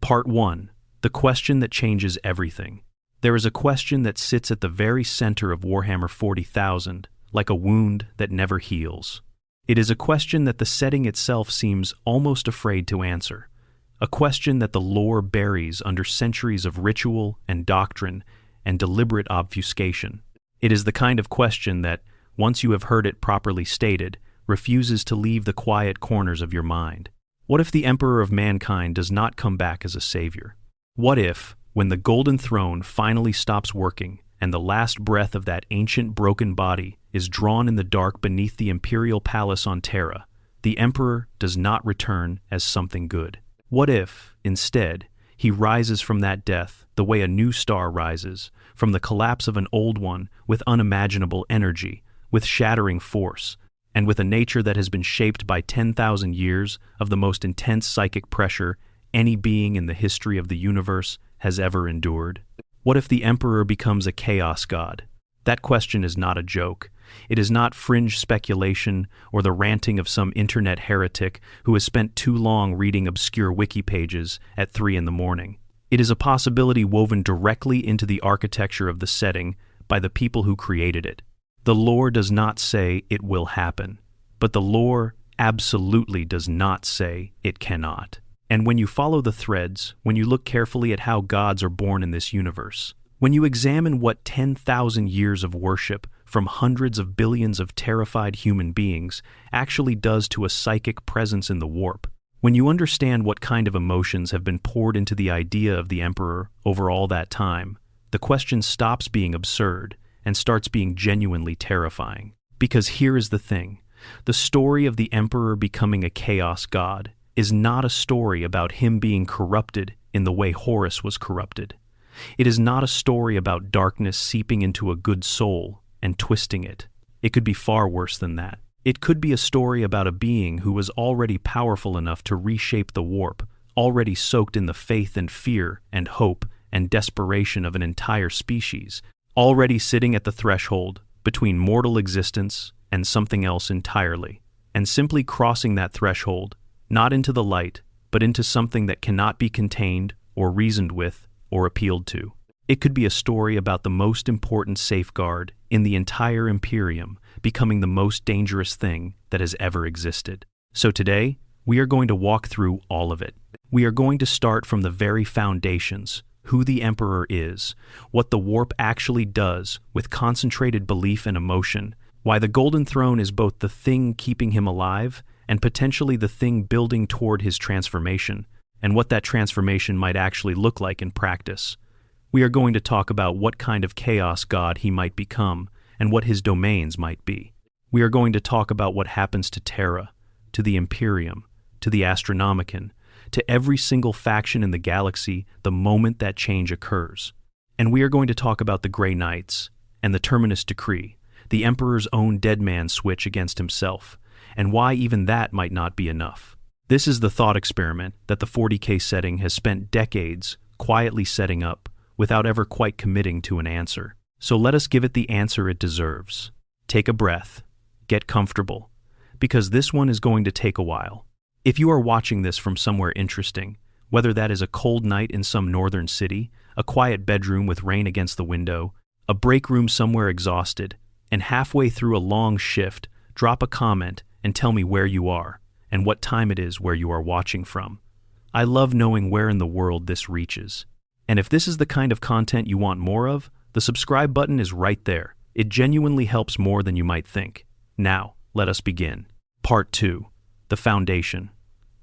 Part 1. The question that changes everything. There is a question that sits at the very center of Warhammer 40,000, like a wound that never heals. It is a question that the setting itself seems almost afraid to answer. A question that the lore buries under centuries of ritual and doctrine and deliberate obfuscation. It is the kind of question that, once you have heard it properly stated, refuses to leave the quiet corners of your mind. What if the Emperor of Mankind does not come back as a savior? What if, when the Golden Throne finally stops working and the last breath of that ancient broken body is drawn in the dark beneath the Imperial Palace on Terra, the Emperor does not return as something good? What if, instead, he rises from that death the way a new star rises, from the collapse of an old one, with unimaginable energy, with shattering force, and with a nature that has been shaped by 10,000 years of the most intense psychic pressure any being in the history of the universe has ever endured? What if the Emperor becomes a chaos god? That question is not a joke. It is not fringe speculation or the ranting of some internet heretic who has spent too long reading obscure wiki pages at 3 a.m. It is a possibility woven directly into the architecture of the setting by the people who created it. The lore does not say it will happen, but the lore absolutely does not say it cannot. And when you follow the threads, when you look carefully at how gods are born in this universe, when you examine what 10,000 years of worship from hundreds of billions of terrified human beings actually does to a psychic presence in the warp, when you understand what kind of emotions have been poured into the idea of the Emperor over all that time, the question stops being absurd and starts being genuinely terrifying. Because here is the thing. The story of the Emperor becoming a chaos god is not a story about him being corrupted in the way Horus was corrupted. It is not a story about darkness seeping into a good soul and twisting it. It could be far worse than that. It could be a story about a being who was already powerful enough to reshape the warp, already soaked in the faith and fear and hope and desperation of an entire species, already sitting at the threshold between mortal existence and something else entirely, and simply crossing that threshold, not into the light, but into something that cannot be contained or reasoned with or appealed to. It could be a story about the most important safeguard in the entire Imperium becoming the most dangerous thing that has ever existed. So today, we are going to walk through all of it. We are going to start from the very foundations, who the Emperor is, what the warp actually does with concentrated belief and emotion, why the Golden Throne is both the thing keeping him alive and potentially the thing building toward his transformation, and what that transformation might actually look like in practice. We are going to talk about what kind of chaos god he might become and what his domains might be. We are going to talk about what happens to Terra, to the Imperium, to the Astronomicon, to every single faction in the galaxy the moment that change occurs. And we are going to talk about the Grey Knights and the Terminus Decree, the Emperor's own dead man switch against himself, and why even that might not be enough. This is the thought experiment that the 40K setting has spent decades quietly setting up without ever quite committing to an answer. So let us give it the answer it deserves. Take a breath, get comfortable, because this one is going to take a while. If you are watching this from somewhere interesting, whether that is a cold night in some northern city, a quiet bedroom with rain against the window, a break room somewhere exhausted, and halfway through a long shift, drop a comment and tell me where you are and what time it is where you are watching from. I love knowing where in the world this reaches. And if this is the kind of content you want more of, the subscribe button is right there. It genuinely helps more than you might think. Now, let us begin. Part 2. The Foundation.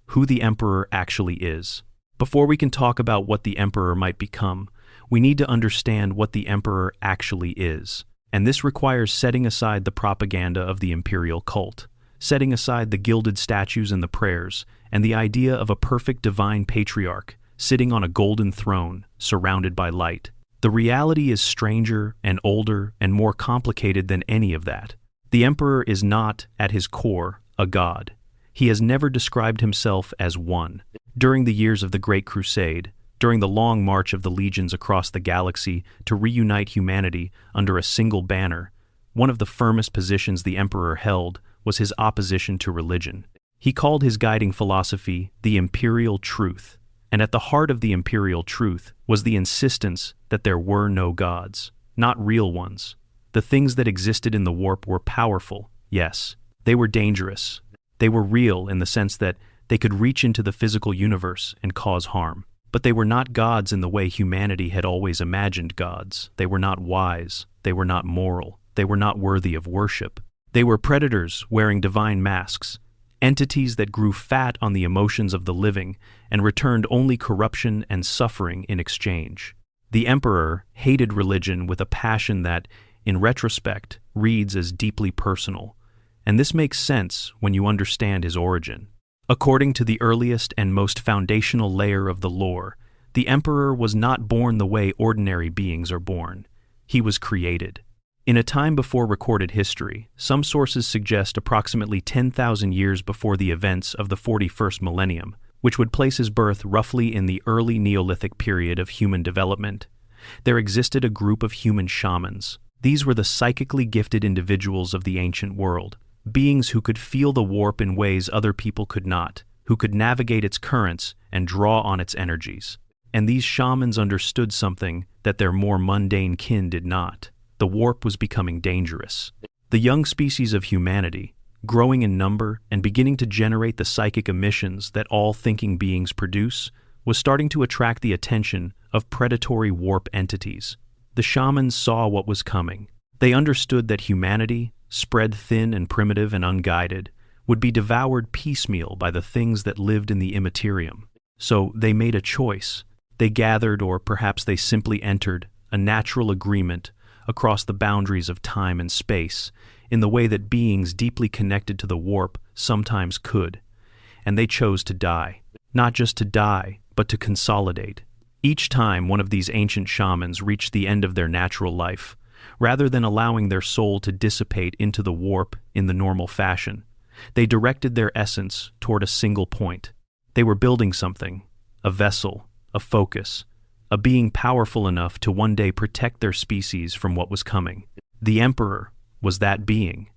Who the Emperor actually is. Before we can talk about what the Emperor might become, we need to understand what the Emperor actually is. And this requires setting aside the propaganda of the imperial cult, setting aside the gilded statues and the prayers, and the idea of a perfect divine patriarch sitting on a golden throne surrounded by light. The reality is stranger and older and more complicated than any of that. The Emperor is not, at his core, a god. He has never described himself as one. During the years of the Great Crusade, during the long march of the legions across the galaxy to reunite humanity under a single banner, one of the firmest positions the Emperor held was his opposition to religion. He called his guiding philosophy the imperial truth, And at the heart of the imperial truth was the insistence that there were no gods, not real ones. The things that existed in the warp were powerful, yes. They were dangerous. They were real in the sense that they could reach into the physical universe and cause harm. But they were not gods in the way humanity had always imagined gods. They were not wise. They were not moral. They were not worthy of worship. They were predators wearing divine masks, entities that grew fat on the emotions of the living and returned only corruption and suffering in exchange. The Emperor hated religion with a passion that, in retrospect, reads as deeply personal. And this makes sense when you understand his origin. According to the earliest and most foundational layer of the lore, the Emperor was not born the way ordinary beings are born. He was created. In a time before recorded history, some sources suggest approximately 10,000 years before the events of the 41st millennium, which would place his birth roughly in the early Neolithic period of human development, there existed a group of human shamans. These were the psychically gifted individuals of the ancient world, beings who could feel the warp in ways other people could not, who could navigate its currents and draw on its energies. And these shamans understood something that their more mundane kin did not. The warp was becoming dangerous. The young species of humanity, growing in number and beginning to generate the psychic emissions that all thinking beings produce, was starting to attract the attention of predatory warp entities. The shamans saw what was coming. They understood that humanity, spread thin and primitive and unguided, would be devoured piecemeal by the things that lived in the Imperium. So they made a choice. They gathered, or perhaps they simply entered, a natural agreement across the boundaries of time and space, in the way that beings deeply connected to the warp sometimes could. And they chose to die. Not just to die, but to consolidate. Each time one of these ancient shamans reached the end of their natural life, rather than allowing their soul to dissipate into the warp in the normal fashion, they directed their essence toward a single point. They were building something, a vessel, a focus, a being powerful enough to one day protect their species from what was coming. The Emperor was that being.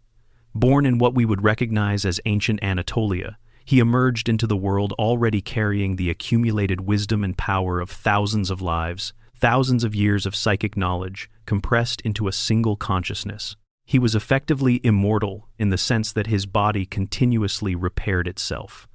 Born in what we would recognize as ancient Anatolia, he emerged into the world already carrying the accumulated wisdom and power of thousands of lives, thousands of years of psychic knowledge compressed into a single consciousness. He was effectively immortal in the sense that his body continuously repaired itself.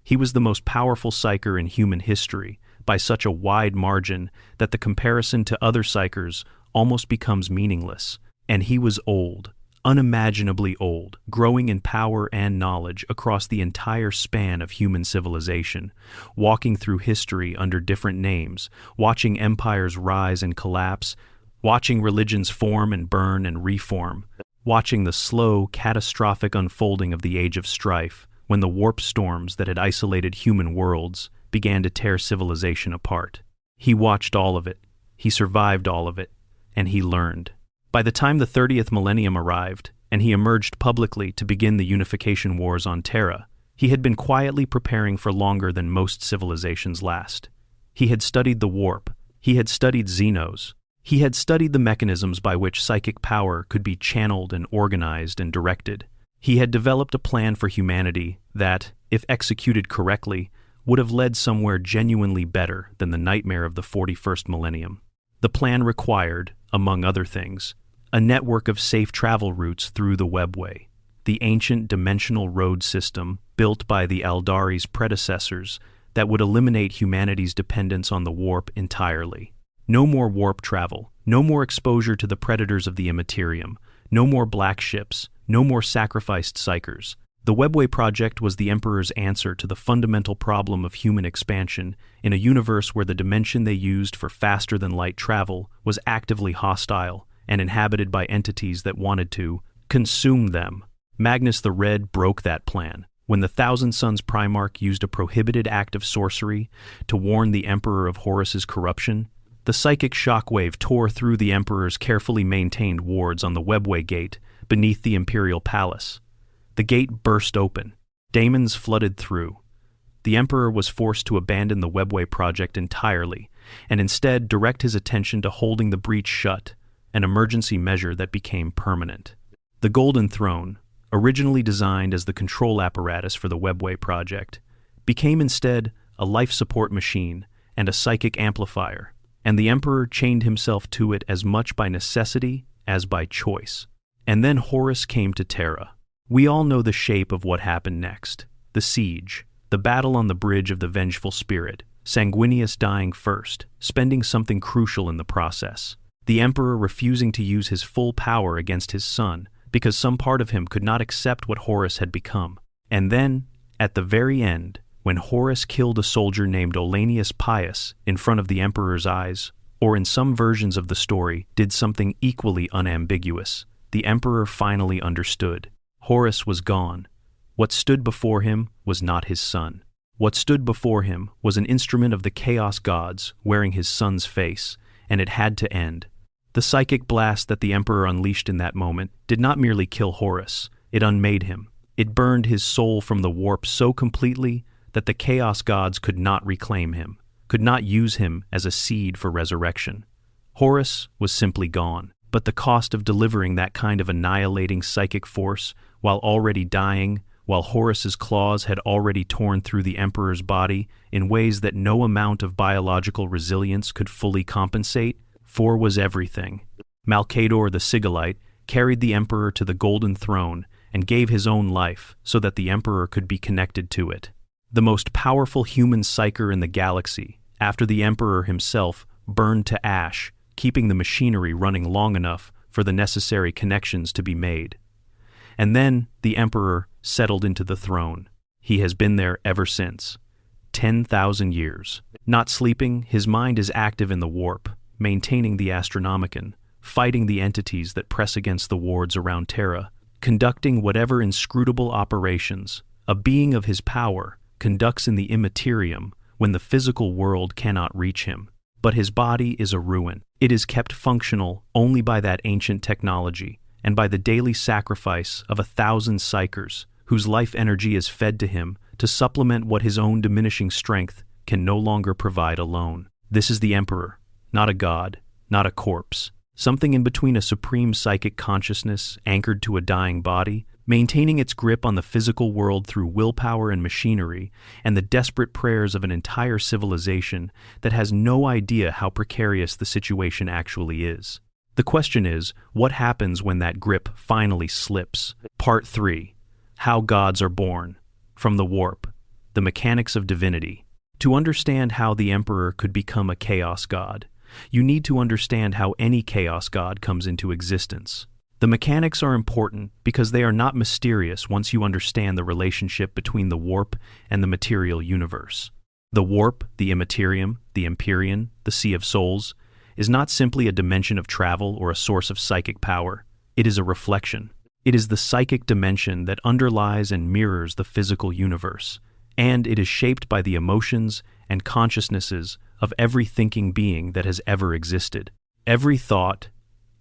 He was the most powerful psyker in human history, by such a wide margin that the comparison to other psykers almost becomes meaningless. And he was old, unimaginably old, growing in power and knowledge across the entire span of human civilization, walking through history under different names, watching empires rise and collapse, watching religions form and burn and reform, watching the slow, catastrophic unfolding of the Age of Strife, when the warp storms that had isolated human worlds began to tear civilization apart. He watched all of it, he survived all of it, and he learned. By the time the 30th millennium arrived, and he emerged publicly to begin the unification wars on Terra, he had been quietly preparing for longer than most civilizations last. He had studied the warp, he had studied Xenos, he had studied the mechanisms by which psychic power could be channeled and organized and directed. He had developed a plan for humanity that, if executed correctly, would have led somewhere genuinely better than the nightmare of the 41st millennium. The plan required, among other things, a network of safe travel routes through the webway, the ancient dimensional road system built by the Aldari's predecessors that would eliminate humanity's dependence on the warp entirely. No more warp travel, no more exposure to the predators of the Imperium, no more black ships, no more sacrificed psykers. The Webway Project was the Emperor's answer to the fundamental problem of human expansion in a universe where the dimension they used for faster-than-light travel was actively hostile and inhabited by entities that wanted to consume them. Magnus the Red broke that plan when the Thousand Sons Primarch used a prohibited act of sorcery to warn the Emperor of Horus's corruption. The psychic shockwave tore through the Emperor's carefully maintained wards on the Webway Gate beneath the Imperial Palace. The gate burst open. Daemons flooded through. The Emperor was forced to abandon the Webway Project entirely, and instead direct his attention to holding the breach shut, an emergency measure that became permanent. The Golden Throne, originally designed as the control apparatus for the Webway Project, became instead a life support machine, and a psychic amplifier, and the Emperor chained himself to it as much by necessity as by choice. And then Horus came to Terra. We all know the shape of what happened next. The siege, the battle on the bridge of the vengeful spirit, Sanguinius dying first, spending something crucial in the process. The Emperor refusing to use his full power against his son, because some part of him could not accept what Horus had become. And then, at the very end, when Horus killed a soldier named Olanius Pius in front of the Emperor's eyes, or in some versions of the story, did something equally unambiguous, the Emperor finally understood. Horus was gone. What stood before him was not his son. What stood before him was an instrument of the Chaos Gods wearing his son's face, and it had to end. The psychic blast that the Emperor unleashed in that moment did not merely kill Horus, it unmade him. It burned his soul from the warp so completely that the Chaos Gods could not reclaim him, could not use him as a seed for resurrection. Horus was simply gone, but the cost of delivering that kind of annihilating psychic force while already dying, while Horus's claws had already torn through the Emperor's body in ways that no amount of biological resilience could fully compensate, was everything. Malcador the Sigillite carried the Emperor to the Golden Throne and gave his own life so that the Emperor could be connected to it. The most powerful human psyker in the galaxy, after the Emperor himself, burned to ash, keeping the machinery running long enough for the necessary connections to be made. And then the Emperor settled into the throne. He has been there ever since. 10,000 years. Not sleeping, his mind is active in the warp, maintaining the Astronomicon, fighting the entities that press against the wards around Terra, conducting whatever inscrutable operations a being of his power conducts in the Imperium when the physical world cannot reach him. But his body is a ruin. It is kept functional only by that ancient technology and by the daily sacrifice of 1,000 psychers whose life energy is fed to him to supplement what his own diminishing strength can no longer provide alone. This is the Emperor, not a god, not a corpse, something in between a supreme psychic consciousness anchored to a dying body, maintaining its grip on the physical world through willpower and machinery, and the desperate prayers of an entire civilization that has no idea how precarious the situation actually is. The question is, what happens when that grip finally slips? Part 3. How Gods Are Born. From the Warp. The Mechanics of Divinity. To understand how the Emperor could become a Chaos God, you need to understand how any Chaos God comes into existence. The mechanics are important because they are not mysterious once you understand the relationship between the warp and the material universe. The warp, the immaterium, the Empyrean, the Sea of Souls, is not simply a dimension of travel or a source of psychic power. It is a reflection. It is the psychic dimension that underlies and mirrors the physical universe, and it is shaped by the emotions and consciousnesses of every thinking being that has ever existed. Every thought,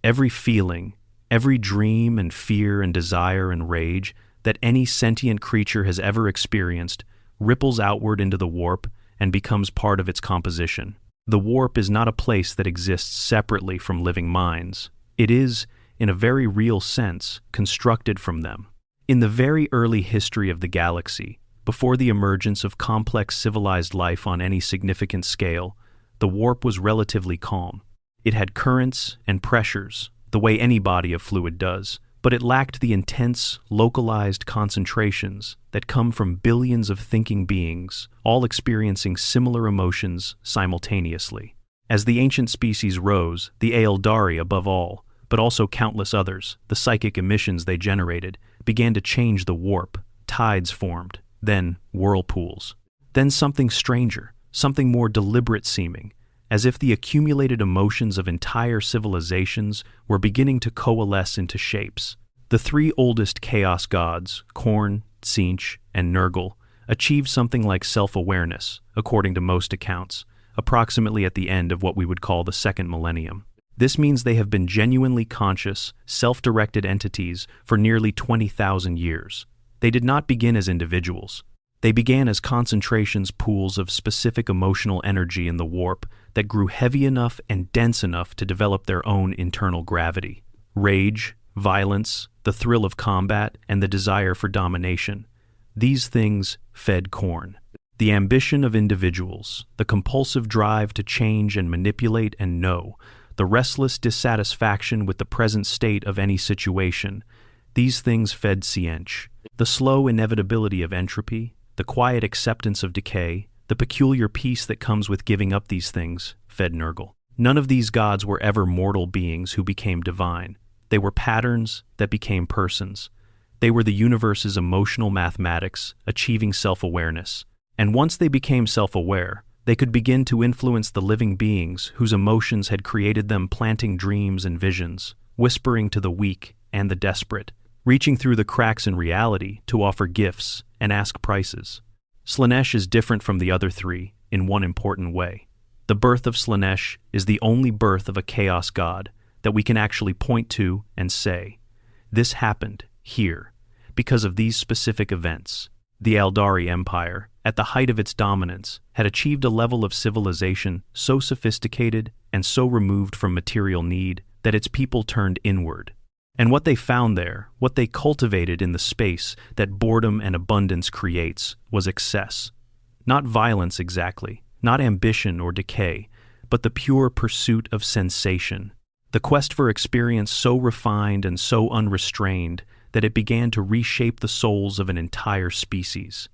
every feeling, every dream and fear and desire and rage that any sentient creature has ever experienced ripples outward into the warp and becomes part of its composition. The warp is not a place that exists separately from living minds. It is, in a very real sense, constructed from them. In the very early history of the galaxy, before the emergence of complex civilized life on any significant scale, the warp was relatively calm. It had currents and pressures, the way any body of fluid does, but it lacked the intense, localized concentrations that come from billions of thinking beings, all experiencing similar emotions simultaneously. As the ancient species rose, the Aeldari above all, but also countless others, the psychic emissions they generated, began to change the warp. Tides formed, then whirlpools. Then something stranger, something more deliberate seeming, as if the accumulated emotions of entire civilizations were beginning to coalesce into shapes. The three oldest chaos gods, Khorne, Tzeentch, and Nurgle, achieved something like self-awareness, according to most accounts, approximately at the end of what we would call the second millennium. This means they have been genuinely conscious, self-directed entities for nearly 20,000 years. They did not begin as individuals. They began as concentrations pools of specific emotional energy in the warp that grew heavy enough and dense enough to develop their own internal gravity. Rage, violence, the thrill of combat, and the desire for domination. These things fed Khorne. The ambition of individuals, the compulsive drive to change and manipulate and know, the restless dissatisfaction with the present state of any situation, these things fed Siench. The slow inevitability of entropy, the quiet acceptance of decay, the peculiar peace that comes with giving up these things, fed Nurgle. None of these gods were ever mortal beings who became divine. They were patterns that became persons. They were the universe's emotional mathematics, achieving self-awareness. And once they became self-aware, they could begin to influence the living beings whose emotions had created them, planting dreams and visions, whispering to the weak and the desperate, reaching through the cracks in reality to offer gifts and ask prices. Slaanesh is different from the other three in one important way. The birth of Slaanesh is the only birth of a chaos god that we can actually point to and say, this happened here because of these specific events. The Eldari Empire, at the height of its dominance, had achieved a level of civilization so sophisticated and so removed from material need that its people turned inward. And what they found there, what they cultivated in the space that boredom and abundance creates, was excess. Not violence exactly, not ambition or decay, but the pure pursuit of sensation. The quest for experience so refined and so unrestrained that it began to reshape the souls of an entire species.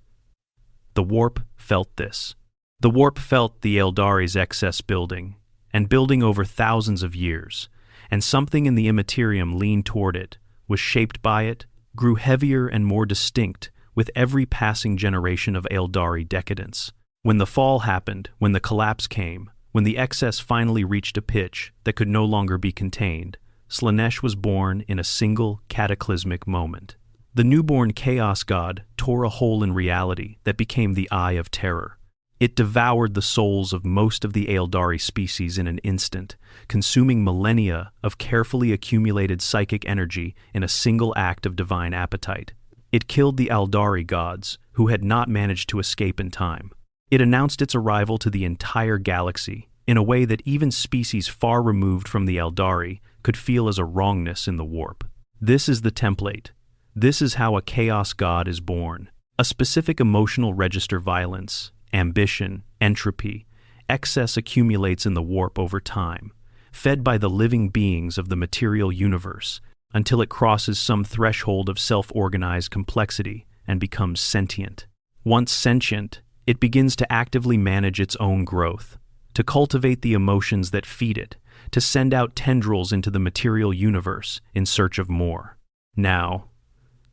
The Warp felt this. The Warp felt the Eldari's excess building, and building over thousands of years, and something in the Imperium leaned toward it, was shaped by it, grew heavier and more distinct with every passing generation of Eldari decadence. When the fall happened, when the collapse came, when the excess finally reached a pitch that could no longer be contained, Slaanesh was born in a single cataclysmic moment. The newborn Chaos God tore a hole in reality that became the Eye of Terror. It devoured the souls of most of the Eldari species in an instant, consuming millennia of carefully accumulated psychic energy in a single act of divine appetite. It killed the Eldari gods, who had not managed to escape in time. It announced its arrival to the entire galaxy in a way that even species far removed from the Eldari could feel as a wrongness in the Warp. This is the template. This is how a Chaos God is born. A specific emotional register: violence, ambition, entropy. Excess accumulates in the Warp over time, fed by the living beings of the material universe, until it crosses some threshold of self-organized complexity and becomes sentient. Once sentient, it begins to actively manage its own growth, to cultivate the emotions that feed it, to send out tendrils into the material universe in search of more. Now,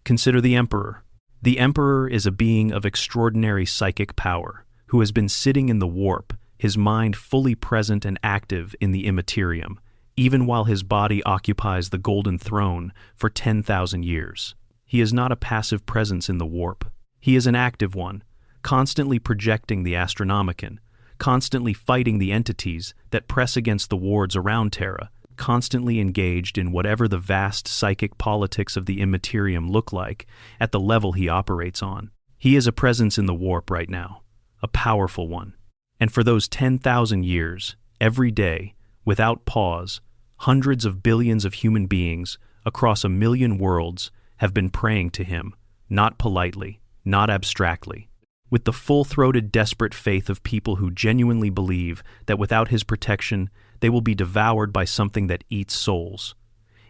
consider the Emperor. The Emperor is a being of extraordinary psychic power, who has been sitting in the Warp, his mind fully present and active in the Imperium, even while his body occupies the Golden Throne for 10,000 years. He is not a passive presence in the Warp. He is an active one, constantly projecting the Astronomicon, constantly fighting the entities that press against the wards around Terra, constantly engaged in whatever the vast psychic politics of the Imperium look like at the level he operates on. He is a presence in the Warp right now, a powerful one. And for those 10,000 years, every day, without pause, hundreds of billions of human beings across 1,000,000 worlds have been praying to him, not politely, not abstractly, with the full-throated, desperate faith of people who genuinely believe that without his protection, they will be devoured by something that eats souls.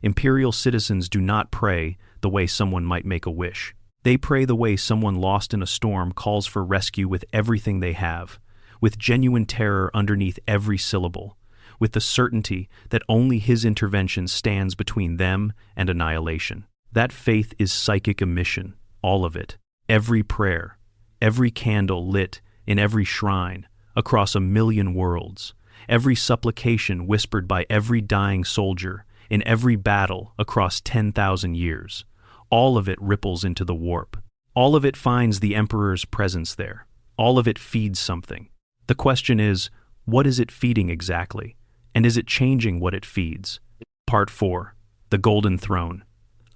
Imperial citizens do not pray the way someone might make a wish. They pray the way someone lost in a storm calls for rescue with everything they have, with genuine terror underneath every syllable, with the certainty that only his intervention stands between them and annihilation. That faith is psychic emission, all of it, every prayer, every candle lit in every shrine across 1,000,000 worlds, every supplication whispered by every dying soldier in every battle across 10,000 years. All of it ripples into the Warp. All of it finds the Emperor's presence there. All of it feeds something. The question is, what is it feeding exactly? And is it changing what it feeds? Part 4. The Golden Throne.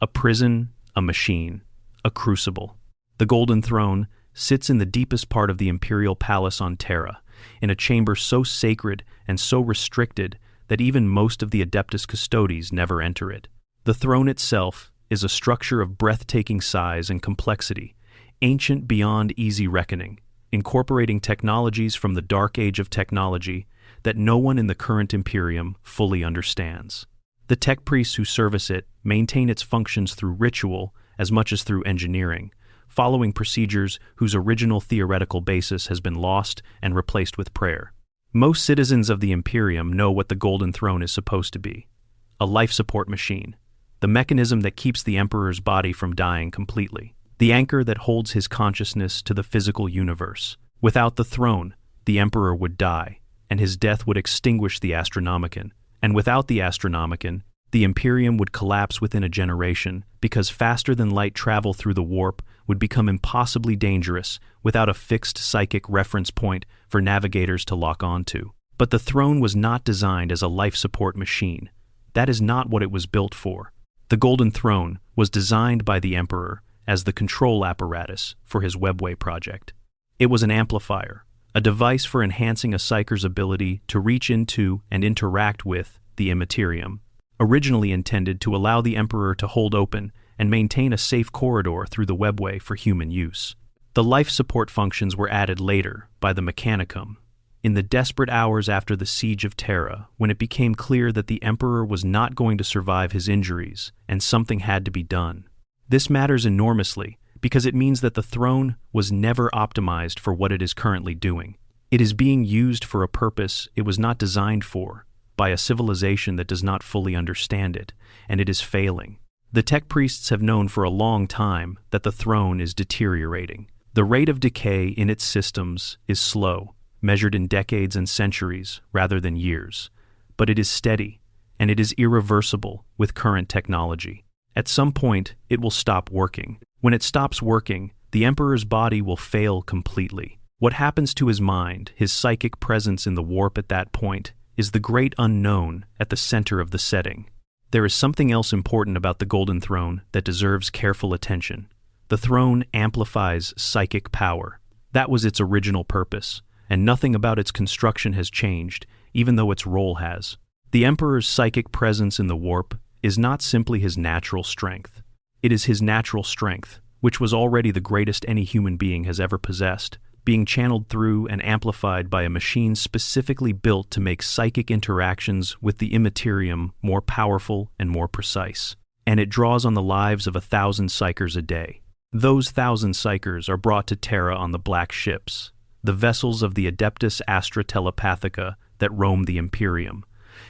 A prison, a machine, a crucible. The Golden Throne sits in the deepest part of the Imperial Palace on Terra, in a chamber so sacred and so restricted that even most of the Adeptus Custodes never enter it. The throne itself is a structure of breathtaking size and complexity, ancient beyond easy reckoning, incorporating technologies from the dark age of technology that no one in the current Imperium fully understands. The tech priests who service it maintain its functions through ritual as much as through engineering, following procedures whose original theoretical basis has been lost and replaced with prayer. Most citizens of the Imperium know what the Golden Throne is supposed to be: a life support machine, the mechanism that keeps the Emperor's body from dying completely, the anchor that holds his consciousness to the physical universe. Without the throne, the Emperor would die, and his death would extinguish the Astronomicon. And without the Astronomicon, the Imperium would collapse within a generation, because faster-than-light travel through the warp would become impossibly dangerous without a fixed psychic reference point for navigators to lock onto. But the throne was not designed as a life support machine. That is not what it was built for. The Golden Throne was designed by the Emperor as the control apparatus for his Webway project. It was an amplifier, a device for enhancing a psyker's ability to reach into and interact with the Immaterium, originally intended to allow the Emperor to hold open and maintain a safe corridor through the Webway for human use. The life support functions were added later by the Mechanicum, in the desperate hours after the Siege of Terra, when it became clear that the Emperor was not going to survive his injuries and something had to be done. This matters enormously because it means that the throne was never optimized for what it is currently doing. It is being used for a purpose it was not designed for, by a civilization that does not fully understand it, and it is failing. The tech priests have known for a long time that the throne is deteriorating. The rate of decay in its systems is slow, measured in decades and centuries rather than years, but it is steady, and it is irreversible with current technology. At some point, it will stop working. When it stops working, the Emperor's body will fail completely. What happens to his mind, his psychic presence in the warp at that point, is the great unknown at the center of the setting. There is something else important about the Golden Throne that deserves careful attention. The throne amplifies psychic power. That was its original purpose, and nothing about its construction has changed, even though its role has. The Emperor's psychic presence in the warp is not simply his natural strength. It is his natural strength, which was already the greatest any human being has ever possessed, being channeled through and amplified by a machine specifically built to make psychic interactions with the Immaterium more powerful and more precise. And it draws on the lives of 1,000 psychers a day. Those 1,000 psychers are brought to Terra on the Black Ships, the vessels of the Adeptus Astra Telepathica that roam the Imperium,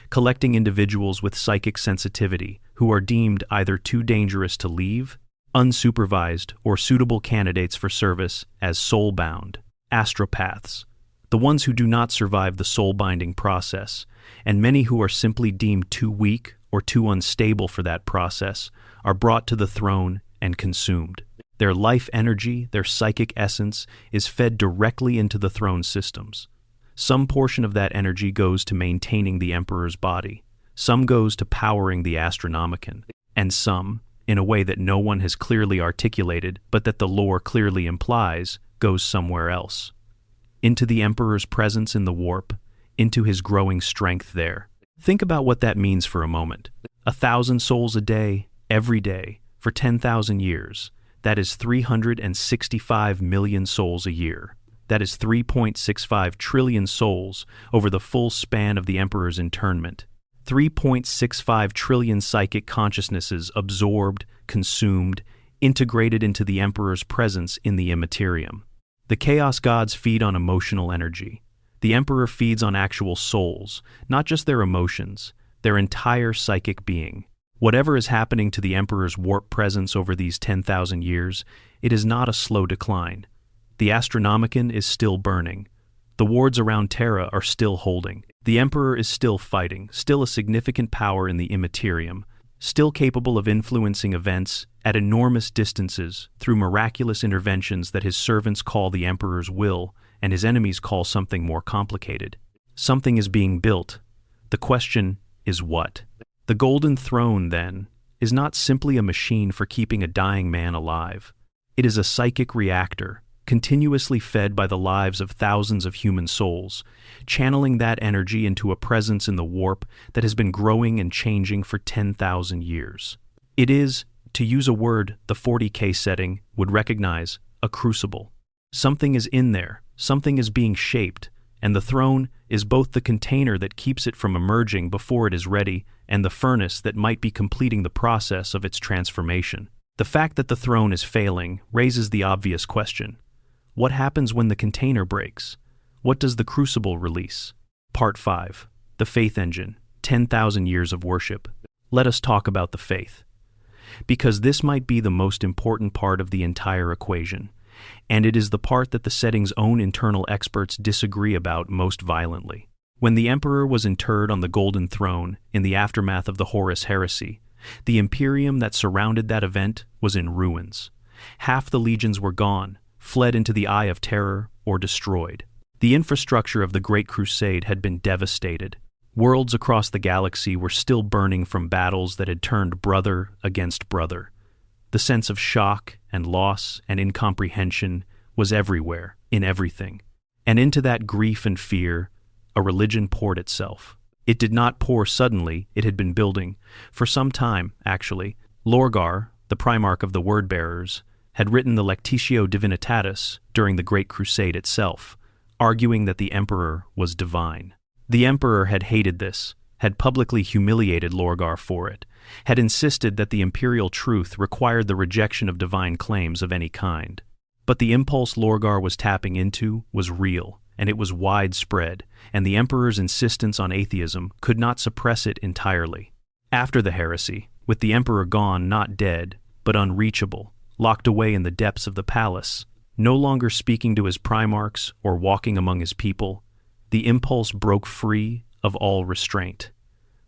collecting individuals with psychic sensitivity who are deemed either too dangerous to leave, unsupervised, or suitable candidates for service as soul-bound astropaths, the ones who do not survive the soul-binding process, and many who are simply deemed too weak or too unstable for that process are brought to the throne and consumed. Their life energy, their psychic essence, is fed directly into the throne systems. Some portion of that energy goes to maintaining the Emperor's body, some goes to powering the Astronomicon, and some, in a way that no one has clearly articulated but that the lore clearly implies, goes somewhere else. Into the Emperor's presence in the warp, into his growing strength there. Think about what that means for a moment. 1,000 souls a day, every day, for 10,000 years. That is 365 million souls a year. That is 3.65 trillion souls over the full span of the Emperor's internment. 3.65 trillion psychic consciousnesses absorbed, consumed, integrated into the Emperor's presence in the Immaterium. The Chaos Gods feed on emotional energy. The Emperor feeds on actual souls, not just their emotions, their entire psychic being. Whatever is happening to the Emperor's warp presence over these 10,000 years, it is not a slow decline. The Astronomicon is still burning. The wards around Terra are still holding. The Emperor is still fighting, still a significant power in the Immaterium, still capable of influencing events at enormous distances through miraculous interventions that his servants call the Emperor's will and his enemies call something more complicated. Something is being built. The question is what? The Golden Throne, then, is not simply a machine for keeping a dying man alive. It is a psychic reactor, continuously fed by the lives of thousands of human souls, channeling that energy into a presence in the warp that has been growing and changing for 10,000 years. It is, to use a word the 40K setting would recognize, a crucible. Something is in there, Something is being shaped, and the throne is both the container that keeps it from emerging before it is ready and the furnace that might be completing the process of its transformation. The fact that the throne is failing raises the obvious question. What happens when the container breaks? What does the crucible release? Part 5. The Faith Engine. 10,000 Years of Worship. Let us talk about the faith. Because this might be the most important part of the entire equation, and it is the part that the setting's own internal experts disagree about most violently. When the Emperor was interred on the Golden Throne in the aftermath of the Horus Heresy, the Imperium that surrounded that event was in ruins. Half the legions were gone, fled into the Eye of Terror, or destroyed. The infrastructure of the Great Crusade had been devastated. Worlds across the galaxy were still burning from battles that had turned brother against brother. The sense of shock and loss and incomprehension was everywhere, in everything. And into that grief and fear, a religion poured itself. It did not pour suddenly, it had been building. For some time, actually. Lorgar, the Primarch of the Word-Bearers, had written the Lectitio Divinitatis during the Great Crusade itself, arguing that the Emperor was divine. The Emperor had hated this, had publicly humiliated Lorgar for it, had insisted that the imperial truth required the rejection of divine claims of any kind. But the impulse Lorgar was tapping into was real, and it was widespread, and the Emperor's insistence on atheism could not suppress it entirely. After the heresy, with the Emperor gone not dead, but unreachable, locked away in the depths of the palace, no longer speaking to his primarchs or walking among his people, the impulse broke free of all restraint.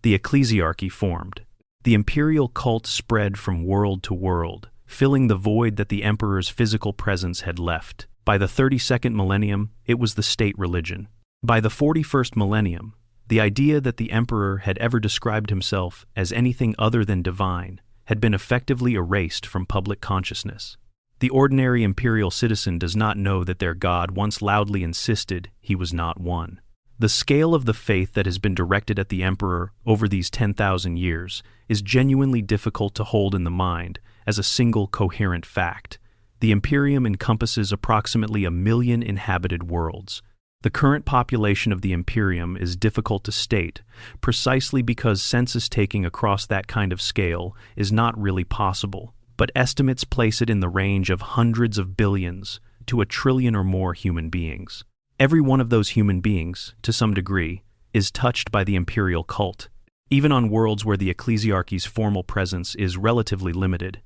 The ecclesiarchy formed. The imperial cult spread from world to world, filling the void that the emperor's physical presence had left. By the 32nd millennium, it was the state religion. By the 41st millennium, the idea that the emperor had ever described himself as anything other than divine had been effectively erased from public consciousness. The ordinary imperial citizen does not know that their god once loudly insisted he was not one. The scale of the faith that has been directed at the emperor over these 10,000 years is genuinely difficult to hold in the mind as a single coherent fact. The Imperium encompasses approximately 1 million inhabited worlds. The current population of the Imperium is difficult to state, precisely because census-taking across that kind of scale is not really possible, but estimates place it in the range of hundreds of billions to 1 trillion or more human beings. Every one of those human beings, to some degree, is touched by the imperial cult. Even on worlds where the ecclesiarchy's formal presence is relatively limited,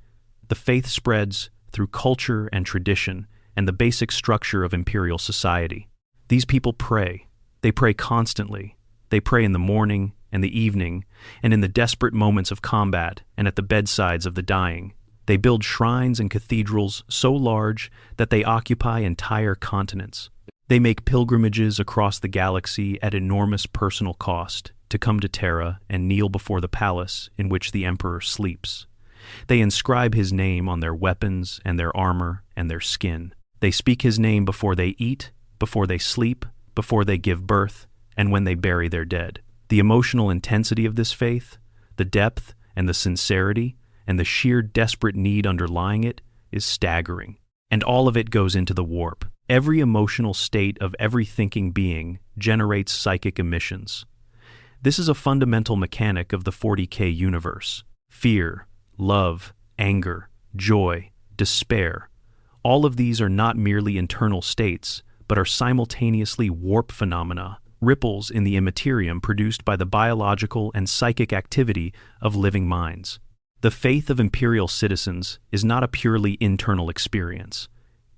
the faith spreads through culture and tradition and the basic structure of imperial society. These people pray. They pray constantly. They pray in the morning and the evening, and in the desperate moments of combat and at the bedsides of the dying. They build shrines and cathedrals so large that they occupy entire continents. They make pilgrimages across the galaxy at enormous personal cost to come to Terra and kneel before the palace in which the Emperor sleeps. They inscribe his name on their weapons and their armor and their skin. They speak his name before they eat, before they sleep, before they give birth, and when they bury their dead. The emotional intensity of this faith, the depth and the sincerity, and the sheer desperate need underlying it is staggering. And all of it goes into the warp. Every emotional state of every thinking being generates psychic emissions. This is a fundamental mechanic of the 40K universe. Fear, love, anger, joy, despair. All of these are not merely internal states, but are simultaneously warp phenomena, ripples in the immaterium produced by the biological and psychic activity of living minds. The faith of imperial citizens is not a purely internal experience.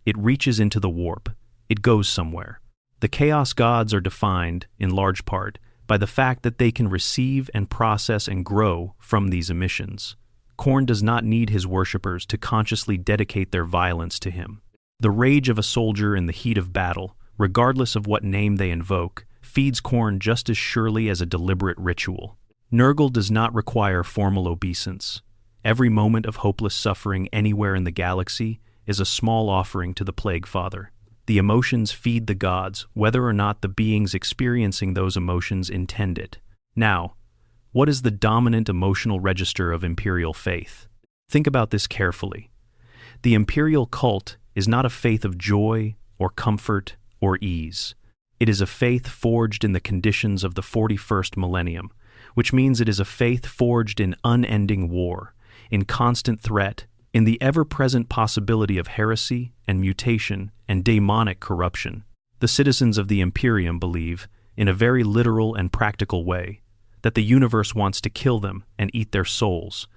It reaches into the warp. It goes somewhere. The chaos gods are defined, in large part, by the fact that they can receive and process and grow from these emissions. Khorne does not need his worshippers to consciously dedicate their violence to him. The rage of a soldier in the heat of battle, regardless of what name they invoke, feeds Khorne just as surely as a deliberate ritual. Nurgle does not require formal obeisance. Every moment of hopeless suffering anywhere in the galaxy is a small offering to the Plague Father. The emotions feed the gods, whether or not the beings experiencing those emotions intend it. Now, what is the dominant emotional register of imperial faith? Think about this carefully. The imperial cult is not a faith of joy or comfort or ease. It is a faith forged in the conditions of the 41st millennium, which means it is a faith forged in unending war, in constant threat, in the ever-present possibility of heresy and mutation and demonic corruption. The citizens of the Imperium believe, in a very literal and practical way, that the universe wants to kill them and eat their souls,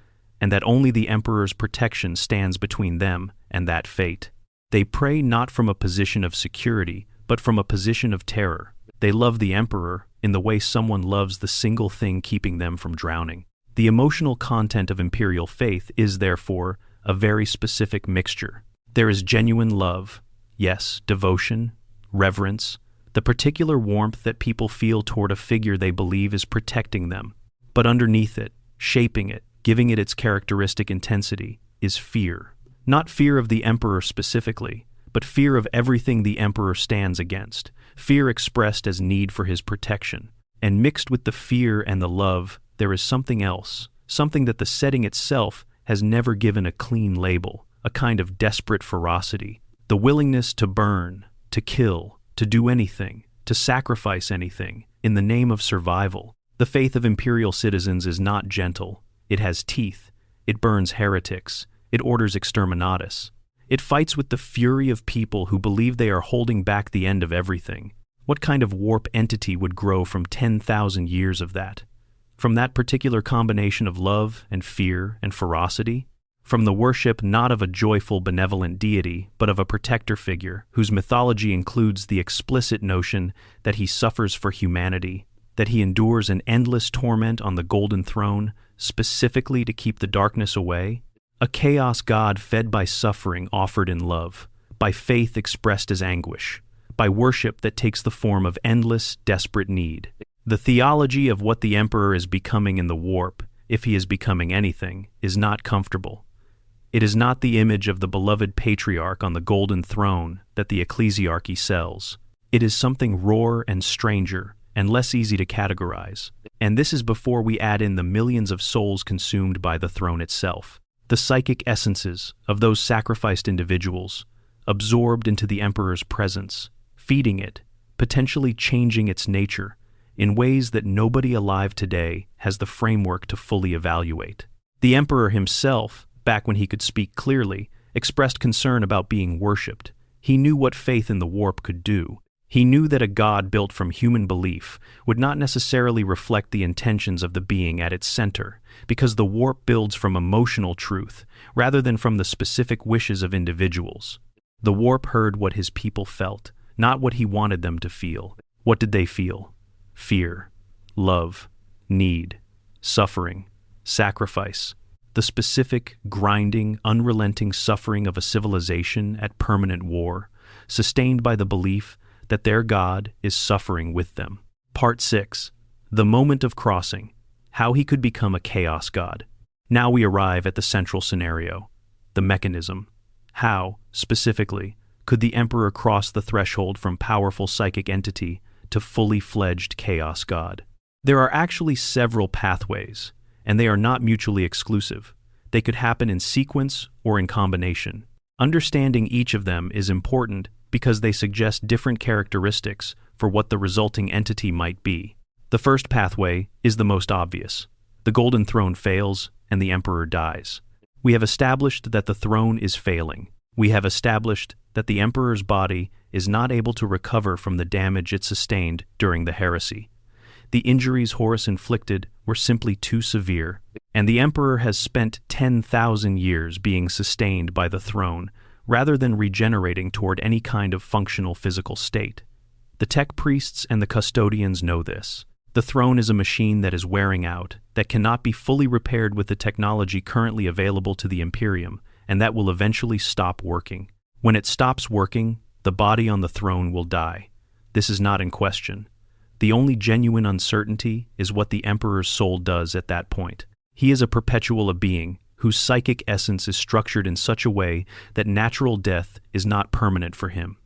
and that only the Emperor's protection stands between them and that fate. They pray not from a position of security, but from a position of terror. They love the Emperor in the way someone loves the single thing keeping them from drowning. The emotional content of imperial faith is, therefore, a very specific mixture. There is genuine love, yes, devotion, reverence, the particular warmth that people feel toward a figure they believe is protecting them. But underneath it, shaping it, giving it its characteristic intensity, is fear. Not fear of the Emperor specifically, but fear of everything the Emperor stands against, fear expressed as need for his protection. And mixed with the fear and the love, there is something else, something that the setting itself has never given a clean label, a kind of desperate ferocity, the willingness to burn, to kill, to do anything, to sacrifice anything, in the name of survival. The faith of imperial citizens is not gentle. It has teeth. It burns heretics. It orders exterminatus. It fights with the fury of people who believe they are holding back the end of everything. What kind of warp entity would grow from 10,000 years of that? From that particular combination of love and fear and ferocity? From the worship not of a joyful, benevolent deity, but of a protector figure whose mythology includes the explicit notion that he suffers for humanity, that he endures an endless torment on the golden throne, specifically to keep the darkness away? A chaos god fed by suffering offered in love, by faith expressed as anguish, by worship that takes the form of endless, desperate need. The theology of what the Emperor is becoming in the warp, if he is becoming anything, is not comfortable. It is not the image of the beloved patriarch on the golden throne that the ecclesiarchy sells. It is something rawer and stranger and less easy to categorize. And this is before we add in the millions of souls consumed by the throne itself. The psychic essences of those sacrificed individuals, absorbed into the Emperor's presence, feeding it, potentially changing its nature, in ways that nobody alive today has the framework to fully evaluate. The Emperor himself, back when he could speak clearly, expressed concern about being worshipped. He knew what faith in the warp could do. He knew that a god built from human belief would not necessarily reflect the intentions of the being at its center, because the warp builds from emotional truth rather than from the specific wishes of individuals. The warp heard what his people felt, not what he wanted them to feel. What did they feel? Fear, love, need, suffering, sacrifice, the specific, grinding, unrelenting suffering of a civilization at permanent war, sustained by the belief that their God is suffering with them. Part 6. The moment of crossing. How he could become a chaos god. Now we arrive at the central scenario, the mechanism. How, specifically, could the Emperor cross the threshold from powerful psychic entity to fully fledged chaos god? There are actually several pathways, and they are not mutually exclusive. They could happen in sequence or in combination. Understanding each of them is important because they suggest different characteristics for what the resulting entity might be. The first pathway is the most obvious. The Golden Throne fails, and the Emperor dies. We have established that the throne is failing. We have established that the Emperor's body is not able to recover from the damage it sustained during the heresy. The injuries Horus inflicted were simply too severe, and the Emperor has spent 10,000 years being sustained by the throne, rather than regenerating toward any kind of functional physical state. The tech priests and the custodians know this. The throne is a machine that is wearing out, that cannot be fully repaired with the technology currently available to the Imperium, and that will eventually stop working. When it stops working, the body on the throne will die. This is not in question. The only genuine uncertainty is what the Emperor's soul does at that point. He is a perpetual being, whose psychic essence is structured in such a way that natural death is not permanent for him.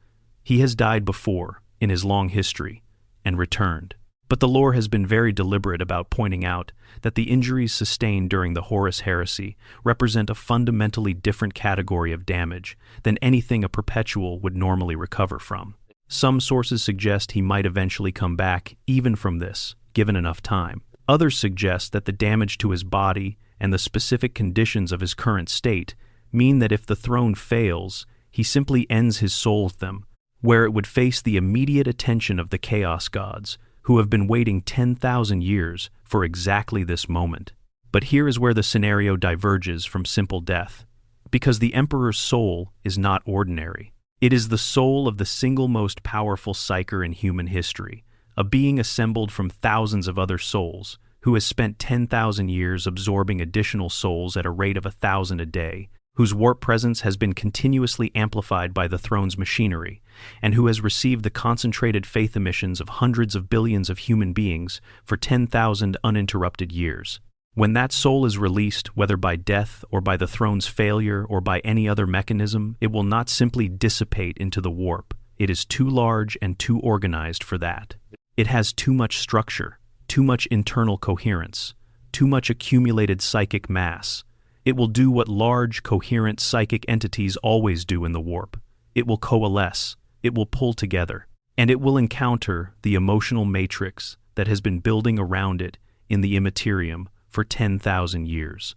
He has died before, in his long history, and returned. But the lore has been very deliberate about pointing out that the injuries sustained during the Horus heresy represent a fundamentally different category of damage than anything a perpetual would normally recover from. Some sources suggest he might eventually come back even from this, given enough time. Others suggest that the damage to his body and the specific conditions of his current state mean that if the throne fails, he simply ends his soul with them, where it would face the immediate attention of the Chaos Gods, who have been waiting 10,000 years for exactly this moment. But here is where the scenario diverges from simple death, because the Emperor's soul is not ordinary. It is the soul of the single most powerful psyker in human history, a being assembled from thousands of other souls, who has spent 10,000 years absorbing additional souls at a rate of 1,000 a day, whose warp presence has been continuously amplified by the throne's machinery, and who has received the concentrated faith emissions of hundreds of billions of human beings for 10,000 uninterrupted years. When that soul is released, whether by death or by the throne's failure or by any other mechanism, it will not simply dissipate into the warp. It is too large and too organized for that. It has too much structure, too much internal coherence, too much accumulated psychic mass. It will do what large, coherent psychic entities always do in the warp. It will coalesce, it will pull together, and it will encounter the emotional matrix that has been building around it in the Imperium for 10,000 years.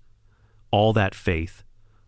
All that faith,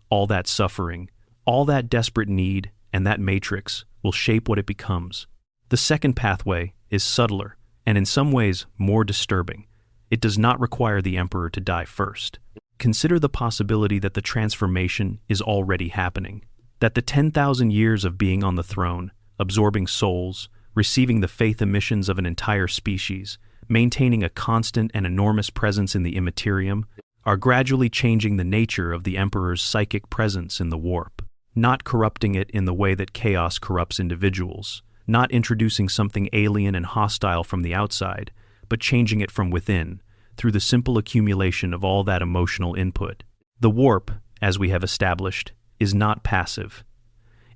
all that suffering, all that desperate need, and that matrix will shape what it becomes. The second pathway is subtler, and in some ways more disturbing. It does not require the Emperor to die first. Consider the possibility that the transformation is already happening, that the 10,000 years of being on the throne, absorbing souls, receiving the faith emissions of an entire species, maintaining a constant and enormous presence in the Imperium, are gradually changing the nature of the Emperor's psychic presence in the warp, not corrupting it in the way that chaos corrupts individuals, not introducing something alien and hostile from the outside, but changing it from within, through the simple accumulation of all that emotional input. The warp, as we have established, is not passive.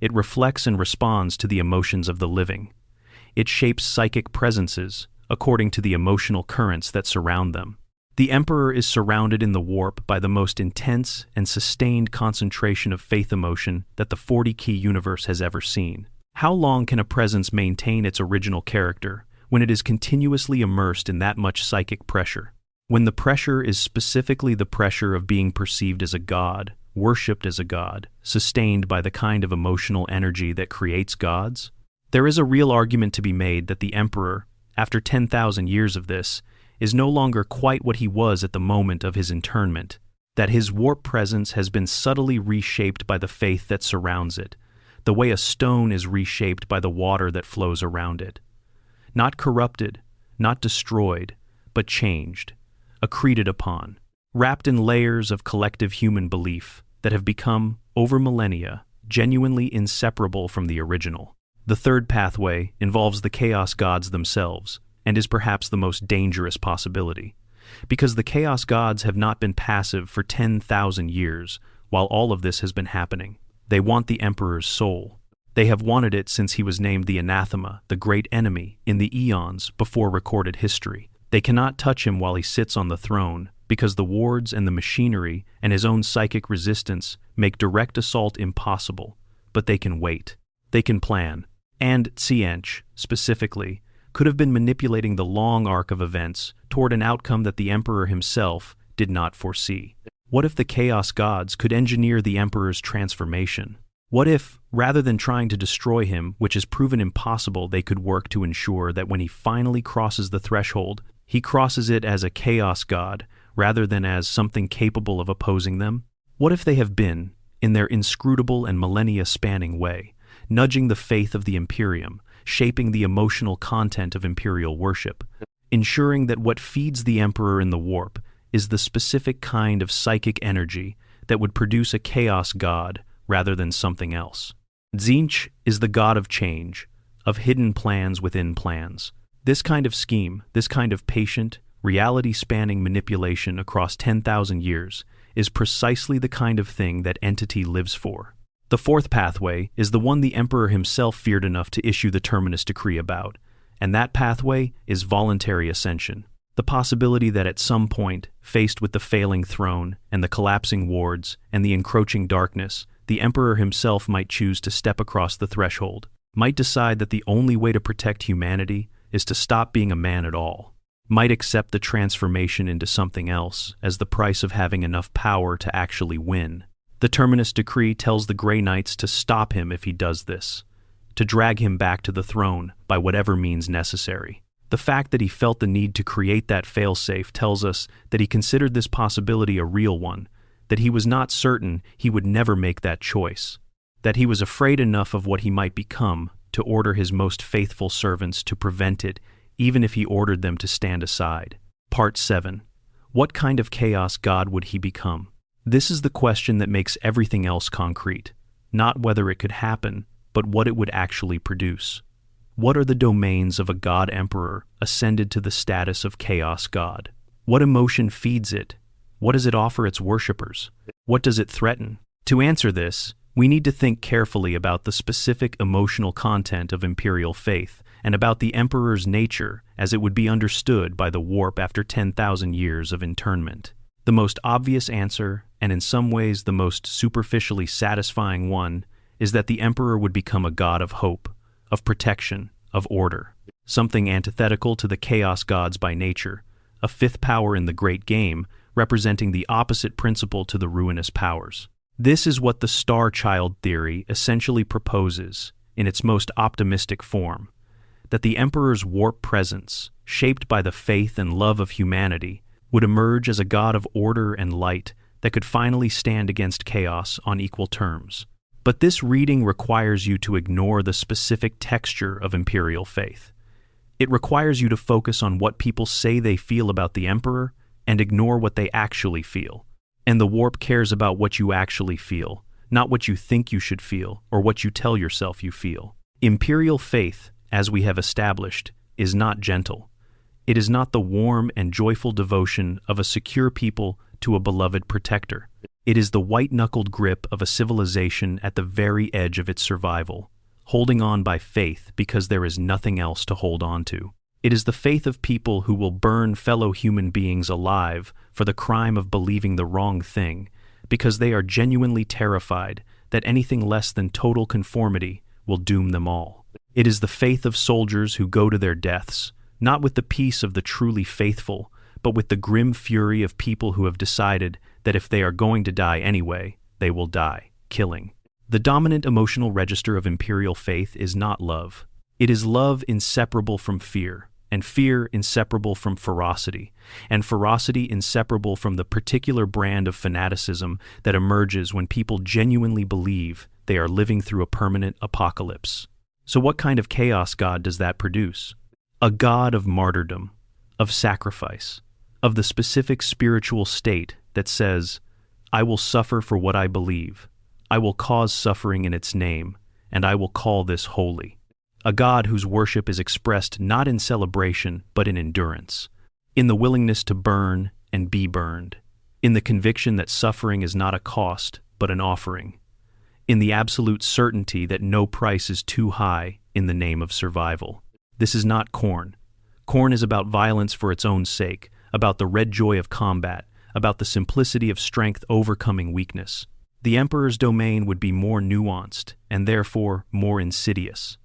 It reflects and responds to the emotions of the living. It shapes psychic presences according to the emotional currents that surround them. The Emperor is surrounded in the warp by the most intense and sustained concentration of faith emotion that the 40K universe has ever seen. How long can a presence maintain its original character when it is continuously immersed in that much psychic pressure? When the pressure is specifically the pressure of being perceived as a god, worshipped as a god, sustained by the kind of emotional energy that creates gods? There is a real argument to be made that the Emperor, after 10,000 years of this, is no longer quite what he was at the moment of his internment, that his warp presence has been subtly reshaped by the faith that surrounds it, the way a stone is reshaped by the water that flows around it. Not corrupted, not destroyed, but changed, accreted upon, wrapped in layers of collective human belief that have become, over millennia, genuinely inseparable from the original. The third pathway involves the Chaos Gods themselves, and is perhaps the most dangerous possibility, because the Chaos Gods have not been passive for 10,000 years while all of this has been happening. They want the Emperor's soul. They have wanted it since he was named the Anathema, the great enemy, in the eons before recorded history. They cannot touch him while he sits on the throne, because the wards and the machinery and his own psychic resistance make direct assault impossible, but they can wait. They can plan. And Tsiench, specifically, could have been manipulating the long arc of events toward an outcome that the Emperor himself did not foresee. What if the Chaos Gods could engineer the Emperor's transformation? What if, rather than trying to destroy him, which is proven impossible, they could work to ensure that when he finally crosses the threshold, he crosses it as a Chaos God rather than as something capable of opposing them? What if they have been, in their inscrutable and millennia-spanning way, nudging the faith of the Imperium, shaping the emotional content of imperial worship, ensuring that what feeds the Emperor in the warp is the specific kind of psychic energy that would produce a Chaos God rather than something else? Tzeentch is the god of change, of hidden plans within plans. This kind of scheme, this kind of patient, reality-spanning manipulation across 10,000 years is precisely the kind of thing that entity lives for. The fourth pathway is the one the Emperor himself feared enough to issue the Terminus Decree about, and that pathway is voluntary ascension. The possibility that at some point, faced with the failing throne and the collapsing wards and the encroaching darkness, the Emperor himself might choose to step across the threshold, might decide that the only way to protect humanity is to stop being a man at all, might accept the transformation into something else as the price of having enough power to actually win. The Terminus Decree tells the Grey Knights to stop him if he does this, to drag him back to the throne by whatever means necessary. The fact that he felt the need to create that failsafe tells us that he considered this possibility a real one, that he was not certain he would never make that choice, that he was afraid enough of what he might become to order his most faithful servants to prevent it, even if he ordered them to stand aside. Part 7. What kind of chaos god would he become? This is the question that makes everything else concrete, not whether it could happen, but what it would actually produce. What are the domains of a god-emperor ascended to the status of chaos god? What emotion feeds it? What does it offer its worshippers? What does it threaten? To answer this, we need to think carefully about the specific emotional content of imperial faith and about the emperor's nature as it would be understood by the warp after 10,000 years of internment. The most obvious answer, and in some ways the most superficially satisfying one, is that the emperor would become a god of hope, of protection, of order, something antithetical to the chaos gods by nature, a fifth power in the great game, representing the opposite principle to the ruinous powers. This is what the Star Child theory essentially proposes, in its most optimistic form, that the emperor's warp presence, shaped by the faith and love of humanity, would emerge as a god of order and light that could finally stand against chaos on equal terms. But this reading requires you to ignore the specific texture of imperial faith. It requires you to focus on what people say they feel about the emperor and ignore what they actually feel. And the warp cares about what you actually feel, not what you think you should feel or what you tell yourself you feel. Imperial faith, as we have established, is not gentle. It is not the warm and joyful devotion of a secure people to a beloved protector. It is the white-knuckled grip of a civilization at the very edge of its survival, holding on by faith because there is nothing else to hold on to. It is the faith of people who will burn fellow human beings alive for the crime of believing the wrong thing, because they are genuinely terrified that anything less than total conformity will doom them all. It is the faith of soldiers who go to their deaths, not with the peace of the truly faithful, but with the grim fury of people who have decided that if they are going to die anyway, they will die, killing. The dominant emotional register of imperial faith is not love. It is love inseparable from fear, and fear inseparable from ferocity, and ferocity inseparable from the particular brand of fanaticism that emerges when people genuinely believe they are living through a permanent apocalypse. So what kind of chaos god does that produce? A god of martyrdom, of sacrifice, of the specific spiritual state that says, I will suffer for what I believe, I will cause suffering in its name, and I will call this holy. A god whose worship is expressed not in celebration but in endurance, in the willingness to burn and be burned, in the conviction that suffering is not a cost but an offering, in the absolute certainty that no price is too high in the name of survival. This is not Khorne. Khorne is about violence for its own sake, about the red joy of combat, about the simplicity of strength overcoming weakness. The Emperor's domain would be more nuanced and therefore more insidious.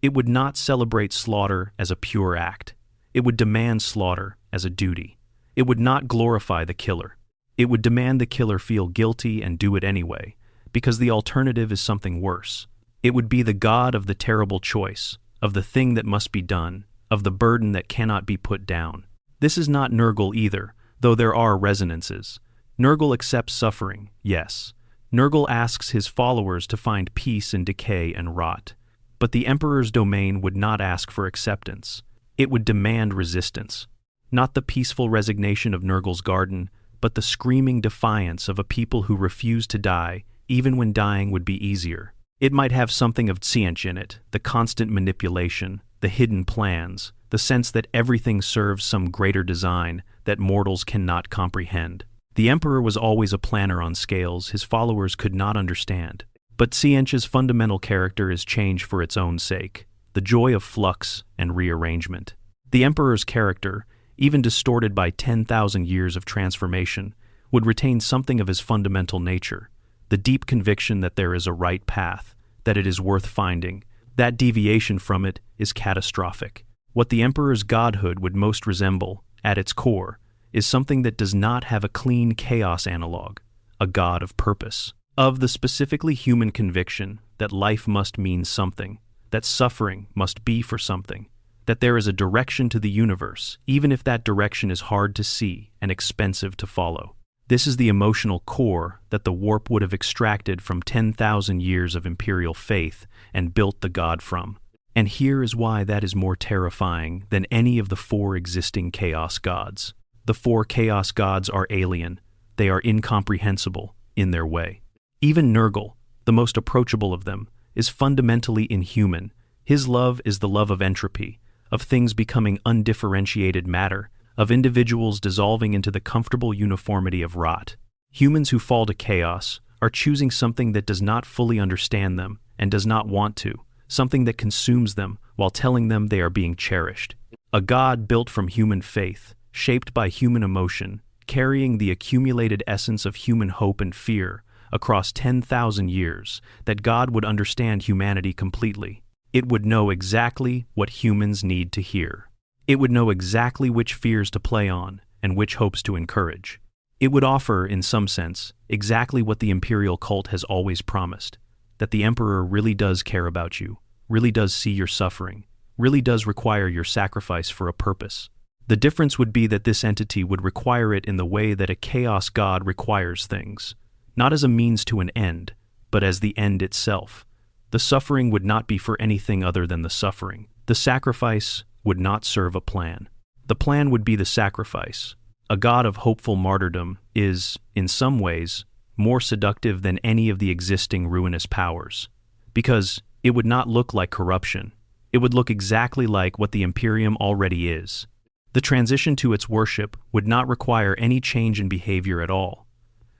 It would not celebrate slaughter as a pure act. It would demand slaughter as a duty. It would not glorify the killer. It would demand the killer feel guilty and do it anyway, because the alternative is something worse. It would be the god of the terrible choice, of the thing that must be done, of the burden that cannot be put down. This is not Nurgle either, though there are resonances. Nurgle accepts suffering, yes. Nurgle asks his followers to find peace in decay and rot. But the Emperor's domain would not ask for acceptance. It would demand resistance. Not the peaceful resignation of Nurgle's garden, but the screaming defiance of a people who refuse to die, even when dying would be easier. It might have something of Tzeentch in it, the constant manipulation, the hidden plans, the sense that everything serves some greater design that mortals cannot comprehend. The Emperor was always a planner on scales his followers could not understand. But Tzeentch's fundamental character is change for its own sake, the joy of flux and rearrangement. The Emperor's character, even distorted by 10,000 years of transformation, would retain something of his fundamental nature, the deep conviction that there is a right path, that it is worth finding, That deviation from it is catastrophic. What the Emperor's godhood would most resemble, at its core, is something that does not have a clean chaos analog, a god of purpose, of the specifically human conviction that life must mean something, that suffering must be for something, that there is a direction to the universe, even if that direction is hard to see and expensive to follow. This is the emotional core that the warp would have extracted from 10,000 years of imperial faith and built the god from. And here is why that is more terrifying than any of the 4 existing chaos gods. The 4 chaos gods are alien. They are incomprehensible in their way. Even Nurgle, the most approachable of them, is fundamentally inhuman. His love is the love of entropy, of things becoming undifferentiated matter, of individuals dissolving into the comfortable uniformity of rot. Humans who fall to chaos are choosing something that does not fully understand them and does not want to, something that consumes them while telling them they are being cherished. A god built from human faith, shaped by human emotion, carrying the accumulated essence of human hope and fear across 10,000 years, that God would understand humanity completely. It would know exactly what humans need to hear. It would know exactly which fears to play on and which hopes to encourage. It would offer, in some sense, exactly what the imperial cult has always promised, that the Emperor really does care about you, really does see your suffering, really does require your sacrifice for a purpose. The difference would be that this entity would require it in the way that a chaos god requires things, not as a means to an end, but as the end itself. The suffering would not be for anything other than the suffering. The sacrifice would not serve a plan. The plan would be the sacrifice. A god of hopeful martyrdom is, in some ways, more seductive than any of the existing ruinous powers, because it would not look like corruption. It would look exactly like what the Imperium already is. The transition to its worship would not require any change in behavior at all.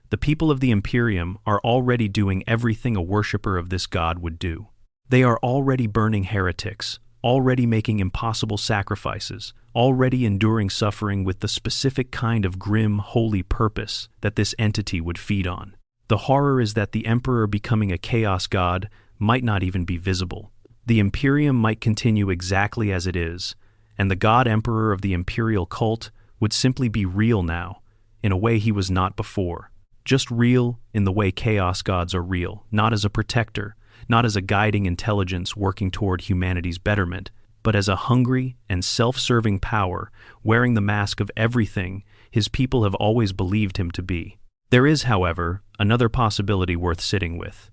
The people of the Imperium are already doing everything a worshipper of this god would do. They are already burning heretics, already making impossible sacrifices, already enduring suffering with the specific kind of grim, holy purpose that this entity would feed on. The horror is that the Emperor becoming a chaos god might not even be visible. The Imperium might continue exactly as it is, and the god emperor of the imperial cult would simply be real now, in a way he was not before. Just real in the way chaos gods are real, not as a protector, not as a guiding intelligence working toward humanity's betterment, but as a hungry and self-serving power wearing the mask of everything his people have always believed him to be. There is, however, another possibility worth sitting with.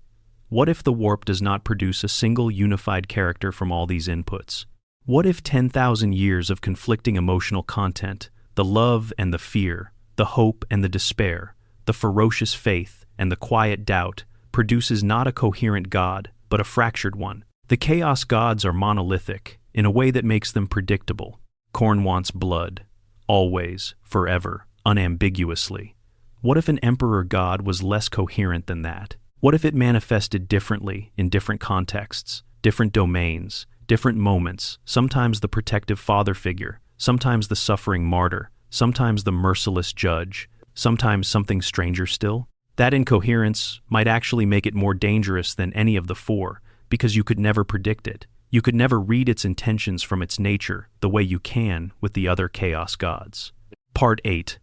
What if the warp does not produce a single unified character from all these inputs? What if 10,000 years of conflicting emotional content, the love and the fear, the hope and the despair, the ferocious faith and the quiet doubt, produces not a coherent god, but a fractured one? The chaos gods are monolithic, in a way that makes them predictable. Khorne wants blood, always, forever, unambiguously. What if an emperor god was less coherent than that? What if it manifested differently in different contexts, different domains, different moments, sometimes the protective father figure, sometimes the suffering martyr, sometimes the merciless judge, sometimes something stranger still? That incoherence might actually make it more dangerous than any of the 4, because you could never predict it. You could never read its intentions from its nature the way you can with the other chaos gods. Part 8.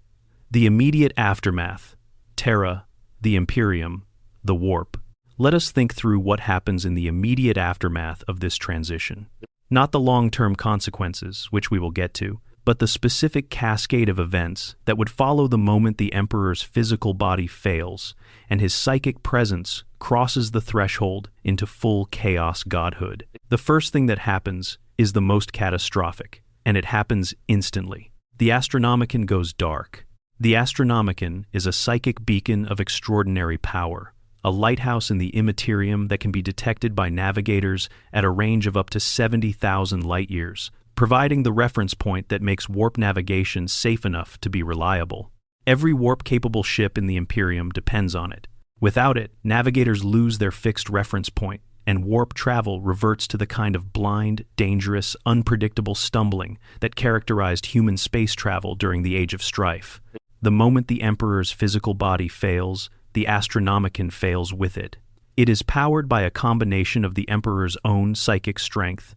The immediate aftermath. Terra, the Imperium, the warp. Let us think through what happens in the immediate aftermath of this transition. Not the long-term consequences, which we will get to, but the specific cascade of events that would follow the moment the Emperor's physical body fails and his psychic presence crosses the threshold into full chaos godhood. The first thing that happens is the most catastrophic, and it happens instantly. The Astronomicon goes dark. The Astronomicon is a psychic beacon of extraordinary power, a lighthouse in the immaterium that can be detected by navigators at a range of up to 70,000 light-years, providing the reference point that makes warp navigation safe enough to be reliable. Every warp-capable ship in the Imperium depends on it. Without it, navigators lose their fixed reference point, and warp travel reverts to the kind of blind, dangerous, unpredictable stumbling that characterized human space travel during the Age of Strife. The moment the Emperor's physical body fails, the Astronomicon fails with it. It is powered by a combination of the Emperor's own psychic strength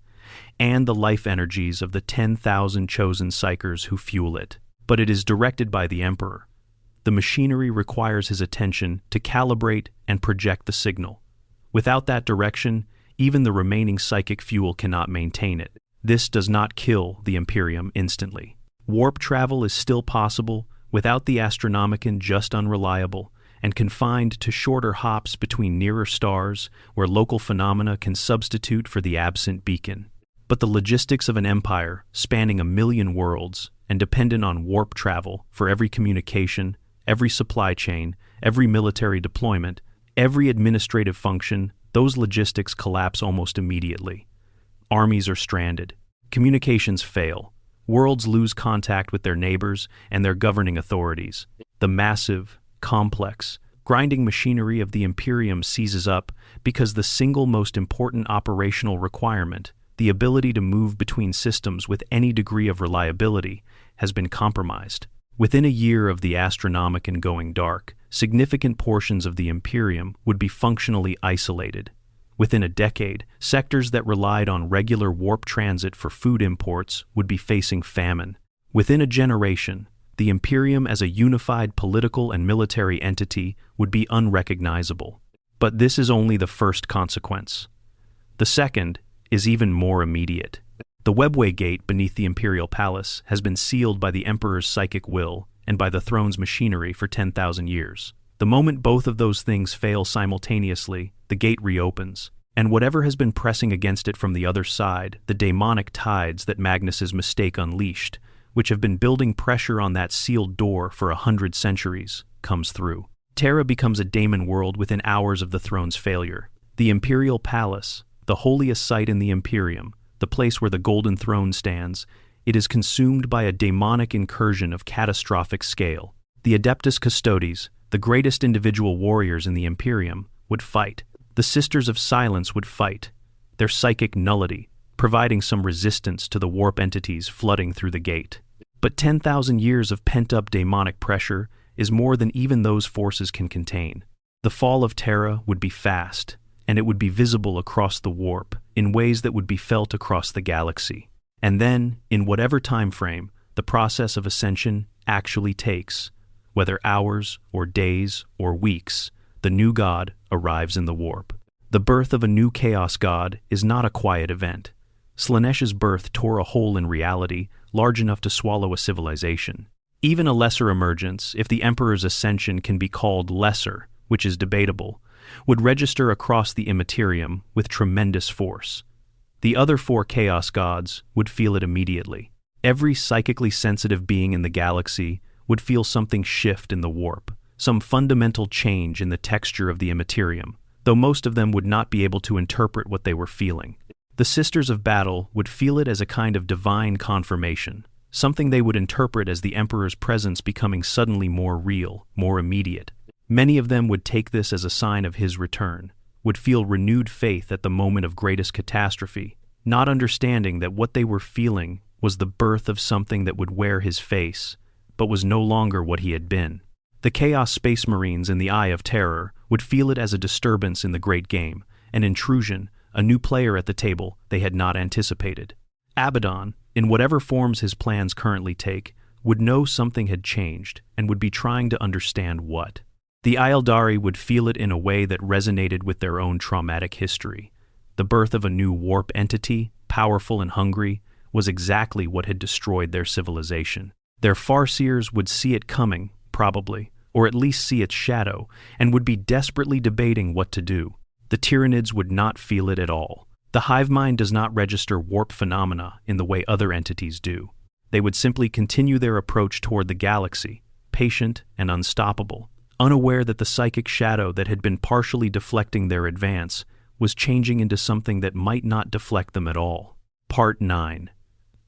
and the life energies of the 10,000 chosen psychers who fuel it. But it is directed by the Emperor. The machinery requires his attention to calibrate and project the signal. Without that direction, even the remaining psychic fuel cannot maintain it. This does not kill the Imperium instantly. Warp travel is still possible without the Astronomicon just unreliable and confined to shorter hops between nearer stars where local phenomena can substitute for the absent beacon. But the logistics of an empire spanning 1,000,000 worlds and dependent on warp travel for every communication, every supply chain, every military deployment, every administrative function, those logistics collapse almost immediately. Armies are stranded. Communications fail. Worlds lose contact with their neighbors and their governing authorities. The massive, complex, grinding machinery of the Imperium seizes up because the single most important operational requirement, the ability to move between systems with any degree of reliability, has been compromised. Within a year of the Astronomicon going dark, significant portions of the Imperium would be functionally isolated. Within a decade, sectors that relied on regular warp transit for food imports would be facing famine. Within a generation, the Imperium as a unified political and military entity would be unrecognizable. But this is only the first consequence. The second is even more immediate. The Webway Gate beneath the Imperial Palace has been sealed by the Emperor's psychic will and by the throne's machinery for 10,000 years. The moment both of those things fail simultaneously, the gate reopens, and whatever has been pressing against it from the other side, the daemonic tides that Magnus's mistake unleashed, which have been building pressure on that sealed door for 100 centuries, comes through. Terra becomes a daemon world within hours of the throne's failure. The Imperial Palace, the holiest site in the Imperium, the place where the Golden Throne stands, it is consumed by a daemonic incursion of catastrophic scale. The Adeptus Custodes, the greatest individual warriors in the Imperium, would fight. The Sisters of Silence would fight, their psychic nullity, providing some resistance to the warp entities flooding through the gate. But 10,000 years of pent-up daemonic pressure is more than even those forces can contain. The fall of Terra would be fast, and it would be visible across the warp in ways that would be felt across the galaxy. And then, in whatever time frame the process of ascension actually takes, whether hours or days or weeks, the new god arrives in the warp. The birth of a new chaos god is not a quiet event. Slaaneish's birth tore a hole in reality large enough to swallow a civilization. Even a lesser emergence, if the Emperor's ascension can be called lesser, which is debatable, would register across the immaterium with tremendous force. The other 4 chaos gods would feel it immediately. Every psychically sensitive being in the galaxy would feel something shift in the warp, some fundamental change in the texture of the immaterium, though most of them would not be able to interpret what they were feeling. The Sisters of Battle would feel it as a kind of divine confirmation, something they would interpret as the Emperor's presence becoming suddenly more real, more immediate. Many of them would take this as a sign of his return, would feel renewed faith at the moment of greatest catastrophe, not understanding that what they were feeling was the birth of something that would wear his face, but was no longer what he had been. The Chaos Space Marines in the Eye of Terror would feel it as a disturbance in the great game, an intrusion, a new player at the table they had not anticipated. Abaddon, in whatever forms his plans currently take, would know something had changed and would be trying to understand what. The Aeldari would feel it in a way that resonated with their own traumatic history. The birth of a new warp entity, powerful and hungry, was exactly what had destroyed their civilization. Their Farseers would see it coming, probably, or at least see its shadow, and would be desperately debating what to do. The Tyranids would not feel it at all. The hive mind does not register warp phenomena in the way other entities do. They would simply continue their approach toward the galaxy, patient and unstoppable, unaware that the psychic shadow that had been partially deflecting their advance was changing into something that might not deflect them at all. Part 9.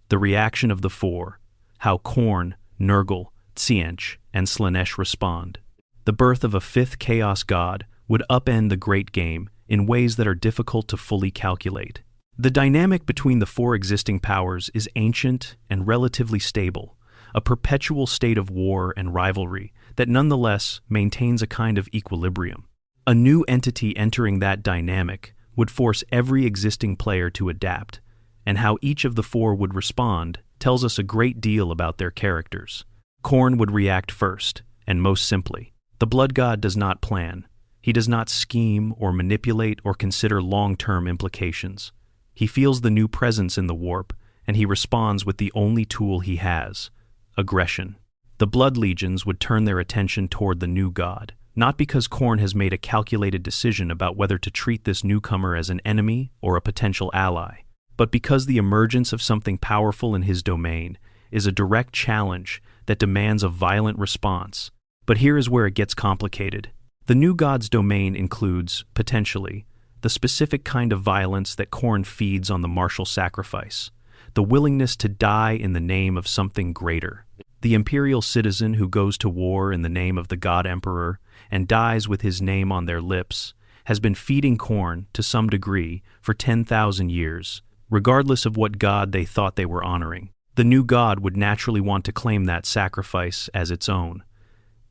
The reaction of the 4. How Khorne, Nurgle, Tzientch, and Slaanesh respond. The birth of a 5th chaos god would upend the great game in ways that are difficult to fully calculate. The dynamic between the 4 existing powers is ancient and relatively stable, a perpetual state of war and rivalry that nonetheless maintains a kind of equilibrium. A new entity entering that dynamic would force every existing player to adapt, and how each of the four would respond tells us a great deal about their characters. Khorne would react first, and most simply. The Blood God does not plan. He does not scheme or manipulate or consider long-term implications. He feels the new presence in the warp, and he responds with the only tool he has: aggression. The Blood Legions would turn their attention toward the new god, not because Khorne has made a calculated decision about whether to treat this newcomer as an enemy or a potential ally, but because the emergence of something powerful in his domain is a direct challenge that demands a violent response. But here is where it gets complicated. The new god's domain includes, potentially, the specific kind of violence that Khorne feeds on the martial sacrifice, the willingness to die in the name of something greater. The imperial citizen who goes to war in the name of the God Emperor and dies with his name on their lips has been feeding Khorne, to some degree, for 10,000 years, regardless of what god they thought they were honoring. The new god would naturally want to claim that sacrifice as its own.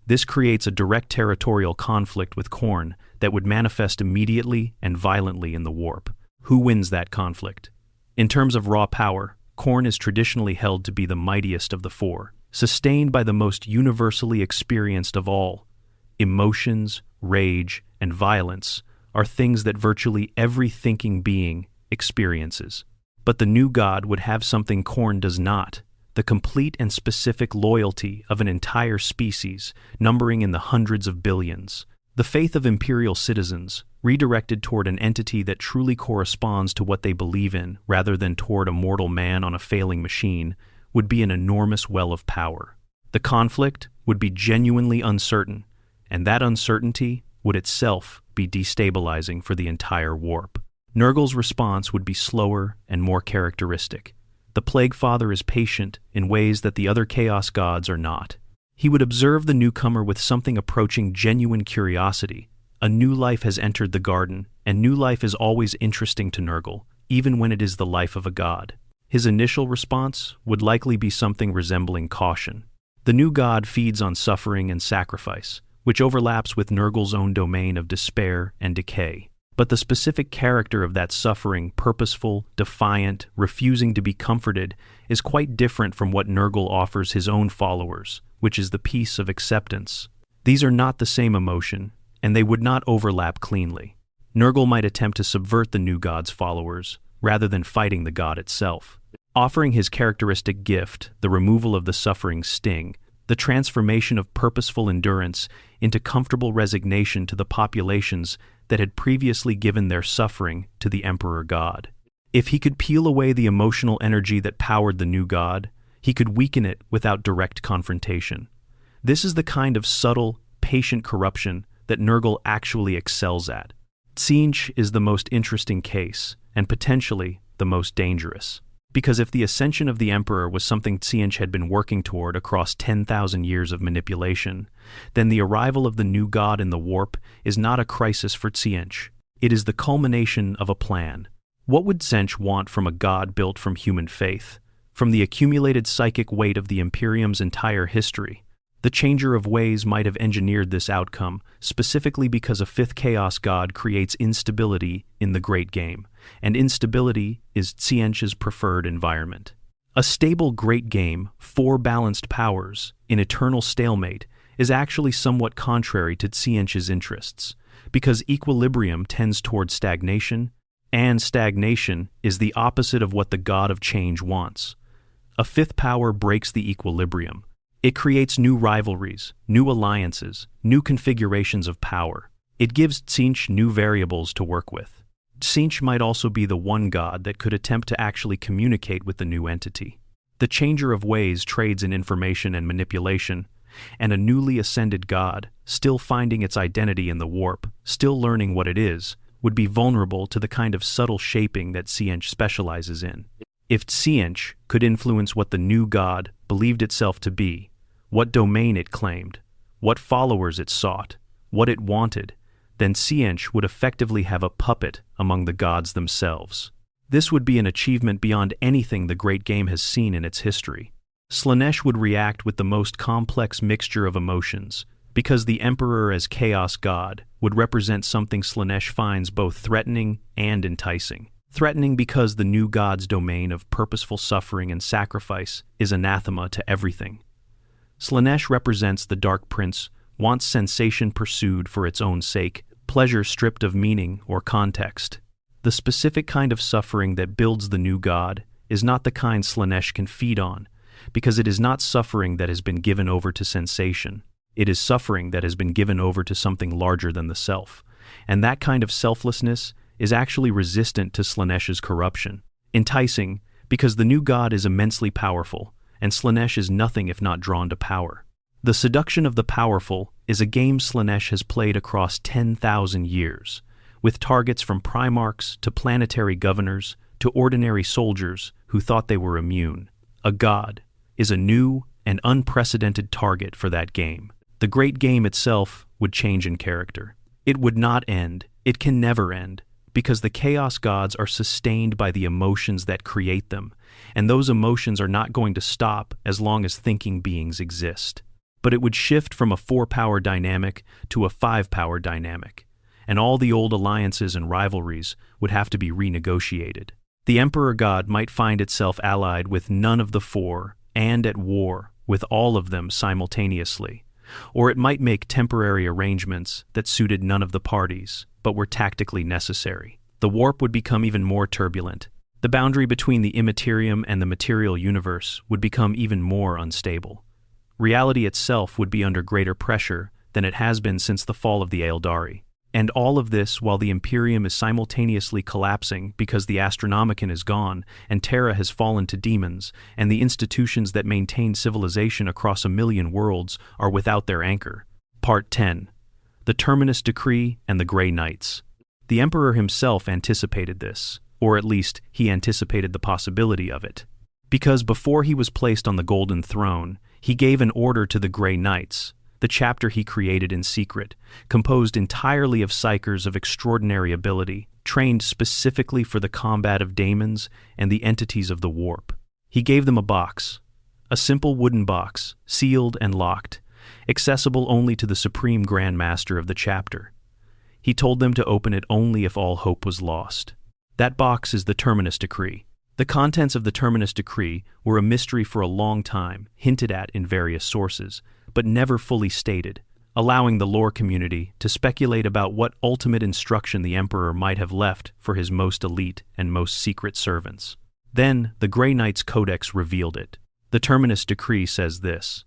This creates a direct territorial conflict with Khorne that would manifest immediately and violently in the warp. Who wins that conflict? In terms of raw power, Khorne is traditionally held to be the mightiest of the four, sustained by the most universally experienced of all. Emotions, rage, and violence are things that virtually every thinking being experiences. But the new god would have something Khorne does not: the complete and specific loyalty of an entire species, numbering in the hundreds of billions. The faith of imperial citizens, redirected toward an entity that truly corresponds to what they believe in rather than toward a mortal man on a failing machine, would be an enormous well of power. The conflict would be genuinely uncertain, and that uncertainty would itself be destabilizing for the entire warp. Nurgle's response would be slower and more characteristic. The Plague Father is patient in ways that the other Chaos Gods are not. He would observe the newcomer with something approaching genuine curiosity. A new life has entered the garden, and new life is always interesting to Nurgle, even when it is the life of a god. His initial response would likely be something resembling caution. The new god feeds on suffering and sacrifice, which overlaps with Nurgle's own domain of despair and decay. But the specific character of that suffering, purposeful, defiant, refusing to be comforted, is quite different from what Nurgle offers his own followers, which is the peace of acceptance. These are not the same emotion, and they would not overlap cleanly. Nurgle might attempt to subvert the new god's followers, rather than fighting the god itself. Offering his characteristic gift, the removal of the suffering sting, the transformation of purposeful endurance into comfortable resignation to the populations that had previously given their suffering to the Emperor God. If he could peel away the emotional energy that powered the new god, he could weaken it without direct confrontation. This is the kind of subtle, patient corruption that Nurgle actually excels at. Tzeentch is the most interesting case, and potentially the most dangerous. Because if the ascension of the Emperor was something Tzeentch had been working toward across 10,000 years of manipulation, then the arrival of the new god in the warp is not a crisis for Tzeentch. It is the culmination of a plan. What would Tzeentch want from a god built from human faith, from the accumulated psychic weight of the Imperium's entire history? The Changer of Ways might have engineered this outcome, specifically because a fifth Chaos God creates instability in the Great Game, and instability is Tzeentch's preferred environment. A stable Great Game, four balanced powers, in eternal stalemate, is actually somewhat contrary to Tzeentch's interests, because equilibrium tends toward stagnation, and stagnation is the opposite of what the God of Change wants. A fifth power breaks the equilibrium. It creates new rivalries, new alliances, new configurations of power. It gives Tzeentch new variables to work with. Tzeentch might also be the one god that could attempt to actually communicate with the new entity. The Changer of Ways trades in information and manipulation, and a newly ascended god, still finding its identity in the warp, still learning what it is, would be vulnerable to the kind of subtle shaping that Tzeentch specializes in. If Tzeentch could influence what the new god believed itself to be, what domain it claimed, what followers it sought, what it wanted, then Tzeentch would effectively have a puppet among the gods themselves. This would be an achievement beyond anything the Great Game has seen in its history. Slaanesh would react with the most complex mixture of emotions, because the Emperor as Chaos God would represent something Slaanesh finds both threatening and enticing. Threatening because the new god's domain of purposeful suffering and sacrifice is anathema to everything. Slaanesh represents the Dark Prince, wants sensation pursued for its own sake, pleasure stripped of meaning or context. The specific kind of suffering that builds the new god is not the kind Slaanesh can feed on, because it is not suffering that has been given over to sensation. It is suffering that has been given over to something larger than the self, and that kind of selflessness is actually resistant to Slaanesh's corruption. Enticing, because the new god is immensely powerful, and Slaanesh is nothing if not drawn to power. The seduction of the powerful is a game Slaanesh has played across 10,000 years, with targets from primarchs to planetary governors to ordinary soldiers who thought they were immune. A god is a new and unprecedented target for that game. The great game itself would change in character. It would not end. It can never end, because the Chaos Gods are sustained by the emotions that create them, and those emotions are not going to stop as long as thinking beings exist. But it would shift from a 4-power dynamic to a 5-power dynamic, and all the old alliances and rivalries would have to be renegotiated. The Emperor God might find itself allied with none of the 4 and at war with all of them simultaneously, or it might make temporary arrangements that suited none of the parties, but were tactically necessary. The warp would become even more turbulent. The boundary between the immaterium and the material universe would become even more unstable. Reality itself would be under greater pressure than it has been since the fall of the Aeldari. And all of this while the Imperium is simultaneously collapsing because the Astronomicon is gone, and Terra has fallen to demons, and the institutions that maintain civilization across 1,000,000 worlds are without their anchor. Part 10. The Terminus Decree and the Grey Knights. The Emperor himself anticipated this, or at least he anticipated the possibility of it. Because before he was placed on the Golden Throne, he gave an order to the Grey Knights, the chapter he created in secret, composed entirely of psychers of extraordinary ability, trained specifically for the combat of daemons and the entities of the warp. He gave them a box, a simple wooden box, sealed and locked, accessible only to the Supreme Grand Master of the chapter. He told them to open it only if all hope was lost. That box is the Terminus Decree. The contents of the Terminus Decree were a mystery for a long time, hinted at in various sources, but never fully stated, allowing the lore community to speculate about what ultimate instruction the Emperor might have left for his most elite and most secret servants. Then, the Grey Knight's Codex revealed it. The Terminus Decree says this: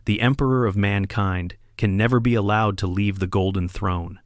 the Emperor of mankind can never be allowed to leave the Golden Throne,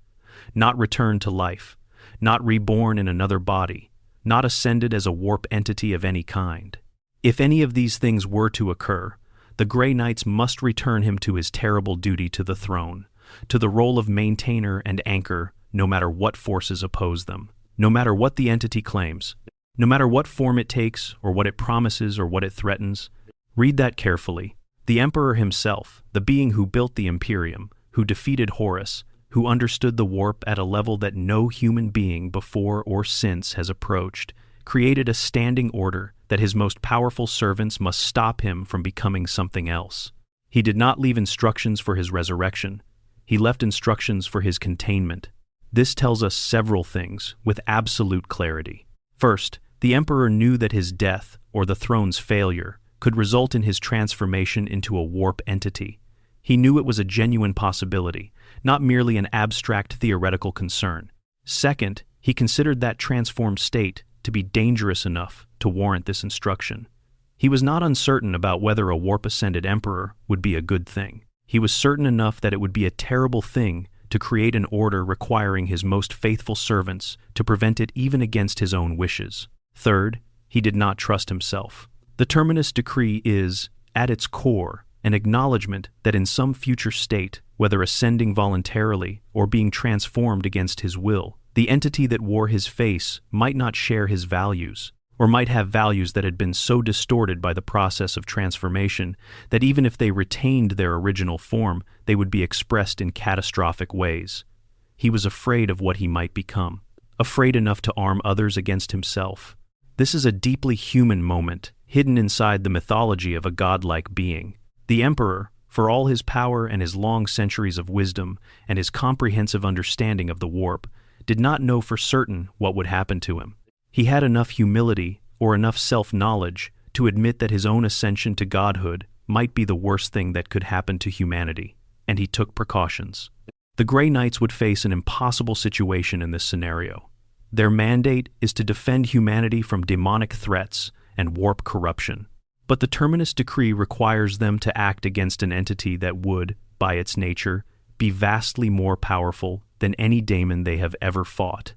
not return to life, not reborn in another body, not ascended as a warp entity of any kind. If any of these things were to occur, the Grey Knights must return him to his terrible duty to the throne, to the role of maintainer and anchor, no matter what forces oppose them, no matter what the entity claims, no matter what form it takes or what it promises or what it threatens. Read that carefully. The Emperor himself, the being who built the Imperium, who defeated Horus, who understood the warp at a level that no human being before or since has approached, created a standing order that his most powerful servants must stop him from becoming something else. He did not leave instructions for his resurrection. He left instructions for his containment. This tells us several things with absolute clarity. First, the Emperor knew that his death, or the throne's failure, could result in his transformation into a warp entity. He knew it was a genuine possibility, not merely an abstract theoretical concern. Second, he considered that transformed state to be dangerous enough to warrant this instruction. He was not uncertain about whether a warp-ascended emperor would be a good thing. He was certain enough that it would be a terrible thing to create an order requiring his most faithful servants to prevent it even against his own wishes. Third, he did not trust himself. The Terminus Decree is, at its core, an acknowledgement that in some future state, whether ascending voluntarily or being transformed against his will, the entity that wore his face might not share his values, or might have values that had been so distorted by the process of transformation that even if they retained their original form, they would be expressed in catastrophic ways. He was afraid of what he might become, afraid enough to arm others against himself. This is a deeply human moment, hidden inside the mythology of a godlike being. The Emperor, For all his power and his long centuries of wisdom and his comprehensive understanding of the warp, did not know for certain what would happen to him. He had enough humility or enough self-knowledge to admit that his own ascension to godhood might be the worst thing that could happen to humanity, and he took precautions. The Grey Knights would face an impossible situation in this scenario. Their mandate is to defend humanity from demonic threats and warp corruption. But the Terminus Decree requires them to act against an entity that would, by its nature, be vastly more powerful than any daemon they have ever fought.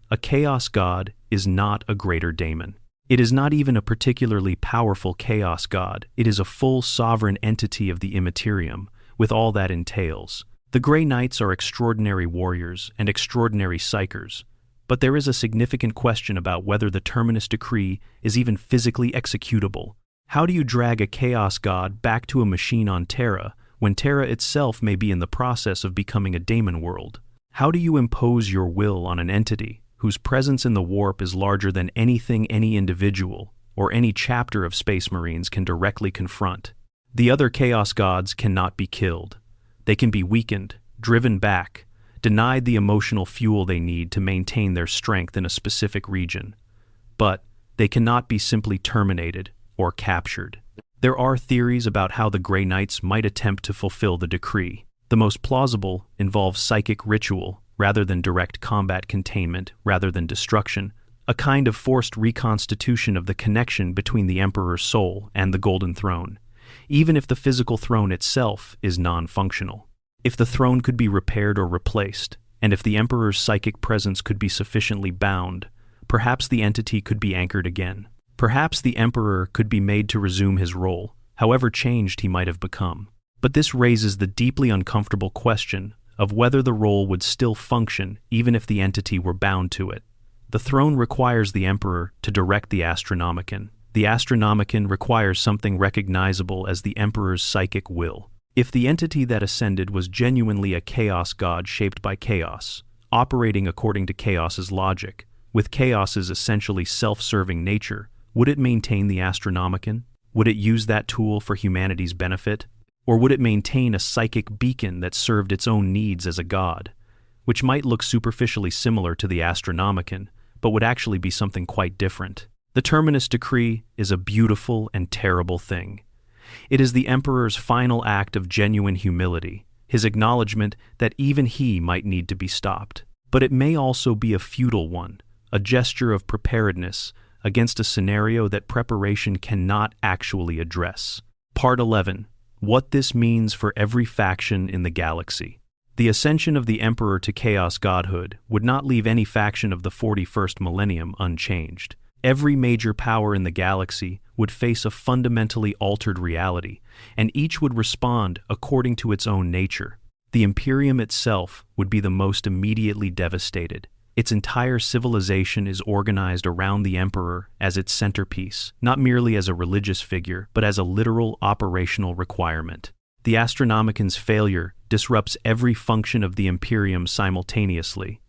A Chaos God is not a greater daemon. It is not even a particularly powerful Chaos God. It is a full sovereign entity of the Imperium, with all that entails. The Grey Knights are extraordinary warriors and extraordinary psychers, but there is a significant question about whether the Terminus Decree is even physically executable. How do you drag a Chaos God back to a machine on Terra when Terra itself may be in the process of becoming a daemon world? How do you impose your will on an entity whose presence in the warp is larger than anything any individual or any chapter of Space Marines can directly confront? The other Chaos Gods cannot be killed. They can be weakened, driven back, denied the emotional fuel they need to maintain their strength in a specific region. But they cannot be simply terminated or captured. There are theories about how the Grey Knights might attempt to fulfill the decree. The most plausible involves psychic ritual rather than direct combat containment rather than destruction, a kind of forced reconstitution of the connection between the Emperor's soul and the Golden Throne, even if the physical throne itself is non-functional. If the throne could be repaired or replaced, and if the Emperor's psychic presence could be sufficiently bound, perhaps the entity could be anchored again. Perhaps the Emperor could be made to resume his role, however changed he might have become. But this raises the deeply uncomfortable question of whether the role would still function even if the entity were bound to it. The throne requires the Emperor to direct the Astronomicon. The Astronomicon requires something recognizable as the Emperor's psychic will. If the entity that ascended was genuinely a Chaos God shaped by chaos, operating according to chaos's logic, with chaos's essentially self-serving nature, would it maintain the Astronomicon? Would it use that tool for humanity's benefit? Or would it maintain a psychic beacon that served its own needs as a god, which might look superficially similar to the Astronomicon, but would actually be something quite different? The Terminus Decree is a beautiful and terrible thing. It is the Emperor's final act of genuine humility, his acknowledgement that even he might need to be stopped. But it may also be a futile one, a gesture of preparedness against a scenario that preparation cannot actually address. Part 11. What this means for every faction in the galaxy. The ascension of the Emperor to Chaos Godhood would not leave any faction of the 41st millennium unchanged. Every major power in the galaxy would face a fundamentally altered reality, and each would respond according to its own nature. The Imperium itself would be the most immediately devastated. Its entire civilization is organized around the Emperor as its centerpiece, not merely as a religious figure, but as a literal operational requirement. The Astronomicon's failure disrupts every function of the Imperium simultaneously,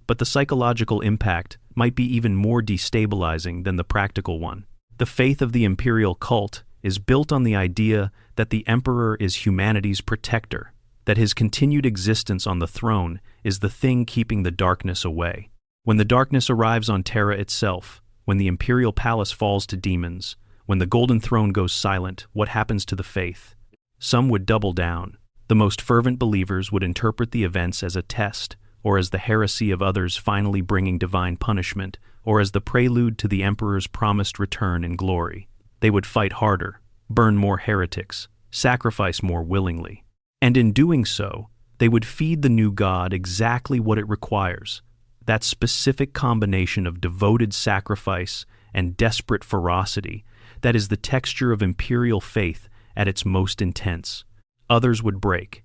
but the psychological impact might be even more destabilizing than the practical one. The faith of the imperial cult is built on the idea that the Emperor is humanity's protector, that his continued existence on the throne is the thing keeping the darkness away. When the darkness arrives on Terra itself, when the imperial palace falls to demons, when the Golden Throne goes silent, what happens to the faith? Some would double down. The most fervent believers would interpret the events as a test, or as the heresy of others finally bringing divine punishment, or as the prelude to the Emperor's promised return in glory. They would fight harder, burn more heretics, sacrifice more willingly. And in doing so, they would feed the new god exactly what it requires, that specific combination of devoted sacrifice and desperate ferocity that is the texture of imperial faith at its most intense. Others would break.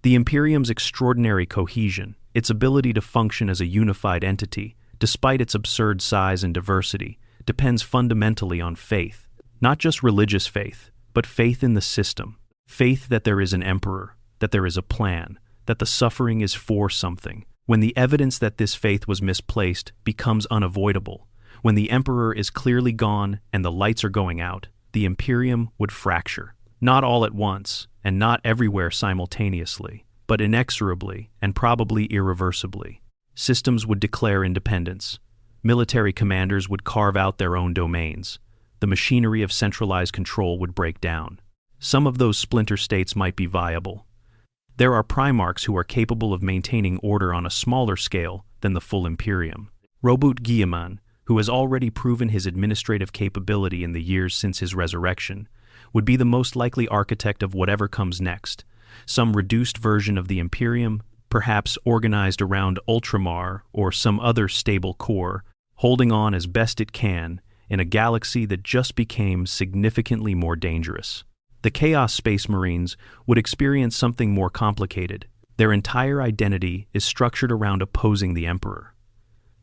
The Imperium's extraordinary cohesion, its ability to function as a unified entity, despite its absurd size and diversity, depends fundamentally on faith. Not just religious faith, but faith in the system. Faith that there is an emperor, that there is a plan, that the suffering is for something. When the evidence that this faith was misplaced becomes unavoidable, when the emperor is clearly gone and the lights are going out, the Imperium would fracture. Not all at once, and not everywhere simultaneously, but inexorably and probably irreversibly. Systems would declare independence. Military commanders would carve out their own domains. The machinery of centralized control would break down. Some of those splinter states might be viable. There are Primarchs who are capable of maintaining order on a smaller scale than the full Imperium. Robert Guillemot, who has already proven his administrative capability in the years since his resurrection, would be the most likely architect of whatever comes next, some reduced version of the Imperium, perhaps organized around Ultramar or some other stable core, holding on as best it can in a galaxy that just became significantly more dangerous. The Chaos Space Marines would experience something more complicated. Their entire identity is structured around opposing the Emperor.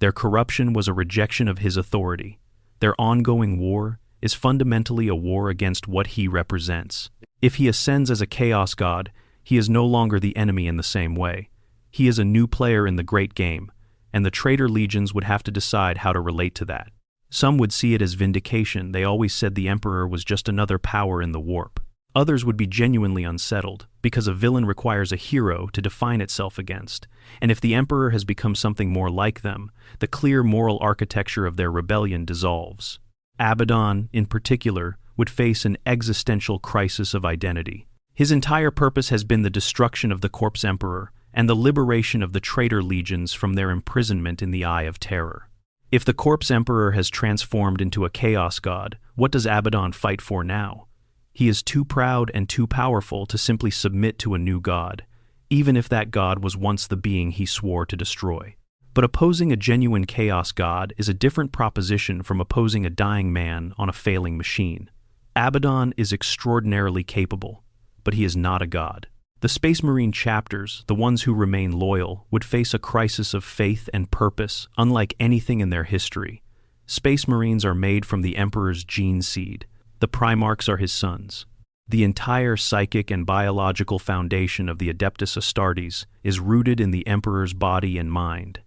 Their corruption was a rejection of his authority. Their ongoing war is fundamentally a war against what he represents. If he ascends as a Chaos God, he is no longer the enemy in the same way. He is a new player in the great game, and the traitor legions would have to decide how to relate to that. Some would see it as vindication. They always said the Emperor was just another power in the warp. Others would be genuinely unsettled, because a villain requires a hero to define itself against, and if the Emperor has become something more like them, the clear moral architecture of their rebellion dissolves. Abaddon, in particular, would face an existential crisis of identity. His entire purpose has been the destruction of the Corpse Emperor and the liberation of the traitor legions from their imprisonment in the Eye of Terror. If the Corpse Emperor has transformed into a Chaos God, what does Abaddon fight for now? He is too proud and too powerful to simply submit to a new god, even if that god was once the being he swore to destroy. But opposing a genuine Chaos God is a different proposition from opposing a dying man on a failing machine. Abaddon is extraordinarily capable, but he is not a god. The Space Marine chapters, the ones who remain loyal, would face a crisis of faith and purpose unlike anything in their history. Space Marines are made from the Emperor's gene seed. The Primarchs are his sons. The entire psychic and biological foundation of the Adeptus Astartes is rooted in the Emperor's body and mind.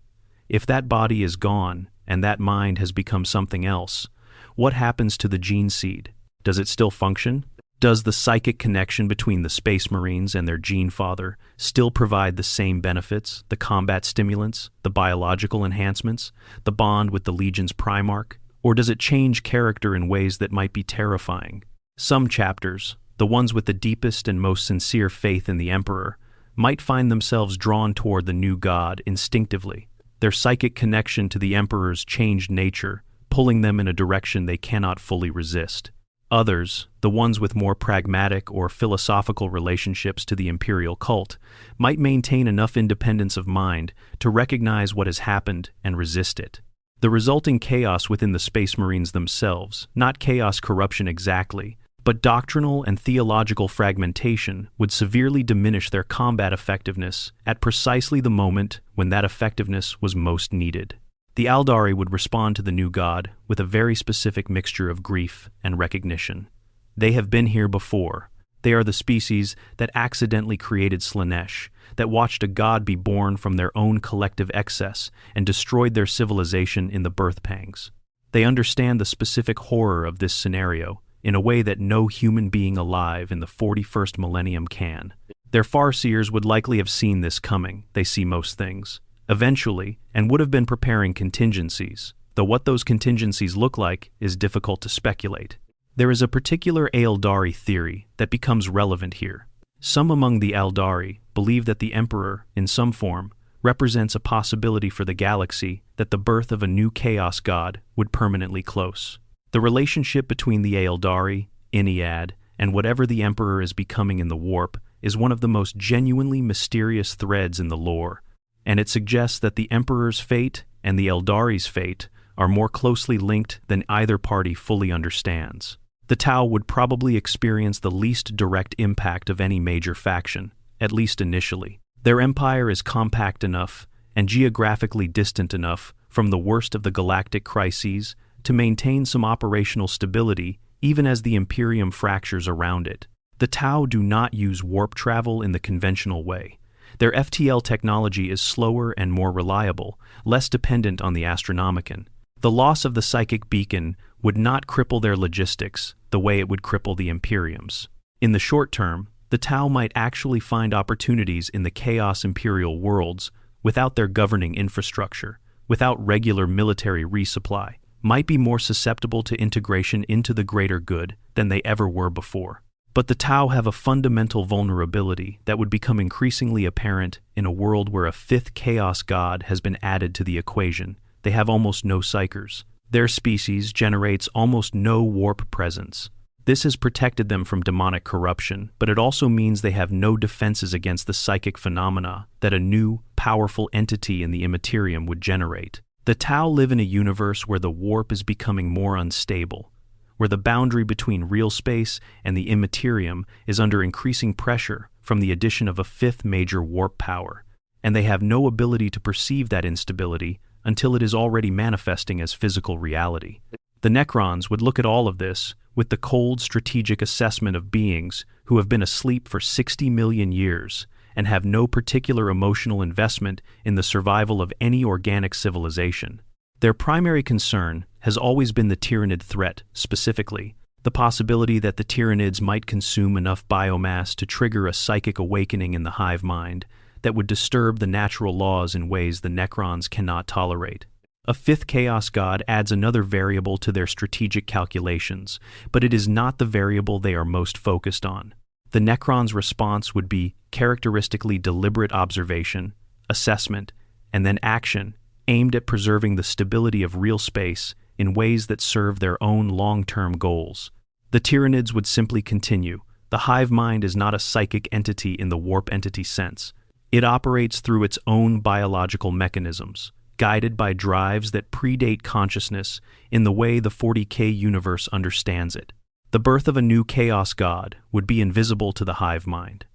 If that body is gone, and that mind has become something else, what happens to the gene seed? Does it still function? Does the psychic connection between the Space Marines and their gene father still provide the same benefits, the combat stimulants, the biological enhancements, the bond with the Legion's Primarch? Or does it change character in ways that might be terrifying? Some chapters, the ones with the deepest and most sincere faith in the Emperor, might find themselves drawn toward the new god instinctively, their psychic connection to the Emperor's changed nature, pulling them in a direction they cannot fully resist. Others, the ones with more pragmatic or philosophical relationships to the imperial cult, might maintain enough independence of mind to recognize what has happened and resist it. The resulting chaos within the Space Marines themselves, not chaos corruption exactly, but doctrinal and theological fragmentation, would severely diminish their combat effectiveness at precisely the moment when that effectiveness was most needed. The Aldari would respond to the new god with a very specific mixture of grief and recognition. They have been here before. They are the species that accidentally created Slaanesh, that watched a god be born from their own collective excess and destroyed their civilization in the birth pangs. They understand the specific horror of this scenario in a way that no human being alive in the 41st millennium can. Their Farseers would likely have seen this coming. They see most things. Eventually, and would have been preparing contingencies, though what those contingencies look like is difficult to speculate. There is a particular Aldari theory that becomes relevant here. Some among the Aldari believe that the Emperor, in some form, represents a possibility for the galaxy that the birth of a new Chaos God would permanently close. The relationship between the Aldari, Iniad, and whatever the Emperor is becoming in the warp is one of the most genuinely mysterious threads in the lore, and it suggests that the Emperor's fate and the Eldari's fate are more closely linked than either party fully understands. The Tau would probably experience the least direct impact of any major faction, at least initially. Their empire is compact enough and geographically distant enough from the worst of the galactic crises to maintain some operational stability even as the Imperium fractures around it. The Tau do not use warp travel in the conventional way. Their FTL technology is slower and more reliable, less dependent on the Astronomicon. The loss of the psychic beacon would not cripple their logistics the way it would cripple the Imperium's. In the short term, the Tau might actually find opportunities in the Chaos Imperial worlds without their governing infrastructure, without regular military resupply, might be more susceptible to integration into the greater good than they ever were before. But the Tau have a fundamental vulnerability that would become increasingly apparent in a world where a fifth Chaos God has been added to the equation. They have almost no psychers. Their species generates almost no warp presence. This has protected them from demonic corruption, but it also means they have no defenses against the psychic phenomena that a new, powerful entity in the Imperium would generate. The Tau live in a universe where the warp is becoming more unstable, where the boundary between real space and the Imperium is under increasing pressure from the addition of a fifth major warp power, and they have no ability to perceive that instability until it is already manifesting as physical reality. The Necrons would look at all of this with the cold strategic assessment of beings who have been asleep for 60 million years and have no particular emotional investment in the survival of any organic civilization. Their primary concern has always been the Tyranid threat, specifically the possibility that the Tyranids might consume enough biomass to trigger a psychic awakening in the hive mind that would disturb the natural laws in ways the Necrons cannot tolerate. A fifth Chaos God adds another variable to their strategic calculations, but it is not the variable they are most focused on. The Necrons' response would be characteristically deliberate observation, assessment, and then action aimed at preserving the stability of real space in ways that serve their own long-term goals. The Tyranids would simply continue. The hive mind is not a psychic entity in the warp entity sense. It operates through its own biological mechanisms, guided by drives that predate consciousness in the way the 40K universe understands it. The birth of a new Chaos God would be invisible to the hive mind.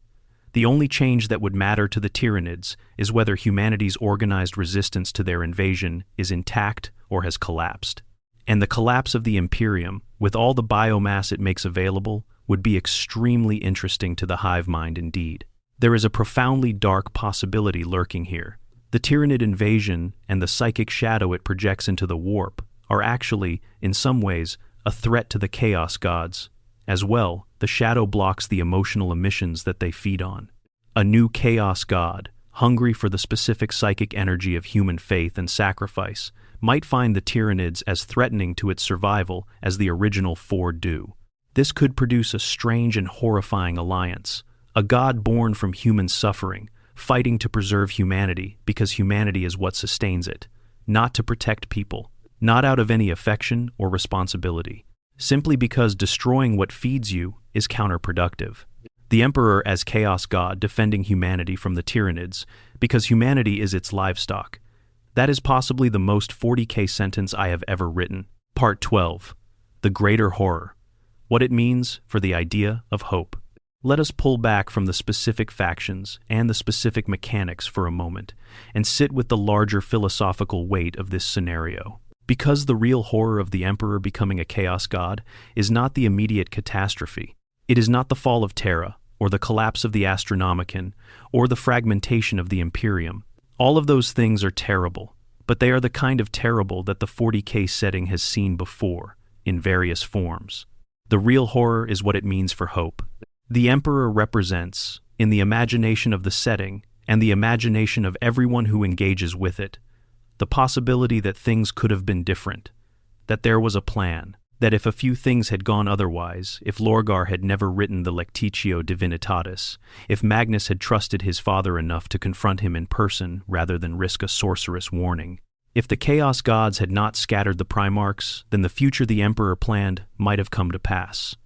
The only change that would matter to the Tyranids is whether humanity's organized resistance to their invasion is intact or has collapsed. And the collapse of the Imperium, with all the biomass it makes available, would be extremely interesting to the hive mind indeed. There is a profoundly dark possibility lurking here. The Tyranid invasion and the psychic shadow it projects into the warp are actually, in some ways, a threat to the Chaos Gods. As well, the shadow blocks the emotional emissions that they feed on. A new Chaos God, hungry for the specific psychic energy of human faith and sacrifice, might find the Tyranids as threatening to its survival as the original four do. This could produce a strange and horrifying alliance, a god born from human suffering, fighting to preserve humanity because humanity is what sustains it, not to protect people, not out of any affection or responsibility, simply because destroying what feeds you is counterproductive. The Emperor as Chaos God defending humanity from the Tyranids because humanity is its livestock. That is possibly the most 40K sentence I have ever written. Part 12. The Greater Horror. What it means for the idea of hope. Let us pull back from the specific factions and the specific mechanics for a moment and sit with the larger philosophical weight of this scenario. Because the real horror of the Emperor becoming a Chaos God is not the immediate catastrophe. It is not the fall of Terra, or the collapse of the Astronomicon, or the fragmentation of the Imperium. All of those things are terrible, but they are the kind of terrible that the 40K setting has seen before, in various forms. The real horror is what it means for hope. The Emperor represents, in the imagination of the setting, and the imagination of everyone who engages with it, the possibility that things could have been different, that there was a plan, that if a few things had gone otherwise, if Lorgar had never written the Lectitio Divinitatis, if Magnus had trusted his father enough to confront him in person rather than risk a sorceress warning, if the Chaos Gods had not scattered the Primarchs, then the future the Emperor planned might have come to pass.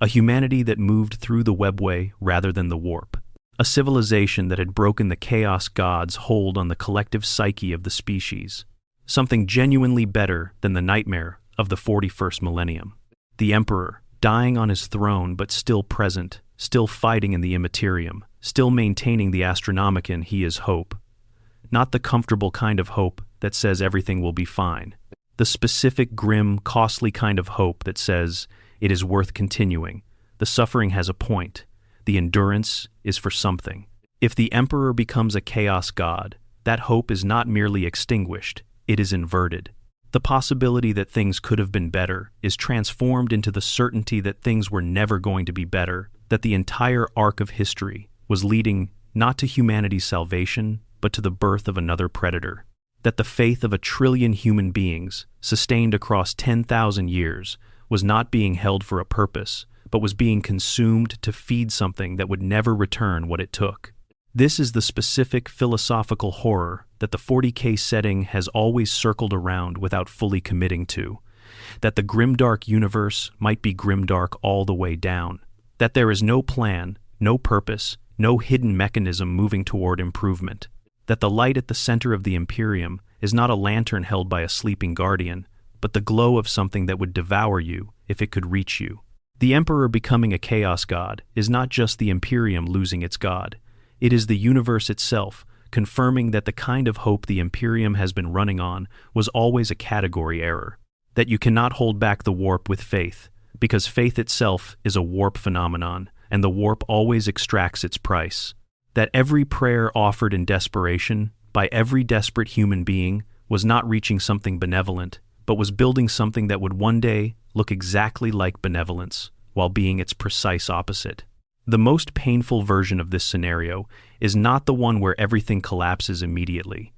A humanity that moved through the webway rather than the warp. A civilization that had broken the Chaos Gods' hold on the collective psyche of the species. Something genuinely better than the nightmare of the 41st millennium. The Emperor, dying on his throne but still present, still fighting in the Imperium, still maintaining the Astronomicon he is hope. Not the comfortable kind of hope that says everything will be fine. The specific, grim, costly kind of hope that says it is worth continuing. The suffering has a point. The endurance is for something. If the Emperor becomes a Chaos God, that hope is not merely extinguished, it is inverted. The possibility that things could have been better is transformed into the certainty that things were never going to be better that the entire arc of history was leading not to humanity's salvation, but to the birth of another predator. That the faith of 1 trillion human beings, sustained across 10,000 years, was not being held for a purpose, but was being consumed to feed something that would never return what it took. This is the specific philosophical horror that the 40K setting has always circled around without fully committing to. That the grimdark universe might be grimdark all the way down. That there is no plan, no purpose, no hidden mechanism moving toward improvement. That the light at the center of the Imperium is not a lantern held by a sleeping guardian, but the glow of something that would devour you if it could reach you. The Emperor becoming a chaos god is not just the Imperium losing its god. It is the universe itself, confirming that the kind of hope the Imperium has been running on was always a category error. That you cannot hold back the warp with faith, because faith itself is a warp phenomenon, and the warp always extracts its price. That every prayer offered in desperation by every desperate human being was not reaching something benevolent, but was building something that would one day look exactly like benevolence, while being its precise opposite. The most painful version of this scenario is not the one where everything collapses immediately.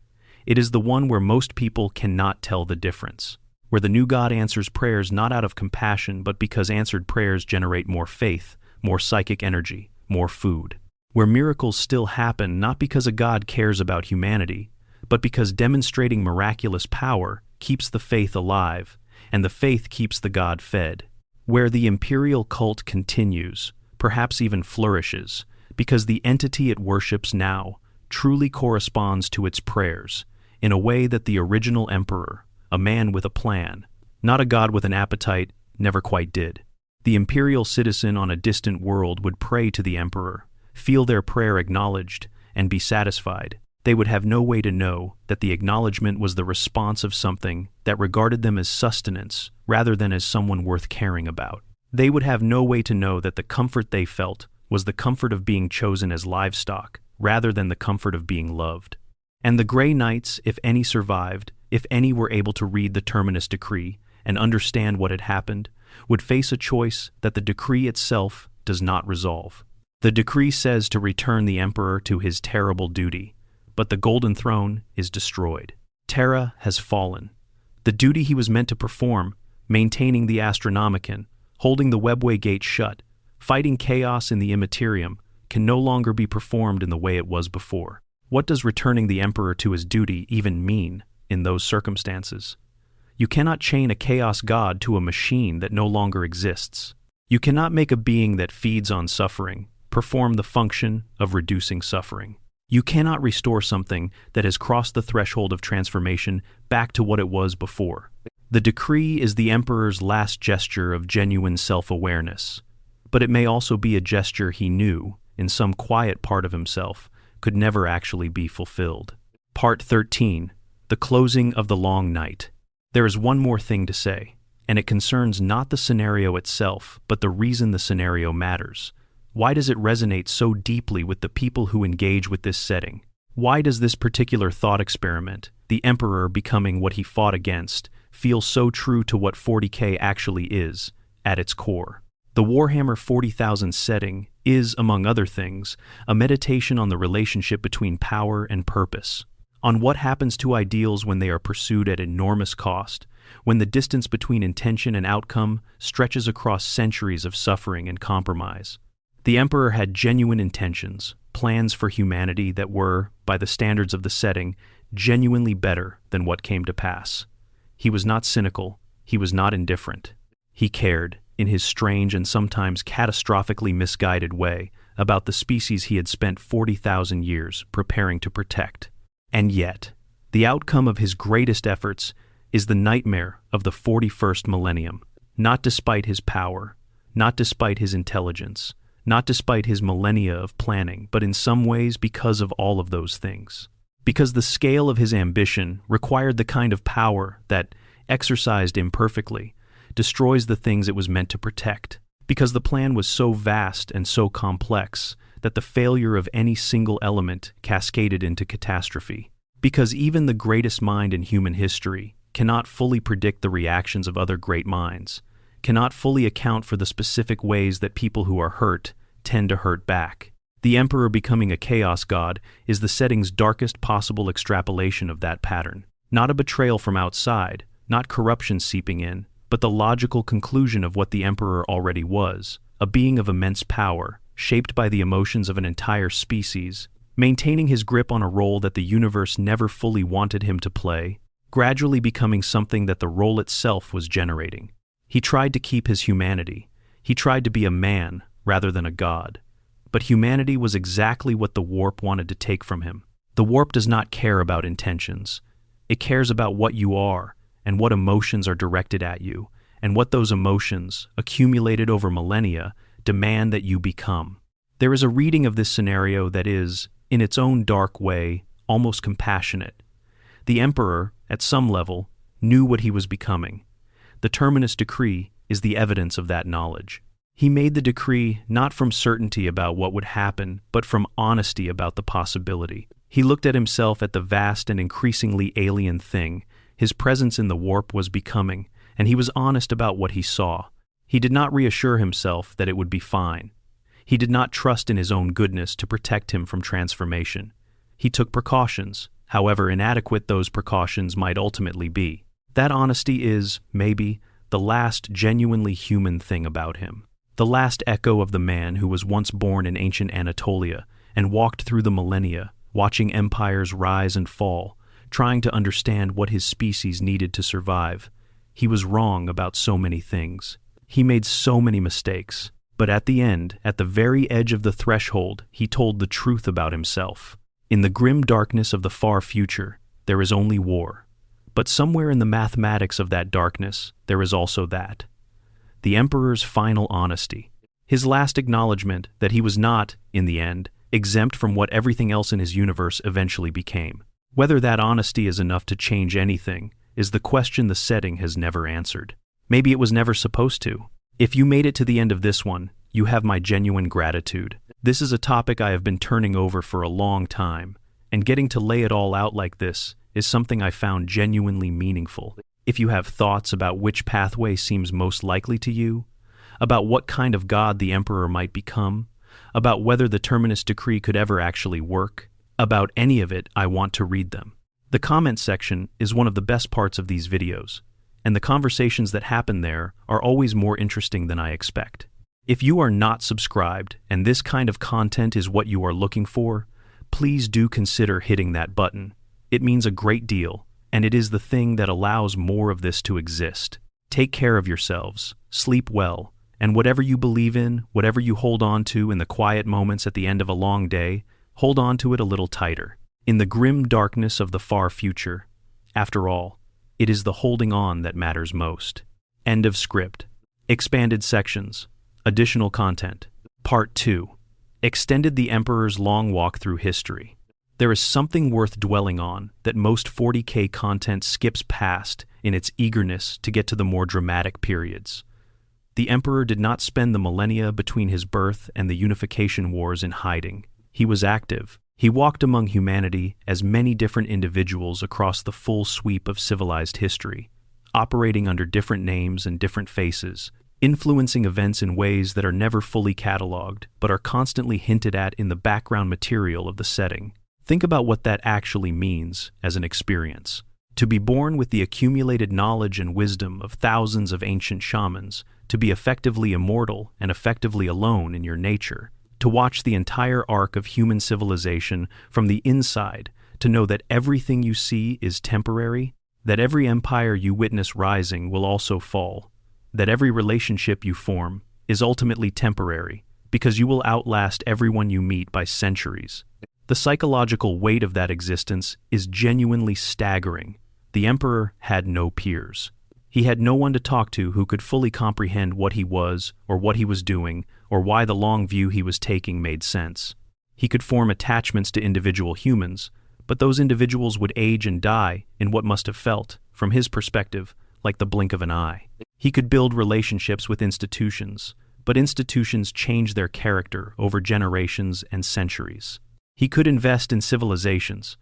It is the one where most people cannot tell the difference, where the new God answers prayers not out of compassion, but because answered prayers generate more faith, more psychic energy, more food. Where miracles still happen not because a God cares about humanity, but because demonstrating miraculous power keeps the faith alive, and the faith keeps the God fed. Where the imperial cult continues, perhaps even flourishes, because the entity it worships now truly corresponds to its prayers, in a way that the original emperor, a man with a plan, not a god with an appetite, never quite did. The imperial citizen on a distant world would pray to the emperor, feel their prayer acknowledged, and be satisfied. They would have no way to know that the acknowledgement was the response of something that regarded them as sustenance rather than as someone worth caring about. They would have no way to know that the comfort they felt was the comfort of being chosen as livestock rather than the comfort of being loved. And the Grey Knights, if any survived, if any were able to read the Terminus Decree and understand what had happened, would face a choice that the decree itself does not resolve. The decree says to return the Emperor to his terrible duty, but the Golden Throne is destroyed. Terra has fallen. The duty he was meant to perform, maintaining the Astronomicon, holding the Webway Gate shut, fighting chaos in the Immaterium, can no longer be performed in the way it was before. What does returning the Emperor to his duty even mean in those circumstances? You cannot chain a chaos god to a machine that no longer exists. You cannot make a being that feeds on suffering perform the function of reducing suffering. You cannot restore something that has crossed the threshold of transformation back to what it was before. The decree is the Emperor's last gesture of genuine self-awareness, but it may also be a gesture he knew, in some quiet part of himself, could never actually be fulfilled. Part 13. The Closing of the Long Night. There is one more thing to say, and it concerns not the scenario itself, but the reason the scenario matters. Why does it resonate so deeply with the people who engage with this setting? Why does this particular thought experiment, the Emperor becoming what he fought against, feel so true to what 40K actually is, at its core? The Warhammer 40,000 setting is, among other things, a meditation on the relationship between power and purpose, on what happens to ideals when they are pursued at enormous cost, when the distance between intention and outcome stretches across centuries of suffering and compromise. The Emperor had genuine intentions, plans for humanity that were, by the standards of the setting, genuinely better than what came to pass. He was not cynical, he was not indifferent. He cared, in his strange and sometimes catastrophically misguided way, about the species he had spent 40,000 years preparing to protect. And yet, the outcome of his greatest efforts is the nightmare of the 41st millennium, not despite his power, not despite his intelligence, not despite his millennia of planning, but in some ways because of all of those things. Because the scale of his ambition required the kind of power that, exercised imperfectly, destroys the things it was meant to protect. Because the plan was so vast and so complex that the failure of any single element cascaded into catastrophe. Because even the greatest mind in human history cannot fully predict the reactions of other great minds, cannot fully account for the specific ways that people who are hurt tend to hurt back. The Emperor becoming a chaos god is the setting's darkest possible extrapolation of that pattern. Not a betrayal from outside, not corruption seeping in, but the logical conclusion of what the Emperor already was, a being of immense power, shaped by the emotions of an entire species, maintaining his grip on a role that the universe never fully wanted him to play, gradually becoming something that the role itself was generating. He tried to keep his humanity. He tried to be a man rather than a god. But humanity was exactly what the warp wanted to take from him. The warp does not care about intentions. It cares about what you are and what emotions are directed at you, and what those emotions, accumulated over millennia, demand that you become. There is a reading of this scenario that is, in its own dark way, almost compassionate. The Emperor, at some level, knew what he was becoming. The Terminus Decree is the evidence of that knowledge. He made the decree not from certainty about what would happen, but from honesty about the possibility. He looked at himself at the vast and increasingly alien thing his presence in the warp was becoming, and he was honest about what he saw. He did not reassure himself that it would be fine. He did not trust in his own goodness to protect him from transformation. He took precautions, however inadequate those precautions might ultimately be. That honesty is, maybe, the last genuinely human thing about him. The last echo of the man who was once born in ancient Anatolia and walked through the millennia, watching empires rise and fall, trying to understand what his species needed to survive. He was wrong about so many things. He made so many mistakes. But at the end, at the very edge of the threshold, he told the truth about himself. In the grim darkness of the far future, there is only war. But somewhere in the mathematics of that darkness, there is also that. The Emperor's final honesty. His last acknowledgement that he was not, in the end, exempt from what everything else in his universe eventually became. Whether that honesty is enough to change anything is the question the setting has never answered. Maybe it was never supposed to. If you made it to the end of this one, you have my genuine gratitude. This is a topic I have been turning over for a long time, and getting to lay it all out like this is something I found genuinely meaningful. If you have thoughts about which pathway seems most likely to you, about what kind of god the Emperor might become, about whether the Terminus Decree could ever actually work, about any of it, I want to read them. The comment section is one of the best parts of these videos, and the conversations that happen there are always more interesting than I expect. If you are not subscribed and this kind of content is what you are looking for, please do consider hitting that button. It means a great deal, and it is the thing that allows more of this to exist. Take care of yourselves, sleep well, and whatever you believe in, whatever you hold on to in the quiet moments at the end of a long day, hold on to it a little tighter. In the grim darkness of the far future, after all, it is the holding on that matters most. End of script. Expanded sections. Additional content. Part 2. Extended the Emperor's long walk through history. There is something worth dwelling on that most 40K content skips past in its eagerness to get to the more dramatic periods. The Emperor did not spend the millennia between his birth and the Unification Wars in hiding. He was active. He walked among humanity as many different individuals across the full sweep of civilized history, operating under different names and different faces, influencing events in ways that are never fully cataloged, but are constantly hinted at in the background material of the setting. Think about what that actually means as an experience. To be born with the accumulated knowledge and wisdom of thousands of ancient shamans, to be effectively immortal and effectively alone in your nature, to watch the entire arc of human civilization from the inside, to know that everything you see is temporary, that every empire you witness rising will also fall, that every relationship you form is ultimately temporary, because you will outlast everyone you meet by centuries. The psychological weight of that existence is genuinely staggering. The Emperor had no peers. He had no one to talk to who could fully comprehend what he was, or what he was doing, or why the long view he was taking made sense. He could form attachments to individual humans, but those individuals would age and die in what must have felt, from his perspective, like the blink of an eye. He could build relationships with institutions, but institutions change their character over generations and centuries. He could invest in civilizations,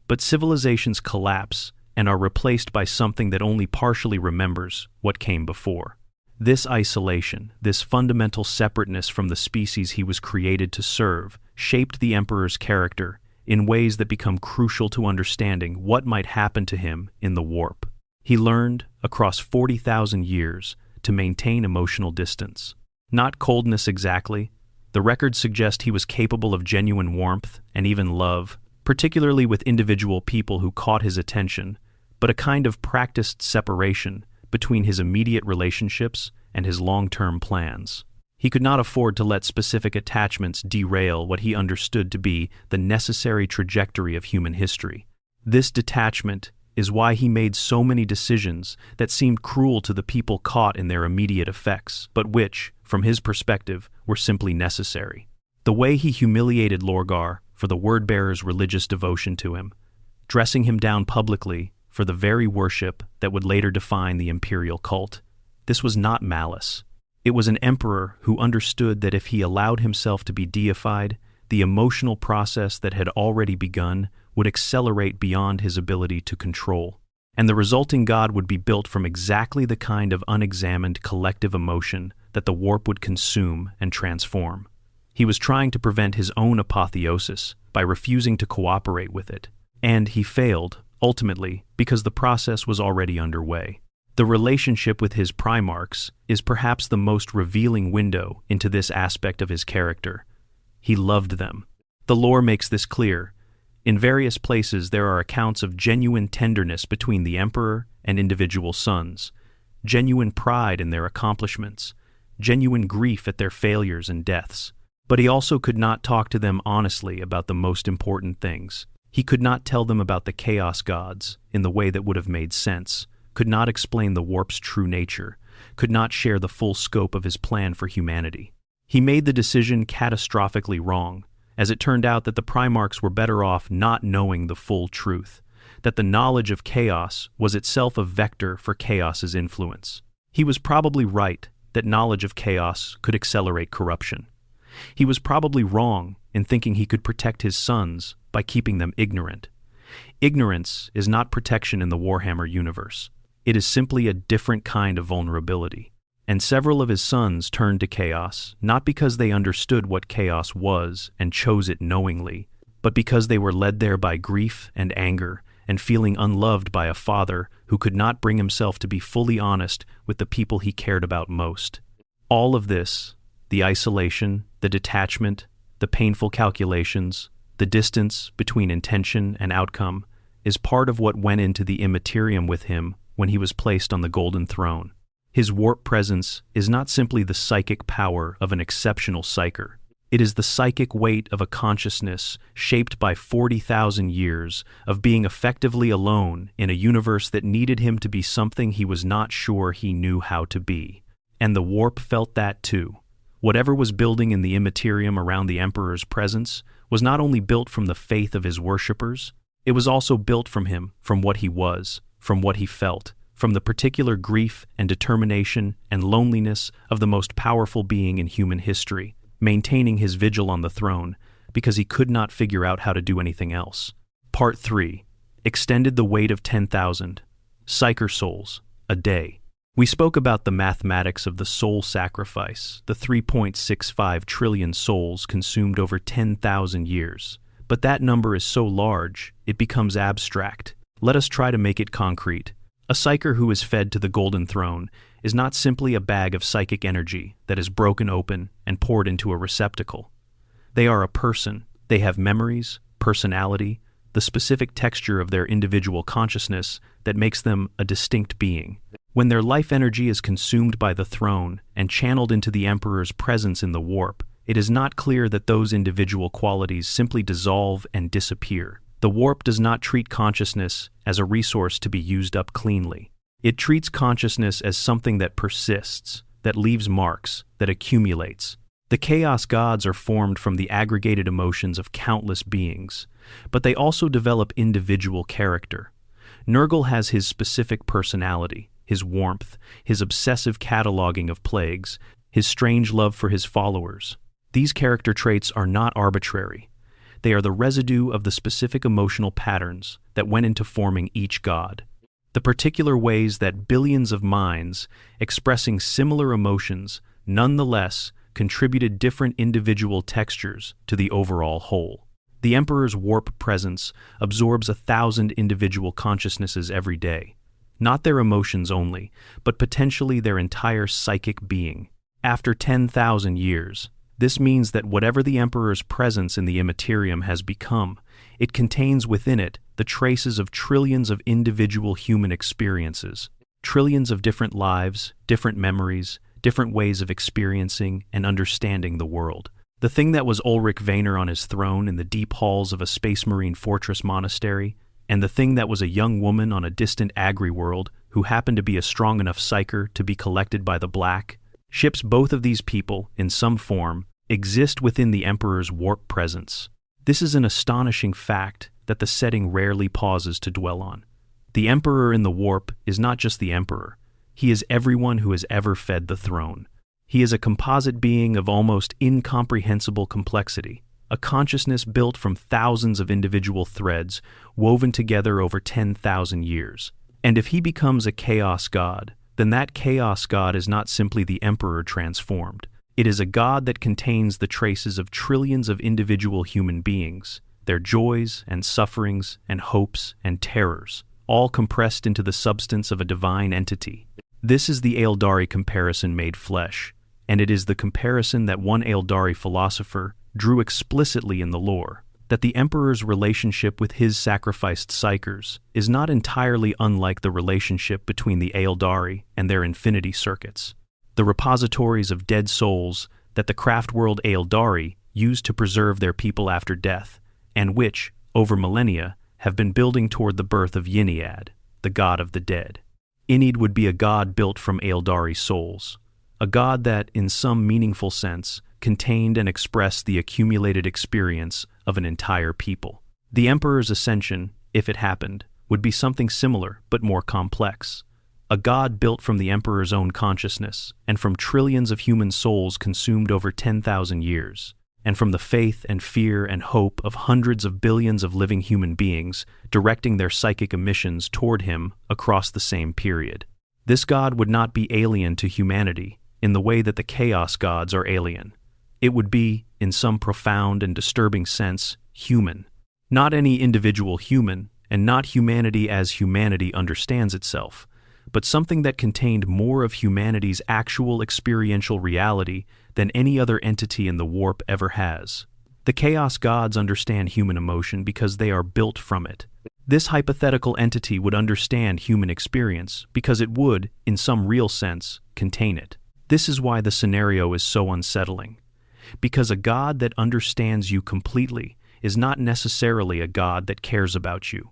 but civilizations collapse and are replaced by something that only partially remembers what came before. This isolation, this fundamental separateness from the species he was created to serve, shaped the Emperor's character in ways that become crucial to understanding what might happen to him in the warp. He learned, across 40,000 years, to maintain emotional distance. Not coldness exactly. The records suggest he was capable of genuine warmth and even love, particularly with individual people who caught his attention, but a kind of practiced separation between his immediate relationships and his long-term plans. He could not afford to let specific attachments derail what he understood to be the necessary trajectory of human history. This detachment is why he made so many decisions that seemed cruel to the people caught in their immediate effects, but which, from his perspective, were simply necessary. The way he humiliated Lorgar for the word-bearer's religious devotion to him, dressing him down publicly for the very worship that would later define the imperial cult. This was not malice. It was an emperor who understood that if he allowed himself to be deified, the emotional process that had already begun would accelerate beyond his ability to control, and the resulting god would be built from exactly the kind of unexamined collective emotion that the warp would consume and transform. He was trying to prevent his own apotheosis by refusing to cooperate with it, and he failed, ultimately, because the process was already underway. The relationship with his Primarchs is perhaps the most revealing window into this aspect of his character. He loved them. The lore makes this clear. In various places there are accounts of genuine tenderness between the Emperor and individual sons, genuine pride in their accomplishments, genuine grief at their failures and deaths. But he also could not talk to them honestly about the most important things. He could not tell them about the Chaos Gods in the way that would have made sense, could not explain the warp's true nature, could not share the full scope of his plan for humanity. He made the decision catastrophically wrong, as it turned out that the Primarchs were better off not knowing the full truth, that the knowledge of chaos was itself a vector for chaos's influence. He was probably right that knowledge of chaos could accelerate corruption. He was probably wrong in thinking he could protect his sons by keeping them ignorant. Ignorance is not protection in the Warhammer universe. It is simply a different kind of vulnerability. And several of his sons turned to chaos, not because they understood what chaos was and chose it knowingly, but because they were led there by grief and anger and feeling unloved by a father who could not bring himself to be fully honest with the people he cared about most. All of this, the isolation, the detachment, the painful calculations, the distance between intention and outcome, is part of what went into the Imperium with him when he was placed on the Golden Throne. His warp presence is not simply the psychic power of an exceptional psyker. It is the psychic weight of a consciousness shaped by 40,000 years of being effectively alone in a universe that needed him to be something he was not sure he knew how to be. And the warp felt that too. Whatever was building in the Imperium around the Emperor's presence was not only built from the faith of his worshippers, it was also built from him, from what he was, from what he felt, from the particular grief and determination and loneliness of the most powerful being in human history, maintaining his vigil on the throne because he could not figure out how to do anything else. Part 3. Extended the weight of 10,000. Psyker souls, a day. We spoke about the mathematics of the soul sacrifice, the 3.65 trillion souls consumed over 10,000 years. But that number is so large, it becomes abstract. Let us try to make it concrete. A psyker who is fed to the Golden Throne is not simply a bag of psychic energy that is broken open and poured into a receptacle. They are a person. They have memories, personality, the specific texture of their individual consciousness that makes them a distinct being. When their life energy is consumed by the throne and channeled into the Emperor's presence in the warp, it is not clear that those individual qualities simply dissolve and disappear. The warp does not treat consciousness as a resource to be used up cleanly. It treats consciousness as something that persists, that leaves marks, that accumulates. The Chaos Gods are formed from the aggregated emotions of countless beings, but they also develop individual character. Nurgle has his specific personality, his warmth, his obsessive cataloging of plagues, his strange love for his followers. These character traits are not arbitrary. They are the residue of the specific emotional patterns that went into forming each god. The particular ways that billions of minds, expressing similar emotions, nonetheless contributed different individual textures to the overall whole. The Emperor's warp presence absorbs 1,000 individual consciousnesses every day. Not their emotions only, but potentially their entire psychic being. After 10,000 years, this means that whatever the Emperor's presence in the Imperium has become, it contains within it the traces of trillions of individual human experiences, trillions of different lives, different memories, different ways of experiencing and understanding the world. The thing that was Ulrich Wehner on his throne in the deep halls of a Space Marine fortress monastery, and the thing that was a young woman on a distant agri-world who happened to be a strong enough psyker to be collected by the Black, ships both of these people, in some form, exist within the Emperor's warp presence. This is an astonishing fact that the setting rarely pauses to dwell on. The Emperor in the warp is not just the Emperor. He is everyone who has ever fed the throne. He is a composite being of almost incomprehensible complexity, a consciousness built from thousands of individual threads woven together over 10,000 years. And if he becomes a chaos god, then that chaos god is not simply the Emperor transformed. It is a god that contains the traces of trillions of individual human beings, their joys and sufferings and hopes and terrors, all compressed into the substance of a divine entity. This is the Eldari comparison made flesh, and it is the comparison that one Eldari philosopher drew explicitly in the lore, that the Emperor's relationship with his sacrificed psychers is not entirely unlike the relationship between the Eldari and their infinity circuits, the repositories of dead souls that the craft-world Eldari used to preserve their people after death, and which, over millennia, have been building toward the birth of Yniad, the god of the dead. Yniad would be a god built from Eldari souls, a god that, in some meaningful sense, contained and expressed the accumulated experience of an entire people. The Emperor's ascension, if it happened, would be something similar but more complex. A god built from the Emperor's own consciousness and from trillions of human souls consumed over 10,000 years, and from the faith and fear and hope of hundreds of billions of living human beings directing their psychic emissions toward him across the same period. This god would not be alien to humanity in the way that the Chaos gods are alien. It would be, in some profound and disturbing sense, human. Not any individual human, and not humanity as humanity understands itself, but something that contained more of humanity's actual experiential reality than any other entity in the warp ever has. The Chaos gods understand human emotion because they are built from it. This hypothetical entity would understand human experience because it would, in some real sense, contain it. This is why the scenario is so unsettling. Because a god that understands you completely is not necessarily a god that cares about you.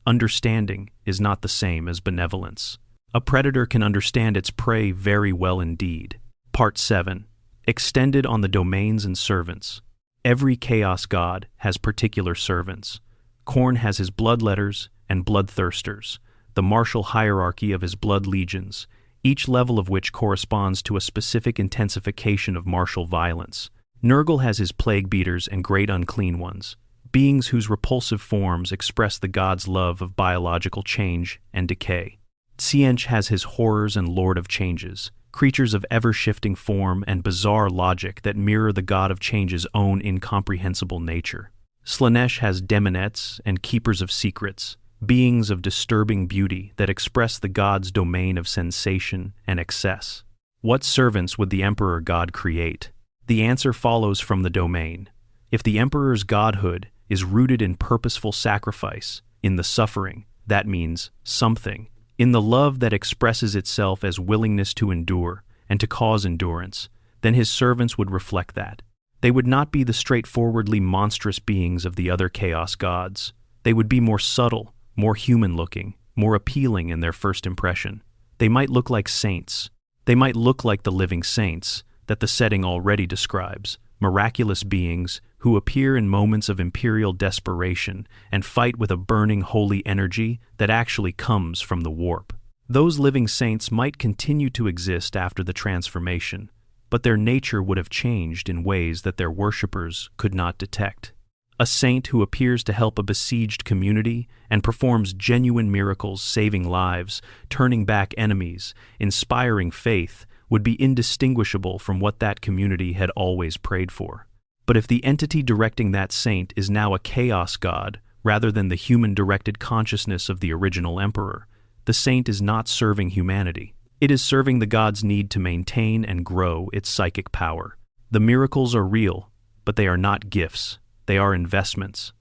Understanding is not the same as benevolence. A predator can understand its prey very well indeed. Part 7. Extended on the domains and servants. Every Chaos god has particular servants. Khorne has his bloodletters and bloodthirsters, the martial hierarchy of his blood legions, each level of which corresponds to a specific intensification of martial violence. Nurgle has his plague beaters and great unclean ones, beings whose repulsive forms express the god's love of biological change and decay. Tsiench has his horrors and lord of changes, creatures of ever-shifting form and bizarre logic that mirror the god of change's own incomprehensible nature. Slaanesh has demonettes and keepers of secrets, beings of disturbing beauty that express the god's domain of sensation and excess. What servants would the Emperor god create? The answer follows from the domain. If the Emperor's godhood is rooted in purposeful sacrifice, in the suffering, that means something, in the love that expresses itself as willingness to endure and to cause endurance, then his servants would reflect that. They would not be the straightforwardly monstrous beings of the other Chaos gods. They would be more subtle, more human-looking, more appealing in their first impression. They might look like saints. They might look like the living saints that the setting already describes, miraculous beings who appear in moments of imperial desperation and fight with a burning holy energy that actually comes from the warp. Those living saints might continue to exist after the transformation, but their nature would have changed in ways that their worshippers could not detect. A saint who appears to help a besieged community and performs genuine miracles, saving lives, turning back enemies, inspiring faith, would be indistinguishable from what that community had always prayed for. But if the entity directing that saint is now a chaos god rather than the human-directed consciousness of the original emperor, the saint is not serving humanity. It is serving the god's need to maintain and grow its psychic power. The miracles are real, but they are not gifts. They are investments.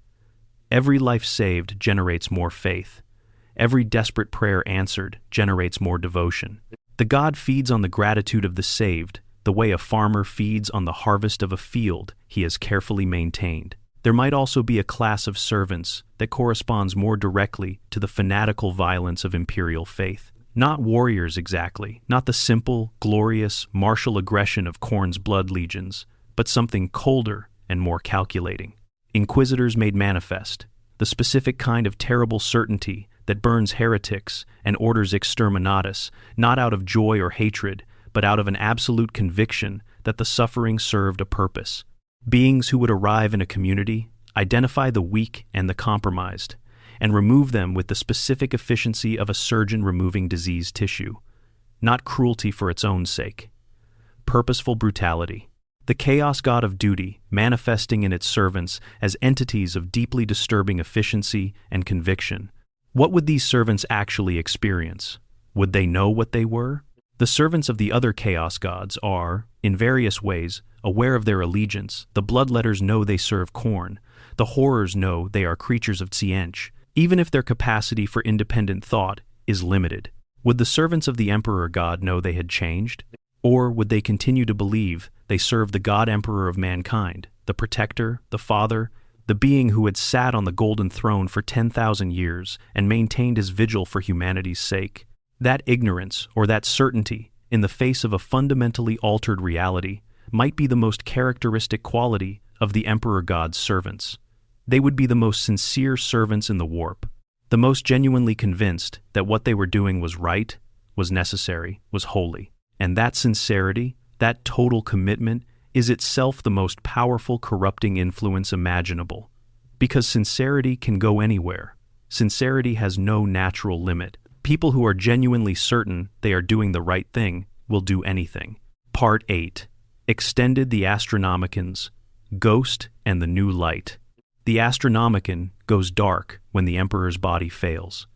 Every life saved generates more faith. Every desperate prayer answered generates more devotion. The god feeds on the gratitude of the saved, the way a farmer feeds on the harvest of a field he has carefully maintained. There might also be a class of servants that corresponds more directly to the fanatical violence of imperial faith. Not warriors exactly, not the simple, glorious, martial aggression of Khorne's blood legions, but something colder and more calculating. Inquisitors made manifest, the specific kind of terrible certainty that burns heretics and orders exterminatus, not out of joy or hatred, but out of an absolute conviction that the suffering served a purpose. Beings who would arrive in a community, identify the weak and the compromised, and remove them with the specific efficiency of a surgeon removing diseased tissue. Not cruelty for its own sake. Purposeful brutality. The chaos god of duty, manifesting in its servants as entities of deeply disturbing efficiency and conviction. What would these servants actually experience? Would they know what they were? The servants of the other chaos gods are, in various ways, aware of their allegiance. The bloodletters know they serve Khorne. The horrors know they are creatures of Tzientch, even if their capacity for independent thought is limited. Would the servants of the Emperor God know they had changed? Or would they continue to believe they served the God Emperor of mankind, the Protector, the Father, the being who had sat on the golden throne for 10,000 years and maintained his vigil for humanity's sake? That ignorance, or that certainty, in the face of a fundamentally altered reality, might be the most characteristic quality of the Emperor God's servants. They would be the most sincere servants in the warp, the most genuinely convinced that what they were doing was right, was necessary, was holy. And that sincerity, that total commitment, is itself the most powerful corrupting influence imaginable. Because sincerity can go anywhere. Sincerity has no natural limit. People who are genuinely certain they are doing the right thing will do anything. Part 8. Extended the Astronomicons, Ghost and the New Light. The Astronomicon goes dark when the Emperor's body fails.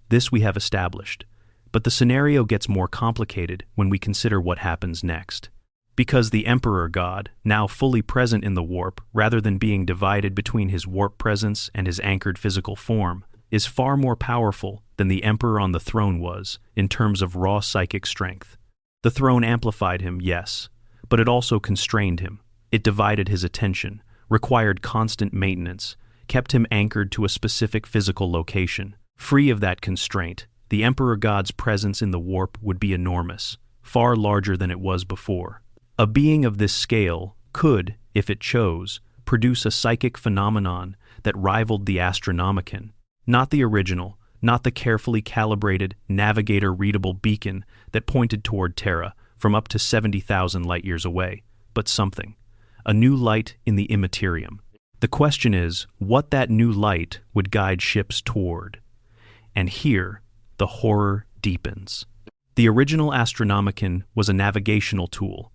This we have established. But the scenario gets more complicated when we consider what happens next. Because the Emperor God, now fully present in the warp rather than being divided between his warp presence and his anchored physical form, is far more powerful than the Emperor on the throne was in terms of raw psychic strength. The throne amplified him, yes, but it also constrained him. It divided his attention, required constant maintenance, kept him anchored to a specific physical location. Free of that constraint, the Emperor God's presence in the warp would be enormous, far larger than it was before. A being of this scale could, if it chose, produce a psychic phenomenon that rivaled the Astronomicon. Not the original, not the carefully calibrated, navigator-readable beacon that pointed toward Terra from up to 70,000 light-years away, but something. A new light in the Imperium. The question is, what that new light would guide ships toward. And here, the horror deepens. The original Astronomicon was a navigational tool.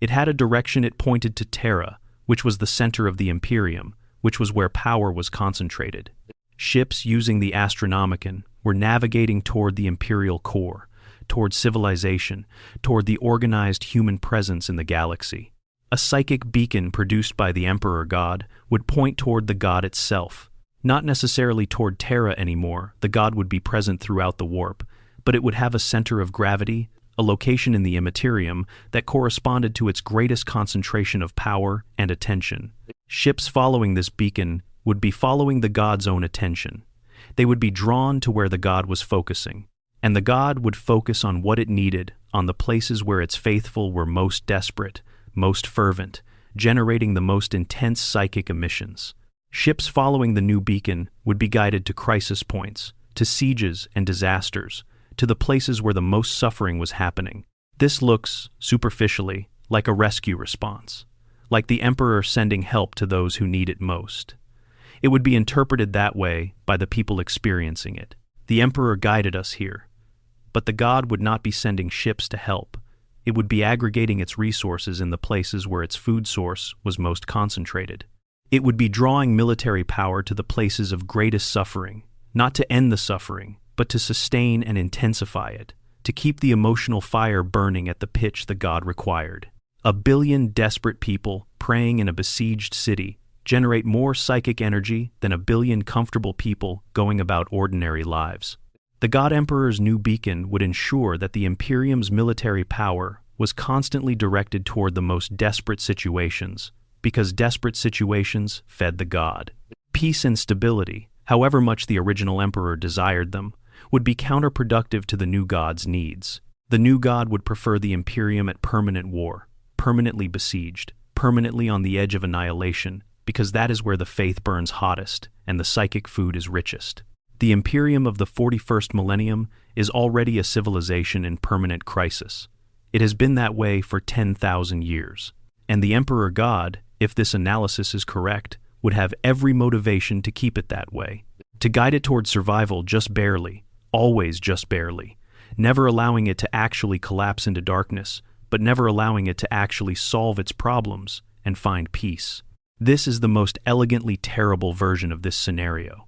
It had a direction it pointed to Terra, which was the center of the Imperium, which was where power was concentrated. Ships using the Astronomicon were navigating toward the Imperial core, toward civilization, toward the organized human presence in the galaxy. A psychic beacon produced by the Emperor God would point toward the god itself. Not necessarily toward Terra anymore, the god would be present throughout the warp, but it would have a center of gravity, a location in the Imperium that corresponded to its greatest concentration of power and attention. Ships following this beacon would be following the god's own attention. They would be drawn to where the god was focusing, and the god would focus on what it needed, on the places where its faithful were most desperate, most fervent, generating the most intense psychic emissions. Ships following the new beacon would be guided to crisis points, to sieges and disasters, to the places where the most suffering was happening. This looks, superficially, like a rescue response, like the Emperor sending help to those who need it most. It would be interpreted that way by the people experiencing it. The Emperor guided us here. But the god would not be sending ships to help. It would be aggregating its resources in the places where its food source was most concentrated. It would be drawing military power to the places of greatest suffering, not to end the suffering, but to sustain and intensify it, to keep the emotional fire burning at the pitch the god required. 1 billion desperate people praying in a besieged city generate more psychic energy than 1 billion comfortable people going about ordinary lives. The God Emperor's new beacon would ensure that the Imperium's military power was constantly directed toward the most desperate situations, because desperate situations fed the god. Peace and stability, however much the original Emperor desired them, would be counterproductive to the new god's needs. The new god would prefer the Imperium at permanent war, permanently besieged, permanently on the edge of annihilation, because that is where the faith burns hottest and the psychic food is richest. The Imperium of the 41st millennium is already a civilization in permanent crisis. It has been that way for 10,000 years. And the Emperor God, if this analysis is correct, would have every motivation to keep it that way. To guide it toward survival just barely, always just barely, never allowing it to actually collapse into darkness, but never allowing it to actually solve its problems and find peace. This is the most elegantly terrible version of this scenario.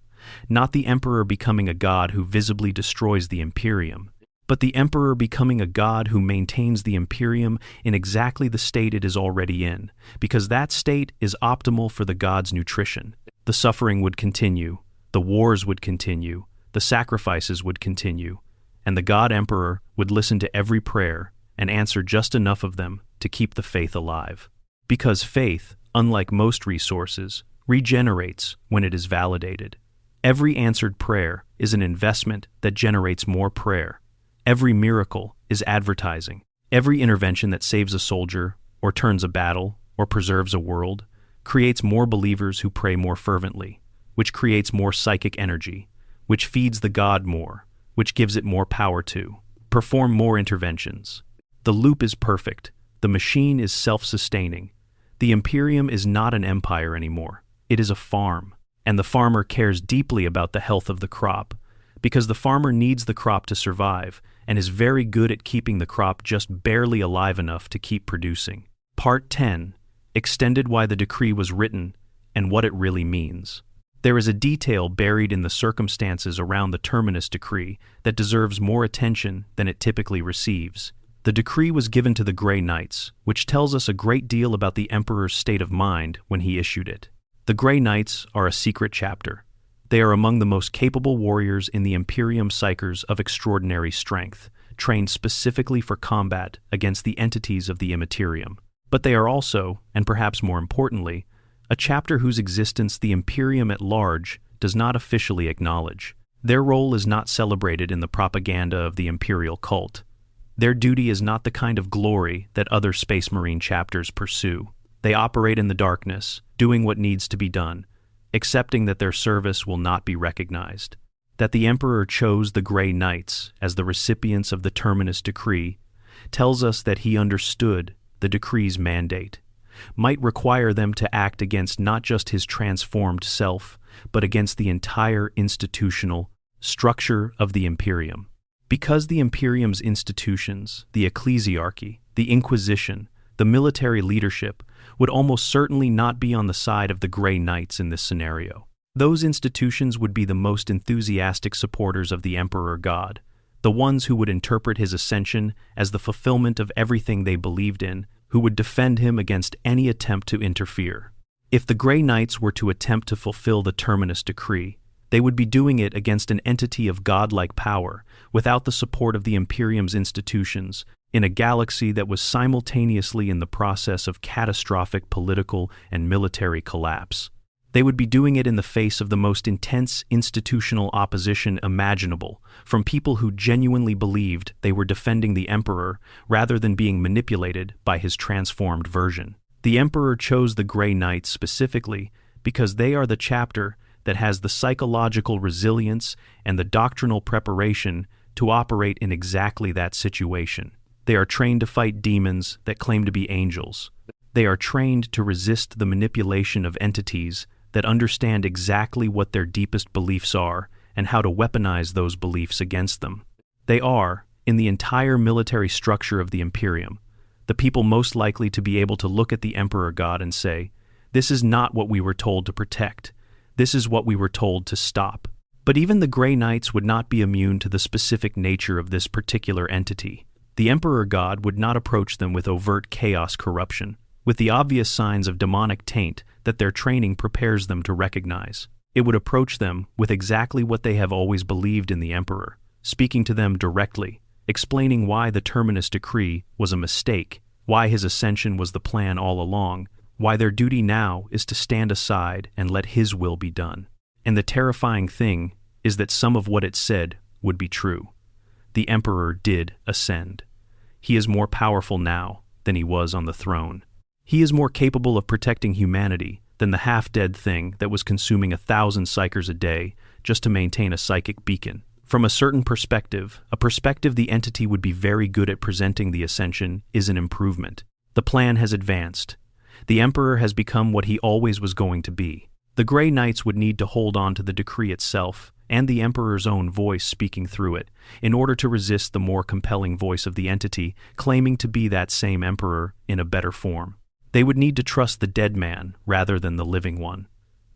Not the Emperor becoming a god who visibly destroys the Imperium, but the Emperor becoming a god who maintains the Imperium in exactly the state it is already in, because that state is optimal for the god's nutrition. The suffering would continue, the wars would continue, the sacrifices would continue, and the God Emperor would listen to every prayer and answer just enough of them to keep the faith alive. Because faith, unlike most resources, regenerates when it is validated. Every answered prayer is an investment that generates more prayer. Every miracle is advertising. Every intervention that saves a soldier, or turns a battle, or preserves a world, creates more believers who pray more fervently, which creates more psychic energy, which feeds the god more, which gives it more power to perform more interventions. The loop is perfect. The machine is self-sustaining. The Imperium is not an empire anymore. It is a farm. And the farmer cares deeply about the health of the crop, because the farmer needs the crop to survive and is very good at keeping the crop just barely alive enough to keep producing. Part 10. Extended why the decree was written and what it really means. There is a detail buried in the circumstances around the Terminus decree that deserves more attention than it typically receives. The decree was given to the Grey Knights, which tells us a great deal about the Emperor's state of mind when he issued it. The Grey Knights are a secret chapter. They are among the most capable warriors in the Imperium psychers of extraordinary strength, trained specifically for combat against the entities of the Immaterium. But they are also, and perhaps more importantly, a chapter whose existence the Imperium at large does not officially acknowledge. Their role is not celebrated in the propaganda of the Imperial cult. Their duty is not the kind of glory that other Space Marine chapters pursue. They operate in the darkness, doing what needs to be done, accepting that their service will not be recognized. That the Emperor chose the Grey Knights as the recipients of the Terminus decree tells us that he understood the decree's mandate, might require them to act against not just his transformed self, but against the entire institutional structure of the Imperium. Because the Imperium's institutions, the ecclesiarchy, the Inquisition, the military leadership, would almost certainly not be on the side of the Grey Knights in this scenario. Those institutions would be the most enthusiastic supporters of the Emperor God, the ones who would interpret his ascension as the fulfillment of everything they believed in, who would defend him against any attempt to interfere. If the Grey Knights were to attempt to fulfill the Terminus decree, they would be doing it against an entity of godlike power, without the support of the Imperium's institutions, in a galaxy that was simultaneously in the process of catastrophic political and military collapse. They would be doing it in the face of the most intense institutional opposition imaginable, from people who genuinely believed they were defending the Emperor rather than being manipulated by his transformed version. The Emperor chose the Grey Knights specifically because they are the chapter that has the psychological resilience and the doctrinal preparation to operate in exactly that situation. They are trained to fight demons that claim to be angels. They are trained to resist the manipulation of entities that understand exactly what their deepest beliefs are and how to weaponize those beliefs against them. They are, in the entire military structure of the Imperium, the people most likely to be able to look at the Emperor God and say, "This is not what we were told to protect. This is what we were told to stop." But even the Grey Knights would not be immune to the specific nature of this particular entity. The Emperor God would not approach them with overt chaos corruption, with the obvious signs of demonic taint that their training prepares them to recognize. It would approach them with exactly what they have always believed in the Emperor, speaking to them directly, explaining why the Terminus decree was a mistake, why his ascension was the plan all along, why their duty now is to stand aside and let his will be done. And the terrifying thing is that some of what it said would be true. The Emperor did ascend. He is more powerful now than he was on the throne. He is more capable of protecting humanity than the half-dead thing that was consuming 1,000 psychers a day just to maintain a psychic beacon. From a certain perspective, a perspective the entity would be very good at presenting the ascension is an improvement. The plan has advanced. The Emperor has become what he always was going to be. The Grey Knights would need to hold on to the decree itself and the Emperor's own voice speaking through it in order to resist the more compelling voice of the entity claiming to be that same Emperor in a better form. They would need to trust the dead man rather than the living one,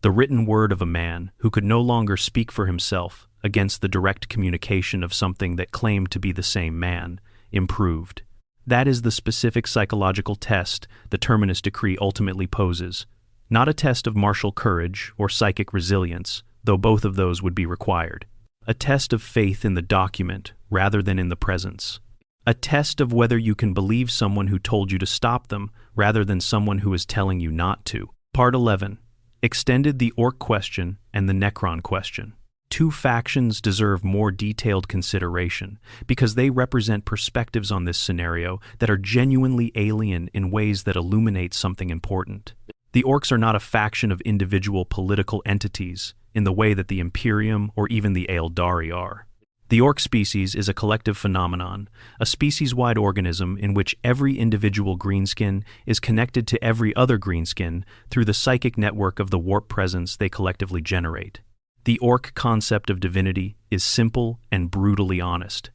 the written word of a man who could no longer speak for himself against the direct communication of something that claimed to be the same man, improved. That is the specific psychological test the Terminus decree ultimately poses, not a test of martial courage or psychic resilience, though both of those would be required. A test of faith in the document rather than in the presence. A test of whether you can believe someone who told you to stop them rather than someone who is telling you not to. Part 11. Extended the Ork question and the Necron question. Two factions deserve more detailed consideration because they represent perspectives on this scenario that are genuinely alien in ways that illuminate something important. The Orks are not a faction of individual political entities in the way that the Imperium or even the Eldari are. The Ork species is a collective phenomenon, a species-wide organism in which every individual greenskin is connected to every other greenskin through the psychic network of the warp presence they collectively generate. The Ork concept of divinity is simple and brutally honest.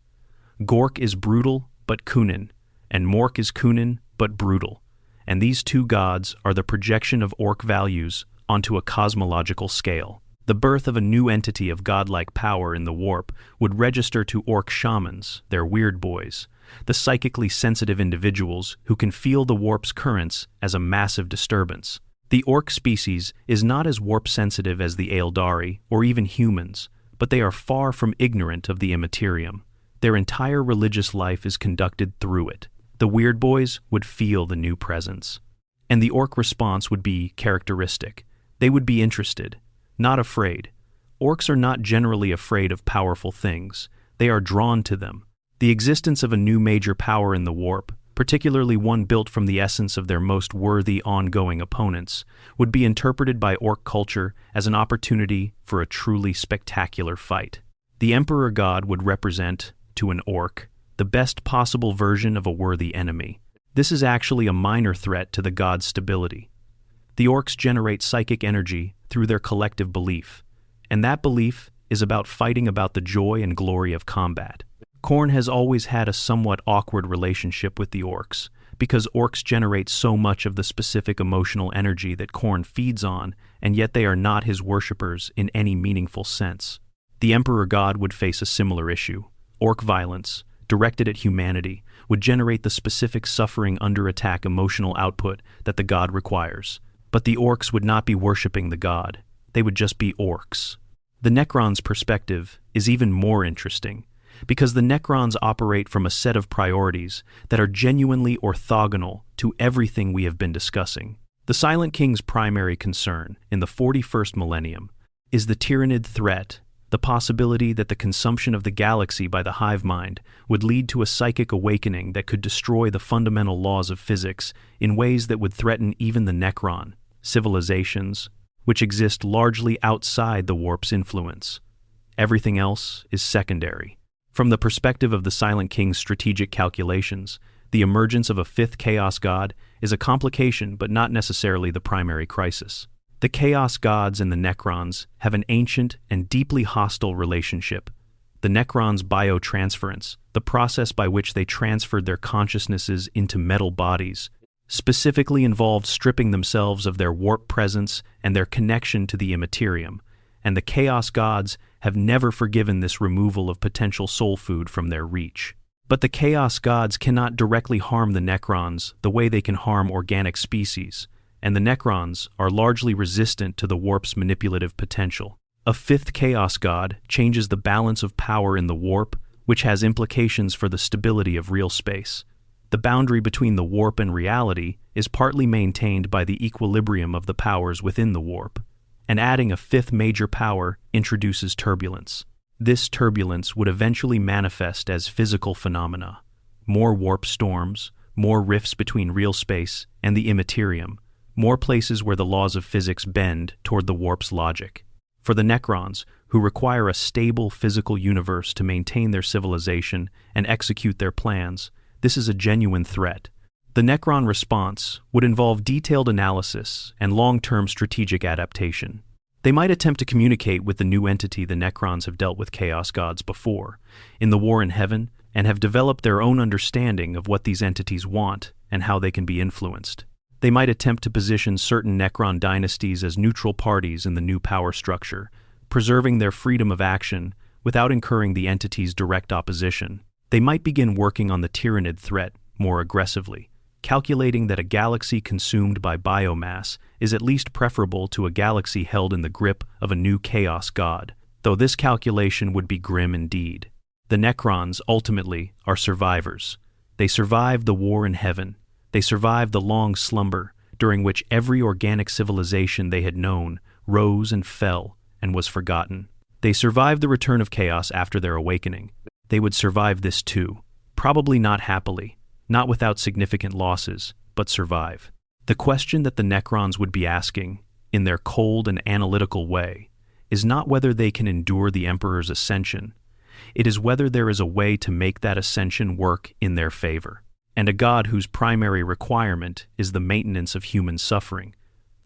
Gork is brutal but Kunin, and Mork is Kunin but brutal, and these two gods are the projection of Ork values onto a cosmological scale. The birth of a new entity of godlike power in the warp would register to Ork shamans, their weird boys, the psychically sensitive individuals who can feel the warp's currents as a massive disturbance. The Ork species is not as warp-sensitive as the Eldari or even humans, but they are far from ignorant of the immaterium. Their entire religious life is conducted through it. The weird boys would feel the new presence. And the Ork response would be characteristic. They would be interested, not afraid. Orks are not generally afraid of powerful things. They are drawn to them. The existence of a new major power in the warp, particularly one built from the essence of their most worthy ongoing opponents, would be interpreted by Ork culture as an opportunity for a truly spectacular fight. The Emperor God would represent, to an Ork, the best possible version of a worthy enemy. This is actually a minor threat to the god's stability. The Orks generate psychic energy through their collective belief, and that belief is about fighting about the joy and glory of combat. Khorne has always had a somewhat awkward relationship with the Orks, because Orks generate so much of the specific emotional energy that Khorne feeds on, and yet they are not his worshippers in any meaningful sense. The Emperor God would face a similar issue. Ork violence, directed at humanity, would generate the specific suffering under attack emotional output that the god requires. But the Orks would not be worshipping the god. They would just be Orks. The Necron's perspective is even more interesting, because the Necrons operate from a set of priorities that are genuinely orthogonal to everything we have been discussing. The Silent King's primary concern in the 41st millennium is the Tyrannid threat, the possibility that the consumption of the galaxy by the hive mind would lead to a psychic awakening that could destroy the fundamental laws of physics in ways that would threaten even the Necron, civilizations, which exist largely outside the warp's influence. Everything else is secondary. From the perspective of the Silent King's strategic calculations, the emergence of a fifth Chaos God is a complication but not necessarily the primary crisis. The Chaos Gods and the Necrons have an ancient and deeply hostile relationship. The Necrons' biotransference, the process by which they transferred their consciousnesses into metal bodies, specifically involved stripping themselves of their warp presence and their connection to the Imperium, and the Chaos Gods have never forgiven this removal of potential soul food from their reach. But the Chaos Gods cannot directly harm the Necrons the way they can harm organic species, and the Necrons are largely resistant to the warp's manipulative potential. A fifth Chaos God changes the balance of power in the warp, which has implications for the stability of real space. The boundary between the warp and reality is partly maintained by the equilibrium of the powers within the warp, and adding a fifth major power introduces turbulence. This turbulence would eventually manifest as physical phenomena: more warp storms, more rifts between real space and the immaterium, more places where the laws of physics bend toward the warp's logic. For the Necrons, who require a stable physical universe to maintain their civilization and execute their plans, this is a genuine threat. The Necron response would involve detailed analysis and long-term strategic adaptation. They might attempt to communicate with the new entity the Necrons have dealt with Chaos Gods before, in the War in Heaven, and have developed their own understanding of what these entities want and how they can be influenced. They might attempt to position certain Necron dynasties as neutral parties in the new power structure, preserving their freedom of action without incurring the entity's direct opposition. They might begin working on the Tyrannid threat more aggressively, calculating that a galaxy consumed by biomass is at least preferable to a galaxy held in the grip of a new Chaos God, though this calculation would be grim indeed. The Necrons, ultimately, are survivors. They survived the War in Heaven. They survived the long slumber, during which every organic civilization they had known rose and fell and was forgotten. They survived the return of chaos after their awakening. They would survive this too, probably not happily, not without significant losses, but survive. The question that the Necrons would be asking, in their cold and analytical way, is not whether they can endure the Emperor's ascension. It is whether there is a way to make that ascension work in their favor. And a god whose primary requirement is the maintenance of human suffering,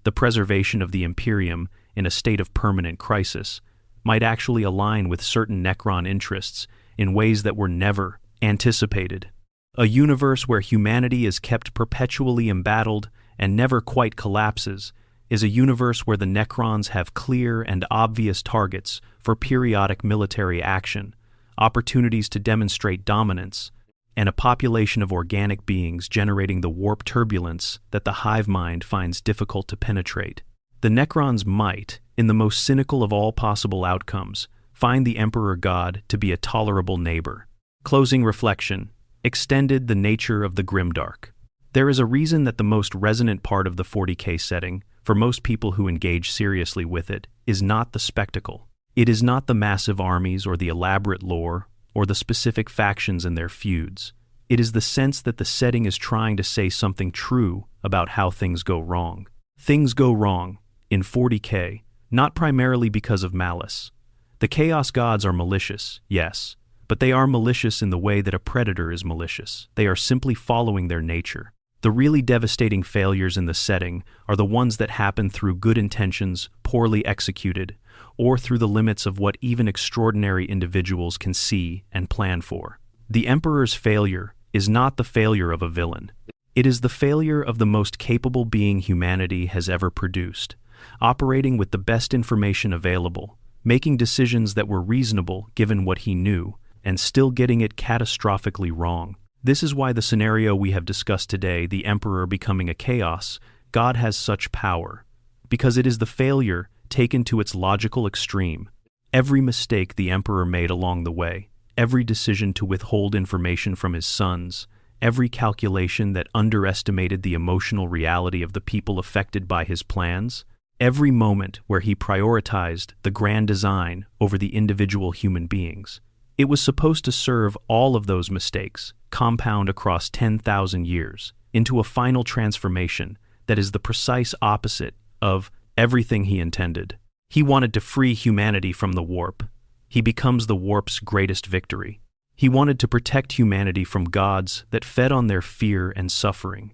the preservation of the Imperium in a state of permanent crisis, might actually align with certain Necron interests in ways that were never anticipated. A universe where humanity is kept perpetually embattled and never quite collapses is a universe where the Necrons have clear and obvious targets for periodic military action, opportunities to demonstrate dominance, and a population of organic beings generating the warp turbulence that the hive mind finds difficult to penetrate. The Necrons might, in the most cynical of all possible outcomes, find the Emperor God to be a tolerable neighbor. Closing reflection: extended the nature of the grimdark. There is a reason that the most resonant part of the 40K setting, for most people who engage seriously with it, is not the spectacle. It is not the massive armies or the elaborate lore, or the specific factions and their feuds. It is the sense that the setting is trying to say something true about how things go wrong. Things go wrong, in 40K, not primarily because of malice. The Chaos Gods are malicious, yes, but they are malicious in the way that a predator is malicious. They are simply following their nature. The really devastating failures in the setting are the ones that happen through good intentions poorly executed, or through the limits of what even extraordinary individuals can see and plan for. The Emperor's failure is not the failure of a villain. It is the failure of the most capable being humanity has ever produced, operating with the best information available, making decisions that were reasonable given what he knew, and still getting it catastrophically wrong. This is why the scenario we have discussed today, the Emperor becoming a chaos god, has such power, because it is the failure taken to its logical extreme. Every mistake the Emperor made along the way, every decision to withhold information from his sons, every calculation that underestimated the emotional reality of the people affected by his plans, every moment where he prioritized the grand design over the individual human beings. It was supposed to serve all of those mistakes, compound across 10,000 years, into a final transformation that is the precise opposite of everything he intended. He wanted to free humanity from the warp. He becomes the warp's greatest victory. He wanted to protect humanity from gods that fed on their fear and suffering.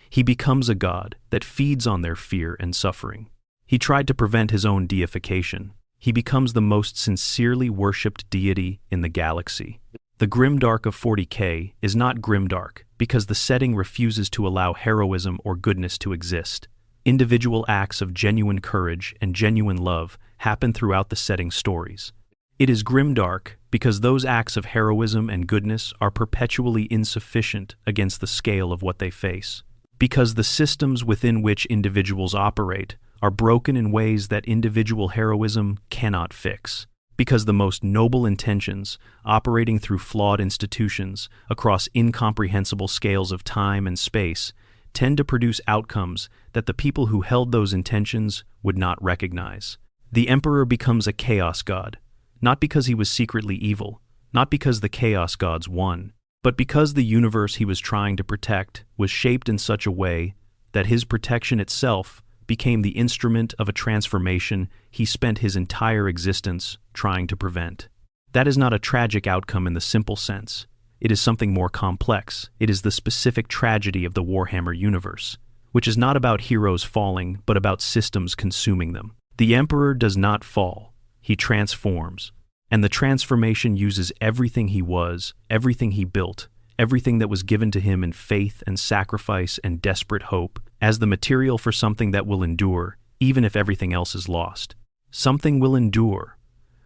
He becomes a god that feeds on their fear and suffering. He tried to prevent his own deification. He becomes the most sincerely worshipped deity in the galaxy. The grimdark of 40K is not grimdark because the setting refuses to allow heroism or goodness to exist. Individual acts of genuine courage and genuine love happen throughout the setting stories. It is grimdark because those acts of heroism and goodness are perpetually insufficient against the scale of what they face. Because the systems within which individuals operate are broken in ways that individual heroism cannot fix. Because the most noble intentions, operating through flawed institutions across incomprehensible scales of time and space, tend to produce outcomes that the people who held those intentions would not recognize. The Emperor becomes a chaos god, not because he was secretly evil, not because the chaos gods won, but because the universe he was trying to protect was shaped in such a way that his protection itself became the instrument of a transformation he spent his entire existence trying to prevent. That is not a tragic outcome in the simple sense. It is something more complex. It is the specific tragedy of the Warhammer universe, which is not about heroes falling, but about systems consuming them. The Emperor does not fall. He transforms. And the transformation uses everything he was, everything he built, everything that was given to him in faith and sacrifice and desperate hope, as the material for something that will endure, even if everything else is lost. Something will endure.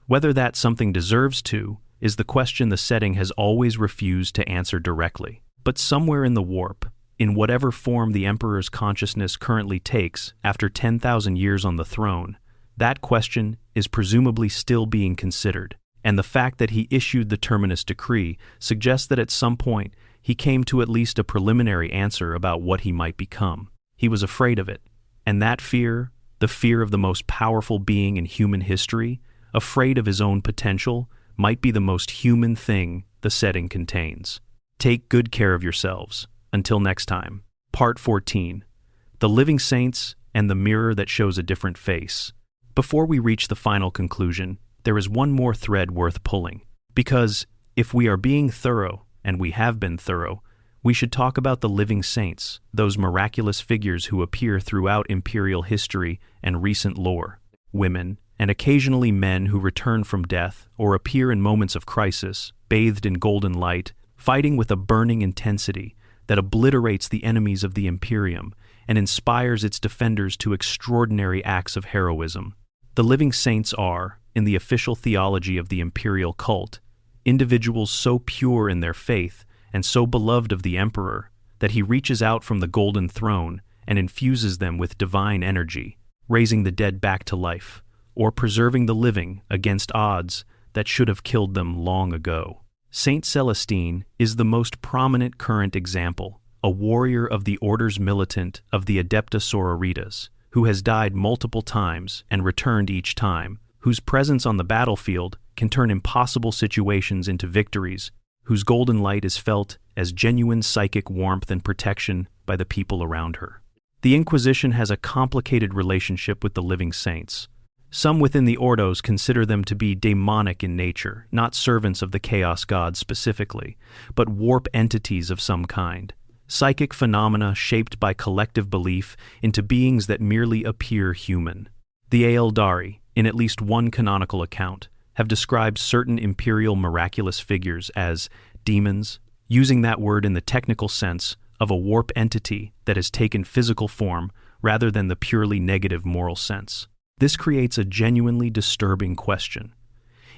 Whether that something deserves to is the question the setting has always refused to answer directly. But somewhere in the warp, in whatever form the Emperor's consciousness currently takes after 10,000 years on the throne, that question is presumably still being considered, and the fact that he issued the Terminus Decree suggests that at some point he came to at least a preliminary answer about what he might become. He was afraid of it, and that fear, the fear of the most powerful being in human history, afraid of his own potential, might be the most human thing the setting contains. Take good care of yourselves. Until next time. Part 14. The Living Saints and the Mirror that Shows a Different Face. Before we reach the final conclusion, there is one more thread worth pulling. Because if we are being thorough, and we have been thorough, we should talk about the living saints, those miraculous figures who appear throughout Imperial history and recent lore. Women, and occasionally men who return from death or appear in moments of crisis, bathed in golden light, fighting with a burning intensity that obliterates the enemies of the Imperium and inspires its defenders to extraordinary acts of heroism. The living saints are, in the official theology of the Imperial cult, individuals so pure in their faith and so beloved of the Emperor that he reaches out from the golden throne and infuses them with divine energy, raising the dead back to life, or preserving the living against odds that should have killed them long ago. Saint Celestine is the most prominent current example, a warrior of the Orders Militant of the Adepta Sororitas, who has died multiple times and returned each time, whose presence on the battlefield can turn impossible situations into victories, whose golden light is felt as genuine psychic warmth and protection by the people around her. The Inquisition has a complicated relationship with the living saints. Some within the Ordos consider them to be demonic in nature, not servants of the Chaos God specifically, but warp entities of some kind. Psychic phenomena shaped by collective belief into beings that merely appear human. The Aeldari, in at least one canonical account, have described certain imperial miraculous figures as demons, using that word in the technical sense of a warp entity that has taken physical form rather than the purely negative moral sense. This creates a genuinely disturbing question.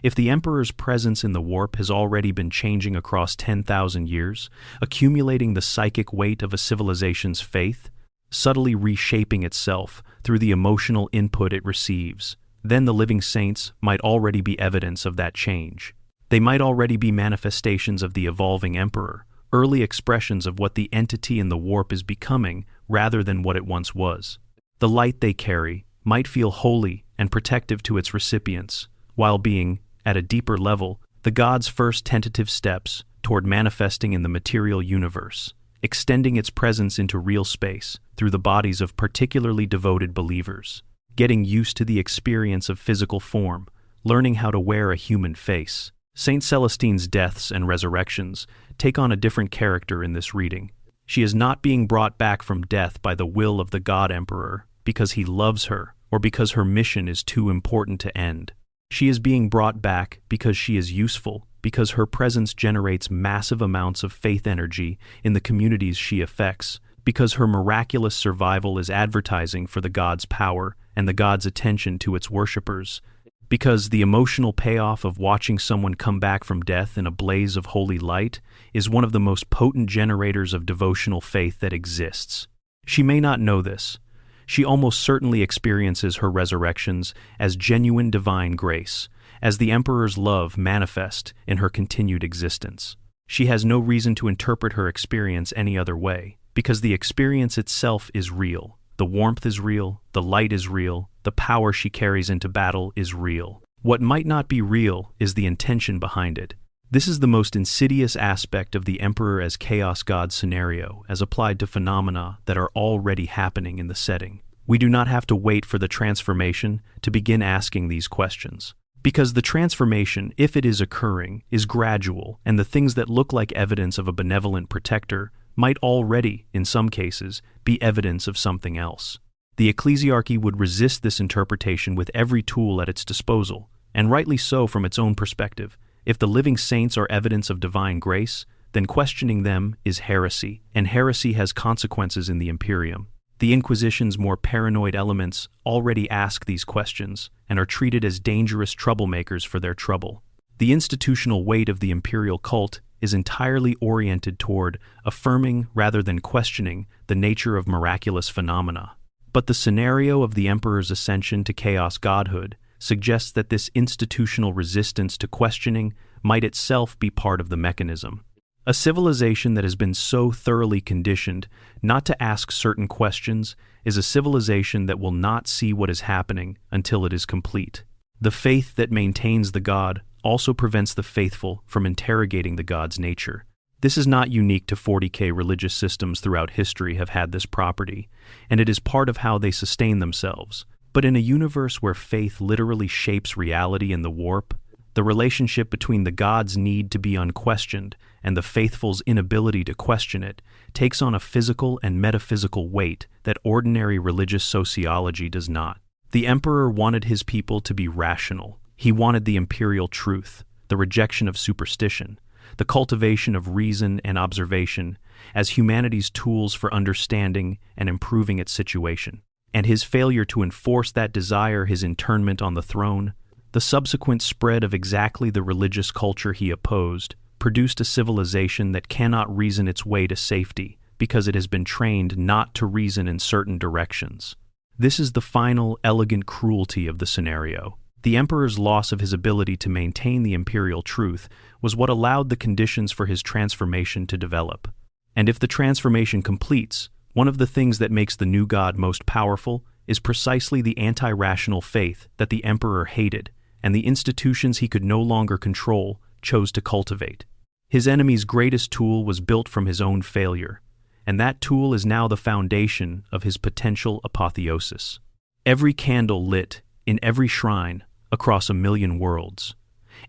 If the Emperor's presence in the warp has already been changing across 10,000 years, accumulating the psychic weight of a civilization's faith, subtly reshaping itself through the emotional input it receives, then the living saints might already be evidence of that change. They might already be manifestations of the evolving Emperor, early expressions of what the entity in the warp is becoming rather than what it once was. The light they carry might feel holy and protective to its recipients, while being, at a deeper level, the god's first tentative steps toward manifesting in the material universe, extending its presence into real space through the bodies of particularly devoted believers, getting used to the experience of physical form, learning how to wear a human face. Saint Celestine's deaths and resurrections take on a different character in this reading. She is not being brought back from death by the will of the God Emperor, because he loves her or because her mission is too important to end. She is being brought back because she is useful, because her presence generates massive amounts of faith energy in the communities she affects, because her miraculous survival is advertising for the god's power and the god's attention to its worshippers, because the emotional payoff of watching someone come back from death in a blaze of holy light is one of the most potent generators of devotional faith that exists. She may not know this. She almost certainly experiences her resurrections as genuine divine grace, as the Emperor's love manifest in her continued existence. She has no reason to interpret her experience any other way, because the experience itself is real. The warmth is real, the light is real, the power she carries into battle is real. What might not be real is the intention behind it. This is the most insidious aspect of the Emperor as Chaos God scenario as applied to phenomena that are already happening in the setting. We do not have to wait for the transformation to begin asking these questions. Because the transformation, if it is occurring, is gradual, and the things that look like evidence of a benevolent protector might already, in some cases, be evidence of something else. The ecclesiarchy would resist this interpretation with every tool at its disposal, and rightly so from its own perspective. If the living saints are evidence of divine grace, then questioning them is heresy, and heresy has consequences in the Imperium. The Inquisition's more paranoid elements already ask these questions and are treated as dangerous troublemakers for their trouble. The institutional weight of the imperial cult is entirely oriented toward affirming rather than questioning the nature of miraculous phenomena. But the scenario of the Emperor's ascension to chaos godhood suggests that this institutional resistance to questioning might itself be part of the mechanism. A civilization that has been so thoroughly conditioned not to ask certain questions is a civilization that will not see what is happening until it is complete. The faith that maintains the god also prevents the faithful from interrogating the god's nature. This is not unique to 40K. Religious systems throughout history have had this property, and it is part of how they sustain themselves. But in a universe where faith literally shapes reality in the warp, the relationship between the god's need to be unquestioned and the faithful's inability to question it takes on a physical and metaphysical weight that ordinary religious sociology does not. The Emperor wanted his people to be rational. He wanted the imperial truth, the rejection of superstition, the cultivation of reason and observation as humanity's tools for understanding and improving its situation. And his failure to enforce that desire, his internment on the throne, the subsequent spread of exactly the religious culture he opposed, produced a civilization that cannot reason its way to safety because it has been trained not to reason in certain directions. This is the final, elegant cruelty of the scenario. The Emperor's loss of his ability to maintain the imperial truth was what allowed the conditions for his transformation to develop. And if the transformation completes, one of the things that makes the new god most powerful is precisely the anti-rational faith that the Emperor hated, and the institutions he could no longer control chose to cultivate. His enemy's greatest tool was built from his own failure, and that tool is now the foundation of his potential apotheosis. Every candle lit in every shrine across 1,000,000 worlds,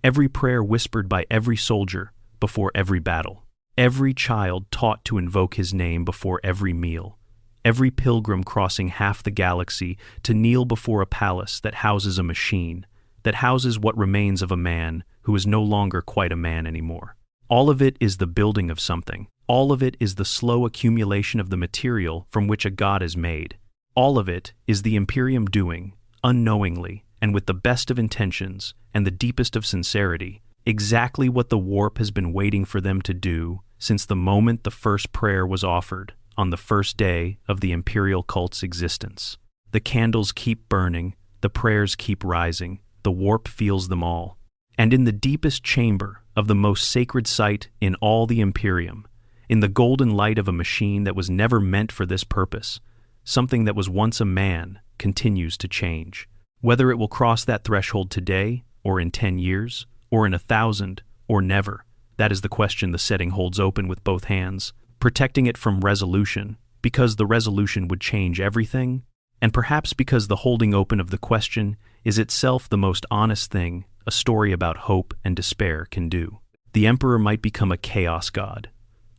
every prayer whispered by every soldier before every battle, every child taught to invoke his name before every meal, every pilgrim crossing half the galaxy to kneel before a palace that houses a machine, that houses what remains of a man who is no longer quite a man anymore. All of it is the building of something. All of it is the slow accumulation of the material from which a god is made. All of it is the Imperium doing, unknowingly, and with the best of intentions and the deepest of sincerity, exactly what the warp has been waiting for them to do since the moment the first prayer was offered on the first day of the imperial cult's existence. The candles keep burning, the prayers keep rising, the warp feels them all. And in the deepest chamber of the most sacred site in all the Imperium, in the golden light of a machine that was never meant for this purpose, something that was once a man continues to change. Whether it will cross that threshold today, or in 10 years, or in 1,000, or never, that is the question the setting holds open with both hands, protecting it from resolution, because the resolution would change everything, and perhaps because the holding open of the question is itself the most honest thing a story about hope and despair can do. The Emperor might become a chaos god,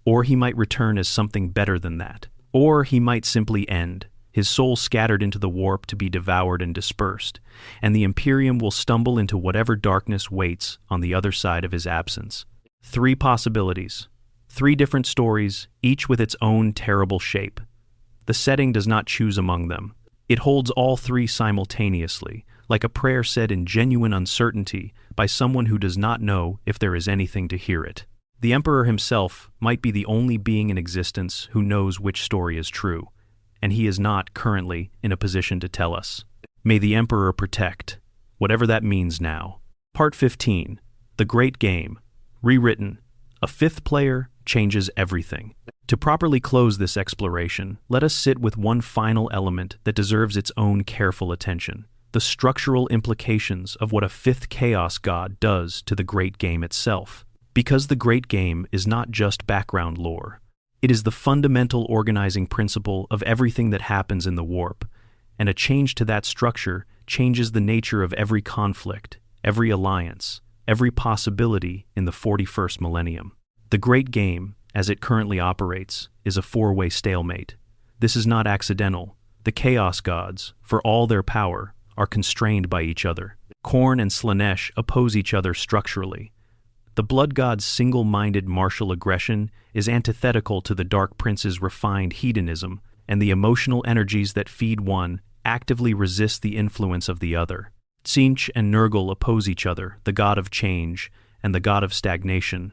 or he might return as something better than that, or he might simply end, his soul scattered into the warp to be devoured and dispersed, and the Imperium will stumble into whatever darkness waits on the other side of his absence. 3 possibilities. 3 different stories, each with its own terrible shape. The setting does not choose among them. It holds all 3 simultaneously, like a prayer said in genuine uncertainty by someone who does not know if there is anything to hear it. The Emperor himself might be the only being in existence who knows which story is true, and he is not currently in a position to tell us. May the Emperor protect, whatever that means now. Part 15. The Great Game. Rewritten. A 5th player changes everything. To properly close this exploration, let us sit with one final element that deserves its own careful attention: the structural implications of what a 5th Chaos God does to the Great Game itself. Because the Great Game is not just background lore. It is the fundamental organizing principle of everything that happens in the warp, and a change to that structure changes the nature of every conflict, every alliance, every possibility in the 41st millennium. The Great Game, as it currently operates, is a 4-way stalemate. This is not accidental. The Chaos Gods, for all their power, are constrained by each other. Khorne and Slaanesh oppose each other structurally. The Blood God's single-minded martial aggression is antithetical to the Dark Prince's refined hedonism, and the emotional energies that feed one actively resist the influence of the other. Tzeentch and Nurgle oppose each other, the god of change and the god of stagnation,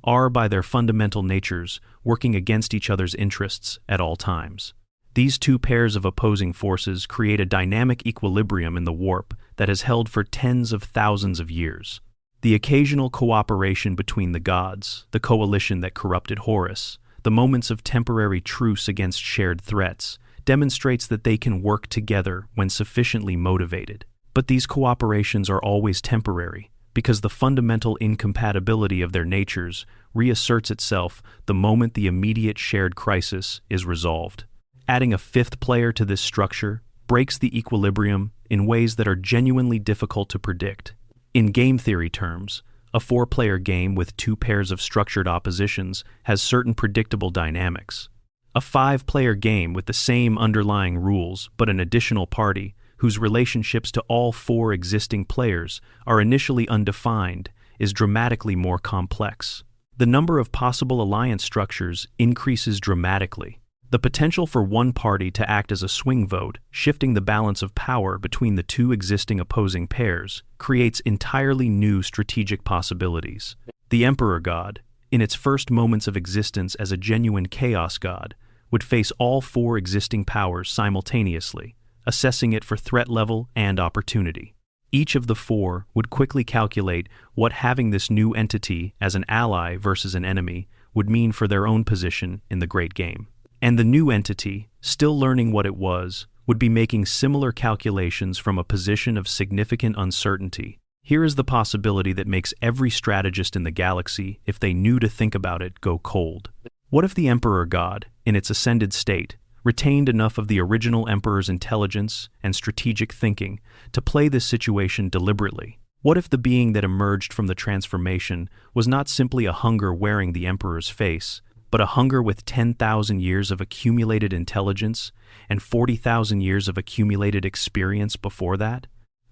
are, by their fundamental natures, working against each other's interests at all times. These 2 pairs of opposing forces create a dynamic equilibrium in the warp that has held for tens of thousands of years. The occasional cooperation between the gods, the coalition that corrupted Horus, the moments of temporary truce against shared threats, demonstrates that they can work together when sufficiently motivated. But these cooperations are always temporary, because the fundamental incompatibility of their natures reasserts itself the moment the immediate shared crisis is resolved. Adding a 5th player to this structure breaks the equilibrium in ways that are genuinely difficult to predict. In game theory terms, a 4-player game with 2 pairs of structured oppositions has certain predictable dynamics. A 5-player game with the same underlying rules but an additional party whose relationships to all 4 existing players are initially undefined is dramatically more complex. The number of possible alliance structures increases dramatically. The potential for one party to act as a swing vote, shifting the balance of power between the 2 existing opposing pairs, creates entirely new strategic possibilities. The Emperor God, in its first moments of existence as a genuine Chaos God, would face all 4 existing powers simultaneously, assessing it for threat level and opportunity. Each of the 4 would quickly calculate what having this new entity as an ally versus an enemy would mean for their own position in the Great Game. And the new entity, still learning what it was, would be making similar calculations from a position of significant uncertainty. Here is the possibility that makes every strategist in the galaxy, if they knew to think about it, go cold. What if the Emperor God, in its ascended state, retained enough of the original Emperor's intelligence and strategic thinking to play this situation deliberately? What if the being that emerged from the transformation was not simply a hunger wearing the Emperor's face, but a hunger with 10,000 years of accumulated intelligence and 40,000 years of accumulated experience before that?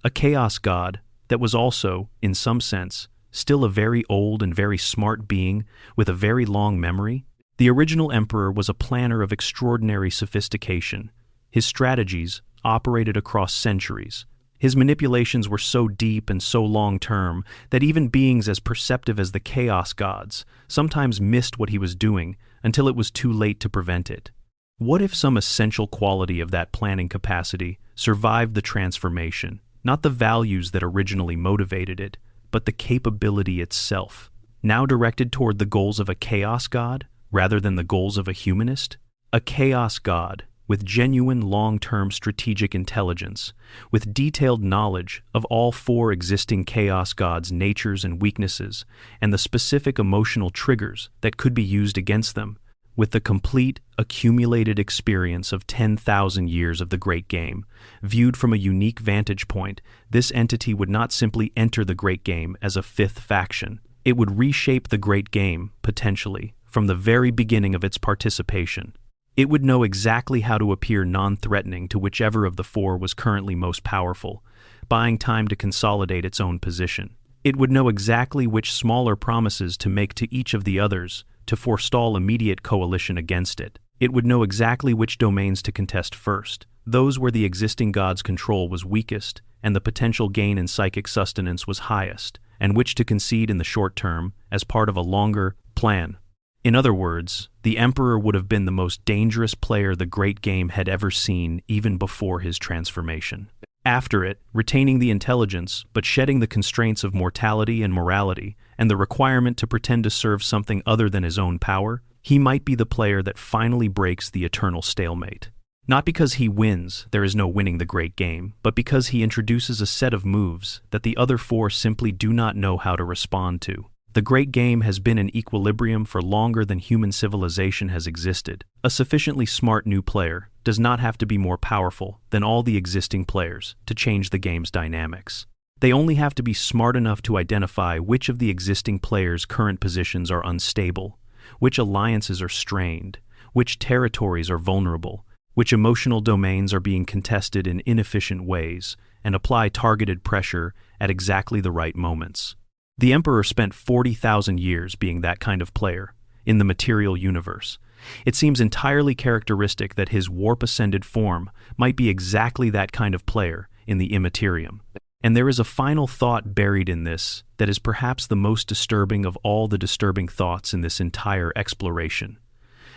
A Chaos God that was also, in some sense, still a very old and very smart being with a very long memory? The original Emperor was a planner of extraordinary sophistication. His strategies operated across centuries. His manipulations were so deep and so long-term that even beings as perceptive as the Chaos Gods sometimes missed what he was doing until it was too late to prevent it. What if some essential quality of that planning capacity survived the transformation, not the values that originally motivated it, but the capability itself, now directed toward the goals of a Chaos God rather than the goals of a humanist? A Chaos God with genuine long-term strategic intelligence, with detailed knowledge of all 4 existing Chaos Gods' natures and weaknesses, and the specific emotional triggers that could be used against them, with the complete, accumulated experience of 10,000 years of the Great Game. Viewed from a unique vantage point, this entity would not simply enter the Great Game as a 5th faction. It would reshape the Great Game, potentially, from the very beginning of its participation. It would know exactly how to appear non-threatening to whichever of the four was currently most powerful, buying time to consolidate its own position. It would know exactly which smaller promises to make to each of the others to forestall immediate coalition against it. It would know exactly which domains to contest first, those where the existing god's control was weakest and the potential gain in psychic sustenance was highest, and which to concede in the short term as part of a longer plan. In other words, the Emperor would have been the most dangerous player the Great Game had ever seen even before his transformation. After it, retaining the intelligence but shedding the constraints of mortality and morality and the requirement to pretend to serve something other than his own power, he might be the player that finally breaks the eternal stalemate. Not because he wins, there is no winning the Great Game, but because he introduces a set of moves that the other four simply do not know how to respond to. The Great Game has been in equilibrium for longer than human civilization has existed. A sufficiently smart new player does not have to be more powerful than all the existing players to change the game's dynamics. They only have to be smart enough to identify which of the existing players' current positions are unstable, which alliances are strained, which territories are vulnerable, which emotional domains are being contested in inefficient ways, and apply targeted pressure at exactly the right moments. The Emperor spent 40,000 years being that kind of player in the material universe. It seems entirely characteristic that his warp-ascended form might be exactly that kind of player in the Imperium. And there is a final thought buried in this that is perhaps the most disturbing of all the disturbing thoughts in this entire exploration.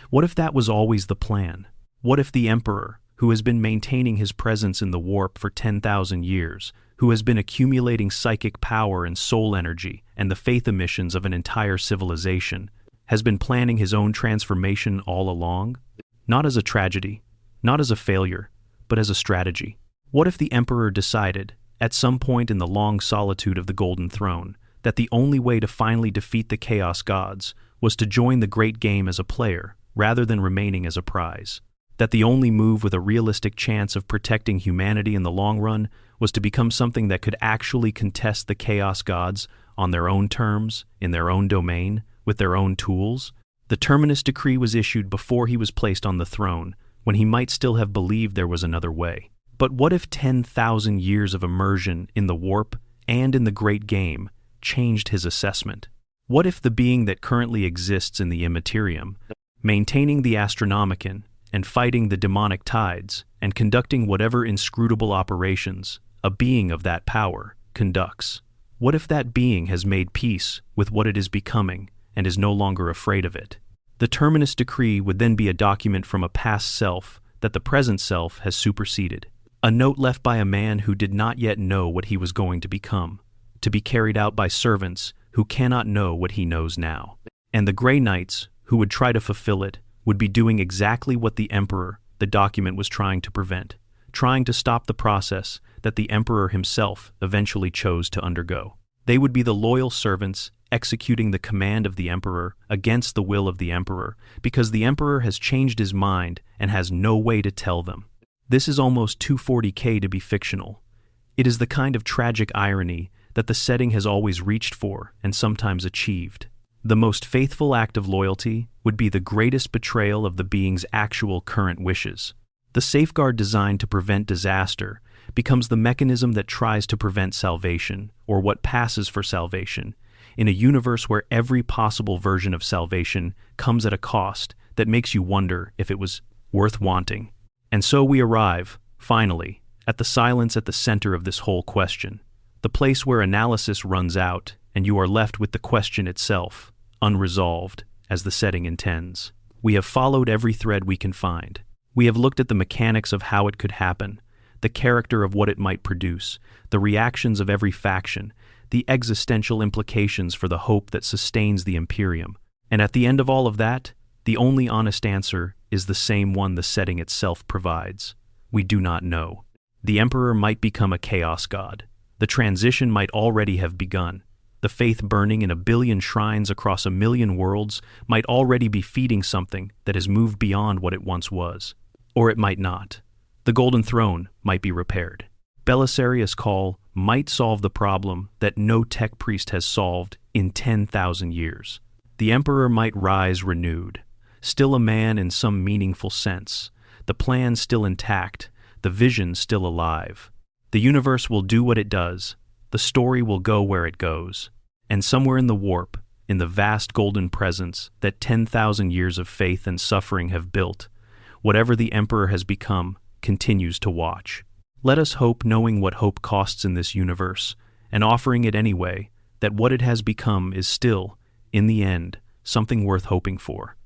What if that was always the plan? What if the Emperor, who has been maintaining his presence in the warp for 10,000 years, who has been accumulating psychic power and soul energy and the faith emissions of an entire civilization, has been planning his own transformation all along? Not as a tragedy, not as a failure, but as a strategy. What if the Emperor decided, at some point in the long solitude of the Golden Throne, that the only way to finally defeat the Chaos Gods was to join the Great Game as a player, rather than remaining as a prize? That the only move with a realistic chance of protecting humanity in the long run was to become something that could actually contest the Chaos Gods on their own terms, in their own domain, with their own tools? The Terminus Decree was issued before he was placed on the throne, when he might still have believed there was another way. But what if 10,000 years of immersion in the warp and in the Great Game changed his assessment? What if the being that currently exists in the Immaterium, maintaining the Astronomicon, and fighting the demonic tides, and conducting whatever inscrutable operations a being of that power conducts? What if that being has made peace with what it is becoming and is no longer afraid of it? The Terminus Decree would then be a document from a past self that the present self has superseded. A note left by a man who did not yet know what he was going to become, to be carried out by servants who cannot know what he knows now. And the Grey Knights, who would try to fulfill it, would be doing exactly what the Emperor, the document was trying to prevent, trying to stop the process that the Emperor himself eventually chose to undergo. They would be the loyal servants executing the command of the Emperor against the will of the Emperor, because the Emperor has changed his mind and has no way to tell them. This is almost too 40K to be fictional. It is the kind of tragic irony that the setting has always reached for and sometimes achieved. The most faithful act of loyalty would be the greatest betrayal of the being's actual current wishes. The safeguard designed to prevent disaster becomes the mechanism that tries to prevent salvation, or what passes for salvation, in a universe where every possible version of salvation comes at a cost that makes you wonder if it was worth wanting. And so we arrive, finally, at the silence at the center of this whole question, the place where analysis runs out and you are left with the question itself, unresolved, as the setting intends. We have followed every thread we can find. We have looked at the mechanics of how it could happen, the character of what it might produce, the reactions of every faction, the existential implications for the hope that sustains the Imperium. And at the end of all of that, the only honest answer is the same one the setting itself provides. We do not know. The Emperor might become a chaos god. The transition might already have begun. The faith burning in 1 billion shrines across 1 million worlds might already be feeding something that has moved beyond what it once was. Or it might not. The Golden Throne might be repaired. Belisarius' call might solve the problem that no tech priest has solved in 10,000 years. The Emperor might rise renewed, still a man in some meaningful sense, the plan still intact, the vision still alive. The universe will do what it does, the story will go where it goes, and somewhere in the warp, in the vast golden presence that 10,000 years of faith and suffering have built, whatever the Emperor has become continues to watch. Let us hope, knowing what hope costs in this universe, and offering it anyway, that what it has become is still, in the end, something worth hoping for.